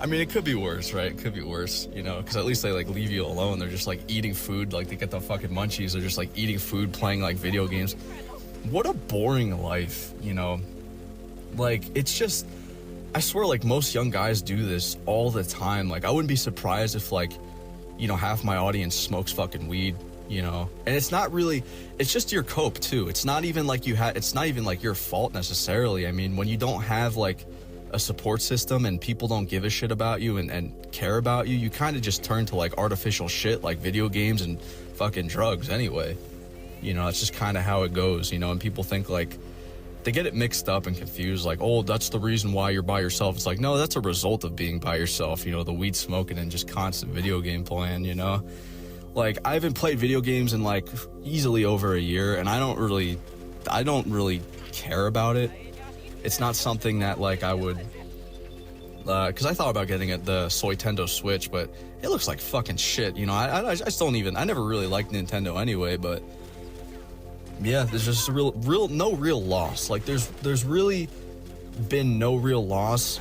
I mean, it could be worse, right? It could be worse, you know, because at least they like leave you alone. They're just like eating food, like they get the fucking munchies. They're just like eating food, playing like video games. What a boring life, you know? Like, it's just, I swear, like most young guys do this all the time. Like, I wouldn't be surprised if like, you know, half my audience smokes fucking weed, you know? And it's not really, it's just your cope too. It's not even like it's not even like your fault necessarily. I mean, when you don't have like a support system and people don't give a shit about you and care about you, you kind of just turn to like artificial shit like video games and fucking drugs anyway. You know, that's just kind of how it goes, you know, and people think like, they get it mixed up and confused, like, oh, that's the reason why you're by yourself. It's like, no, that's a result of being by yourself, you know, the weed smoking and just constant video game playing, you know? Like, I haven't played video games in like easily over a year, and I don't really care about it. It's not something that like I would, because I thought about getting the Soytendo Switch, but it looks like fucking shit, you know? I just don't even, I never really liked Nintendo anyway, but yeah, there's just a no real loss. Like there's really been no real loss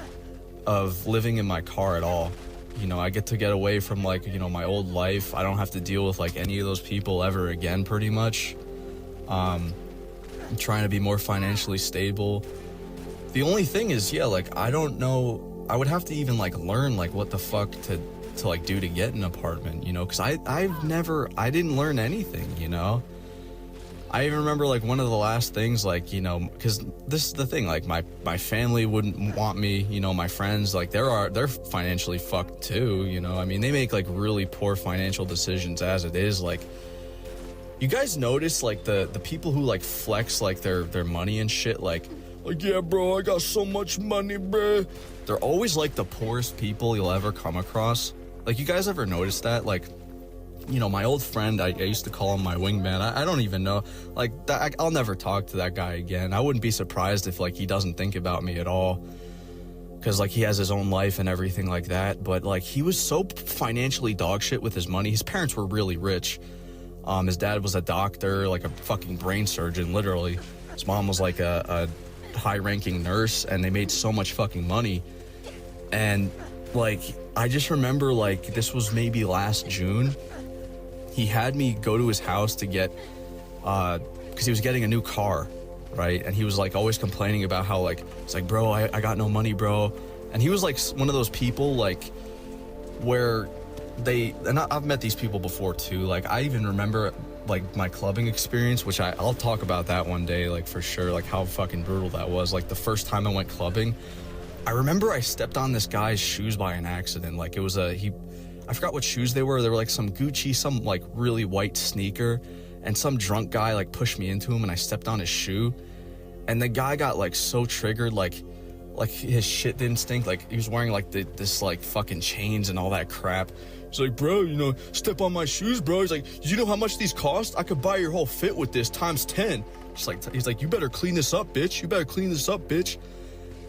of living in my car at all. You know, I get to get away from like, you know, my old life. I don't have to deal with like any of those people ever again, pretty much. I'm trying to be more financially stable. The only thing is, yeah, like I don't know, I would have to even like learn like what the fuck to like do to get an apartment, you know, because I didn't learn anything, you know. I even remember like one of the last things, like, you know, because this is the thing, like my family wouldn't want me, you know, my friends, like they're financially fucked too, you know. I mean, they make like really poor financial decisions as it is. Like, you guys notice like the people who like flex like their money and shit, like yeah, bro, I got so much money, bro. They're always like the poorest people you'll ever come across. Like, you guys ever notice that? Like, you know, my old friend, I used to call him my wingman. I don't even know, like, I'll never talk to that guy again. I wouldn't be surprised if, like, he doesn't think about me at all, because, like, he has his own life and everything like that. But, like, he was so financially dog shit with his money. His parents were really rich. His dad was a doctor, like a fucking brain surgeon, literally. His mom was, like, a high-ranking nurse, and they made so much fucking money. And, like, I just remember, like, this was maybe last June. He had me go to his house to get, because he was getting a new car, right? And he was like always complaining about how like, it's like, bro, I got no money, bro. And he was like one of those people like where I've met these people before too. Like, I even remember like my clubbing experience, which I'll talk about that one day, like for sure, like how fucking brutal that was. Like the first time I went clubbing, I remember I stepped on this guy's shoes by an accident. Like it was I forgot what shoes they were. They were like some Gucci, some like really white sneaker, and some drunk guy like pushed me into him and I stepped on his shoe. And the guy got like so triggered, like his shit didn't stink. Like he was wearing like this like fucking chains and all that crap. He's like, bro, you know, step on my shoes, bro. He's like, you know how much these cost? I could buy your whole fit with this times 10. He's like, you better clean this up, bitch. You better clean this up, bitch.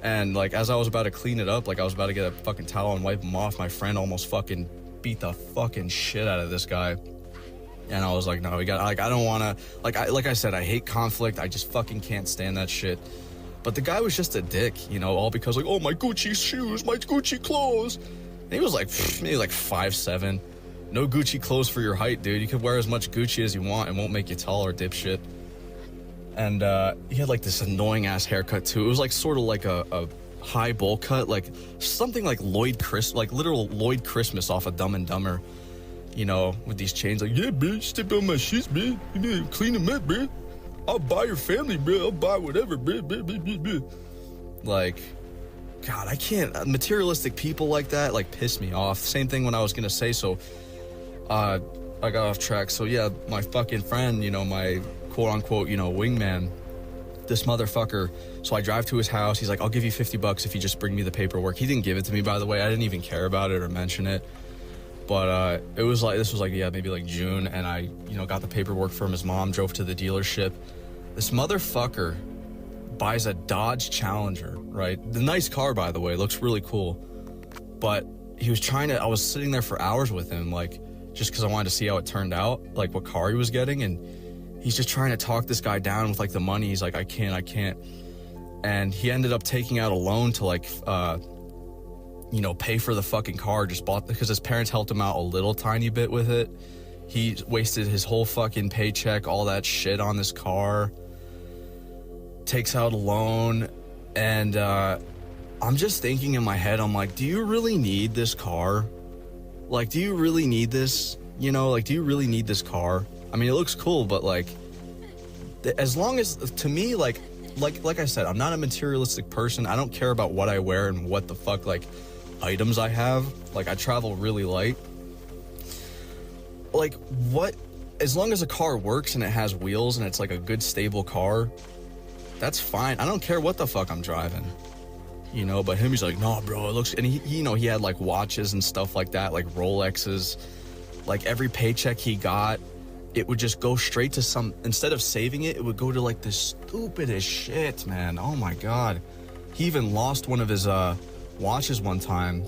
And like, as I was about to clean it up, like I was about to get a fucking towel and wipe him off, my friend almost fucking beat the fucking shit out of this guy. And I was like, no, we got, like, I don't want to, like I said, I hate conflict. I just fucking can't stand that shit. But the guy was just a dick, you know, all because like, oh, my Gucci shoes, my Gucci clothes. And he was like, maybe like 5'7". No Gucci clothes for your height, dude. You could wear as much Gucci as you want. It won't make you taller, dipshit. And he had like this annoying ass haircut too. It was like sort of like a high bowl cut, like something like literal Lloyd Christmas off of Dumb and Dumber, you know, with these chains. Like, yeah, bitch, step on my shoes, bitch. You need to clean them up, bitch. I'll buy your family, bro. I'll buy whatever, bitch. Like, God, I can't. Materialistic people like that, like, piss me off. Same thing when I was gonna say, so, I got off track. So, yeah, my fucking friend, you know, my quote-unquote, you know, wingman, this motherfucker, so I drive to his house. He's like, I'll give you $50 if you just bring me the paperwork. He didn't give it to me, by the way. I didn't even care about it or mention it. But it was like, this was like, yeah, maybe like June, and I, you know, got the paperwork from his mom, drove to the dealership. This motherfucker buys a Dodge Challenger, right? The nice car, by the way, looks really cool. But he was I was sitting there for hours with him, like, just because I wanted to see how it turned out, like what car he was getting, and he's just trying to talk this guy down with like the money. He's like, I can't. And he ended up taking out a loan to like, you know, pay for the fucking car, because his parents helped him out a little tiny bit with it. He wasted his whole fucking paycheck, all that shit on this car, takes out a loan, and I'm just thinking in my head, I'm like, do you really need this car? Like, do you really need this? You know, like, do you really need this car? I mean, it looks cool, but like, as long as, to me, like I said, I'm not a materialistic person. I don't care about what I wear and what the fuck, like, items I have. Like, I travel really light. Like, what, as long as a car works and it has wheels and it's like a good stable car, that's fine. I don't care what the fuck I'm driving, you know. But him, he's like, no, bro, it looks, and he, you know, he had like watches and stuff like that, like Rolexes. Like, every paycheck he got, it would just go straight to some, instead of saving it, it would go to like the stupidest shit, man. Oh my God. He even lost one of his watches one time,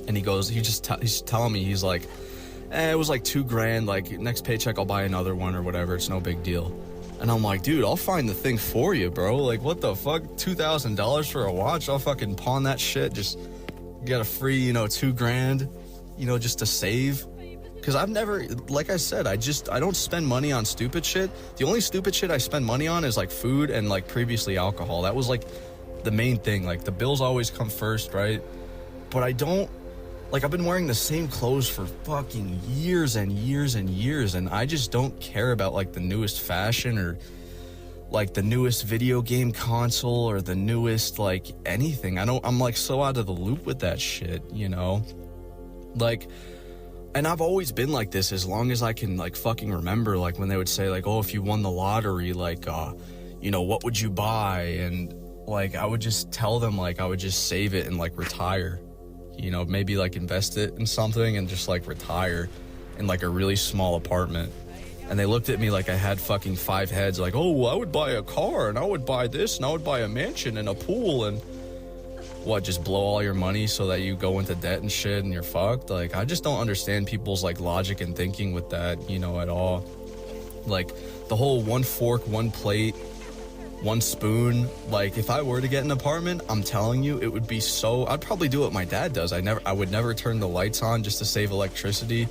and he's telling me, he's like, it was like $2,000, like next paycheck I'll buy another one or whatever, it's no big deal. And I'm like, dude, I'll find the thing for you, bro. Like, what the fuck, $2,000 for a watch? I'll fucking pawn that shit, just get a free, you know, $2,000, you know, just to save. Because I've never, like I said, I don't spend money on stupid shit. The only stupid shit I spend money on is like food and like previously alcohol. That was like the main thing. Like, the bills always come first, right? But I don't, like, I've been wearing the same clothes for fucking years and years and years, and I just don't care about like the newest fashion or like the newest video game console or the newest like anything. I'm like so out of the loop with that shit, you know? Like, and I've always been like this as long as I can like fucking remember, like when they would say like, oh, if you won the lottery, like, you know, what would you buy? And like, I would just tell them, like, I would just save it and like retire, you know, maybe like invest it in something and just like retire in like a really small apartment. And they looked at me like I had fucking 5 heads, like, oh, I would buy a car and I would buy this and I would buy a mansion and a pool. And what, just blow all your money so that you go into debt and shit and you're fucked? Like, I just don't understand people's like logic and thinking with that, you know, at all. Like, the whole one fork, one plate, one spoon. Like, if I were to get an apartment, I'm telling you, it would be so, I'd probably do what my dad does. I would never turn the lights on just to save electricity.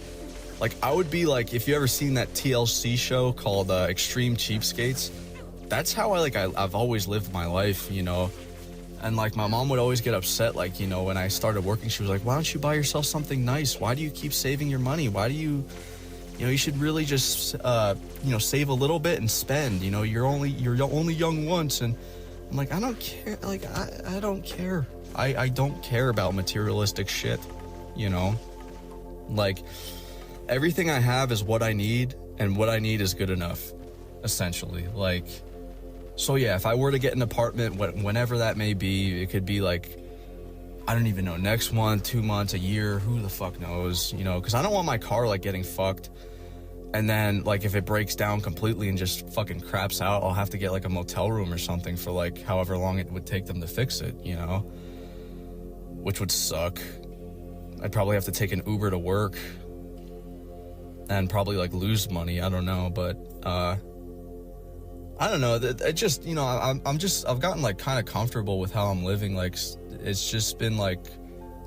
Like, I would be like, if you ever seen that TLC show called Extreme Cheapskates, that's how I've always lived my life, you know. And like my mom would always get upset, like, you know, when I started working, she was like, why don't you buy yourself something nice? Why do you keep saving your money? Why do you know, you should really just you know, save a little bit and spend. You know, you're only young once. And I'm like, I don't care. Like, I don't care. I don't care about materialistic shit, you know? Like, everything I have is what I need, and what I need is good enough, essentially. Like, so yeah, if I were to get an apartment, whenever that may be, it could be like, I don't even know, next month, 2 months, a year, who the fuck knows, you know? Because I don't want my car, like, getting fucked. And then, like, if it breaks down completely and just fucking craps out, I'll have to get, like, a motel room or something for, like, however long it would take them to fix it, you know? Which would suck. I'd probably have to take an Uber to work. And probably, like, lose money, I don't know, but, I don't know, it just, you know, I've gotten, like, kind of comfortable with how I'm living, like, it's just been, like,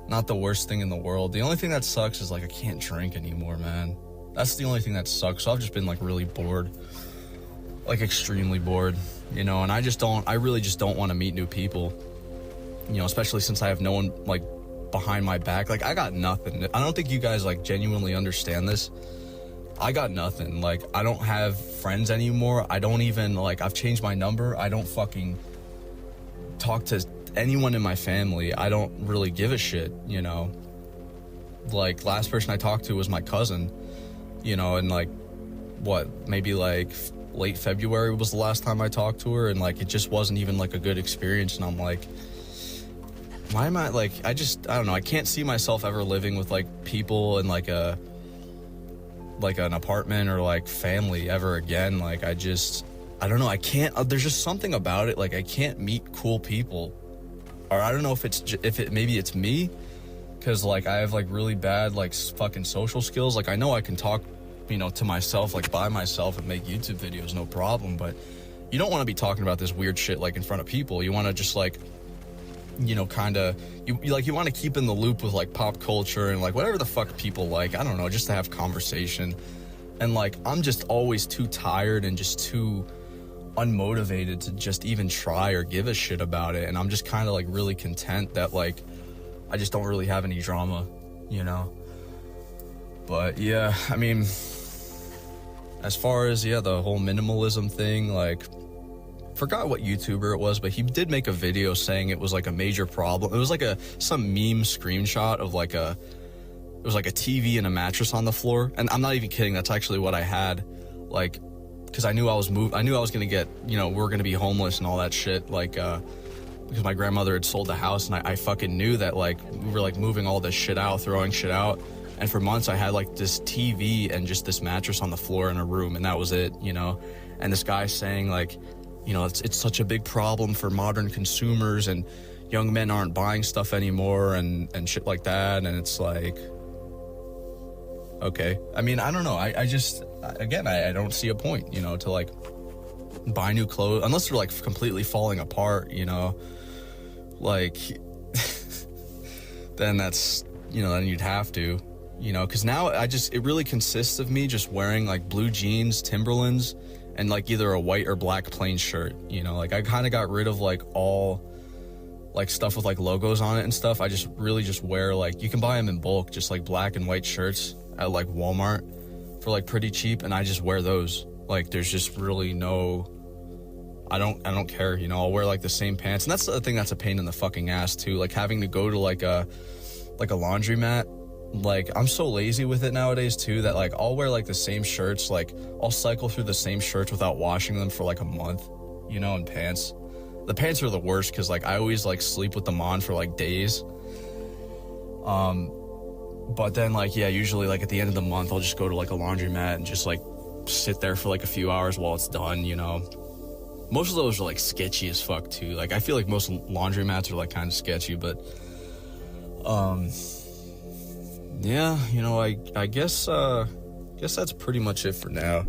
not the worst thing in the world. The only thing that sucks is, like, I can't drink anymore, man. That's the only thing that sucks. So I've just been, like, really bored. Like, extremely bored, you know? And I really just don't want to meet new people. You know, especially since I have no one, like, behind my back. Like, I got nothing. I don't think you guys, like, genuinely understand this. I got nothing. Like, I don't have friends anymore. I don't even, like, I've changed my number. I don't fucking talk to anyone in my family. I don't really give a shit, you know? Like, last person I talked to was my cousin. You know, and like, what, maybe like late February was the last time I talked to her, and like, it just wasn't even like a good experience. And I'm like, why am I, like, I don't know, I can't see myself ever living with like people in like an apartment or like family ever again. Like, I don't know, I can't, there's just something about it, like, I can't meet cool people. Or I don't know if maybe it's me. Because, like, I have, like, really bad, like, fucking social skills. Like, I know I can talk, you know, to myself, like, by myself and make YouTube videos, no problem. But you don't want to be talking about this weird shit, like, in front of people. You want to just, like, you know, kind of, you want to keep in the loop with, like, pop culture and, like, whatever the fuck people like. I don't know, just to have conversation. And, like, I'm just always too tired and just too unmotivated to just even try or give a shit about it. And I'm just kind of, like, really content that, like, I just don't really have any drama, you know? But yeah, I mean, as far as, yeah, the whole minimalism thing, like, forgot what YouTuber it was, but he did make a video saying it was like a major problem. It was like some meme screenshot of like it was like a TV and a mattress on the floor. And I'm not even kidding, that's actually what I had, like, because I knew I was gonna get, you know, we're gonna be homeless and all that shit, like, because my grandmother had sold the house, and I fucking knew that, like, we were, like, moving all this shit out, throwing shit out, and for months I had, like, this TV and just this mattress on the floor in a room, and that was it, you know? And this guy saying, like, you know, it's such a big problem for modern consumers, and young men aren't buying stuff anymore, and shit like that, and it's like, okay. I mean, I don't know, I just, again, I don't see a point, you know, to, like, buy new clothes, unless they're, like, completely falling apart, you know? Like, then that's, you know, then you'd have to, you know, because now it really consists of me just wearing, like, blue jeans, Timberlands, and, like, either a white or black plain shirt, you know? Like, I kind of got rid of, like, all, like, stuff with, like, logos on it and stuff. I just really just wear, like, you can buy them in bulk, just, like, black and white shirts at, like, Walmart for, like, pretty cheap, and I just wear those. Like, there's just really no, I don't care, you know? I'll wear, like, the same pants, and that's the thing that's a pain in the fucking ass, too, like, having to go to, like a laundromat. Like, I'm so lazy with it nowadays, too, that, like, I'll wear, like, the same shirts, like, I'll cycle through the same shirts without washing them for, like, a month, you know, and pants. The pants are the worst, because, like, I always, like, sleep with them on for, like, days. But then, like, yeah, usually, like, at the end of the month, I'll just go to, like, a laundromat and just, like, sit there for, like, a few hours while it's done, you know? Most of those are, like, sketchy as fuck, too. Like, I feel like most laundromats are, like, kind of sketchy, but, yeah, you know, I guess that's pretty much it for now.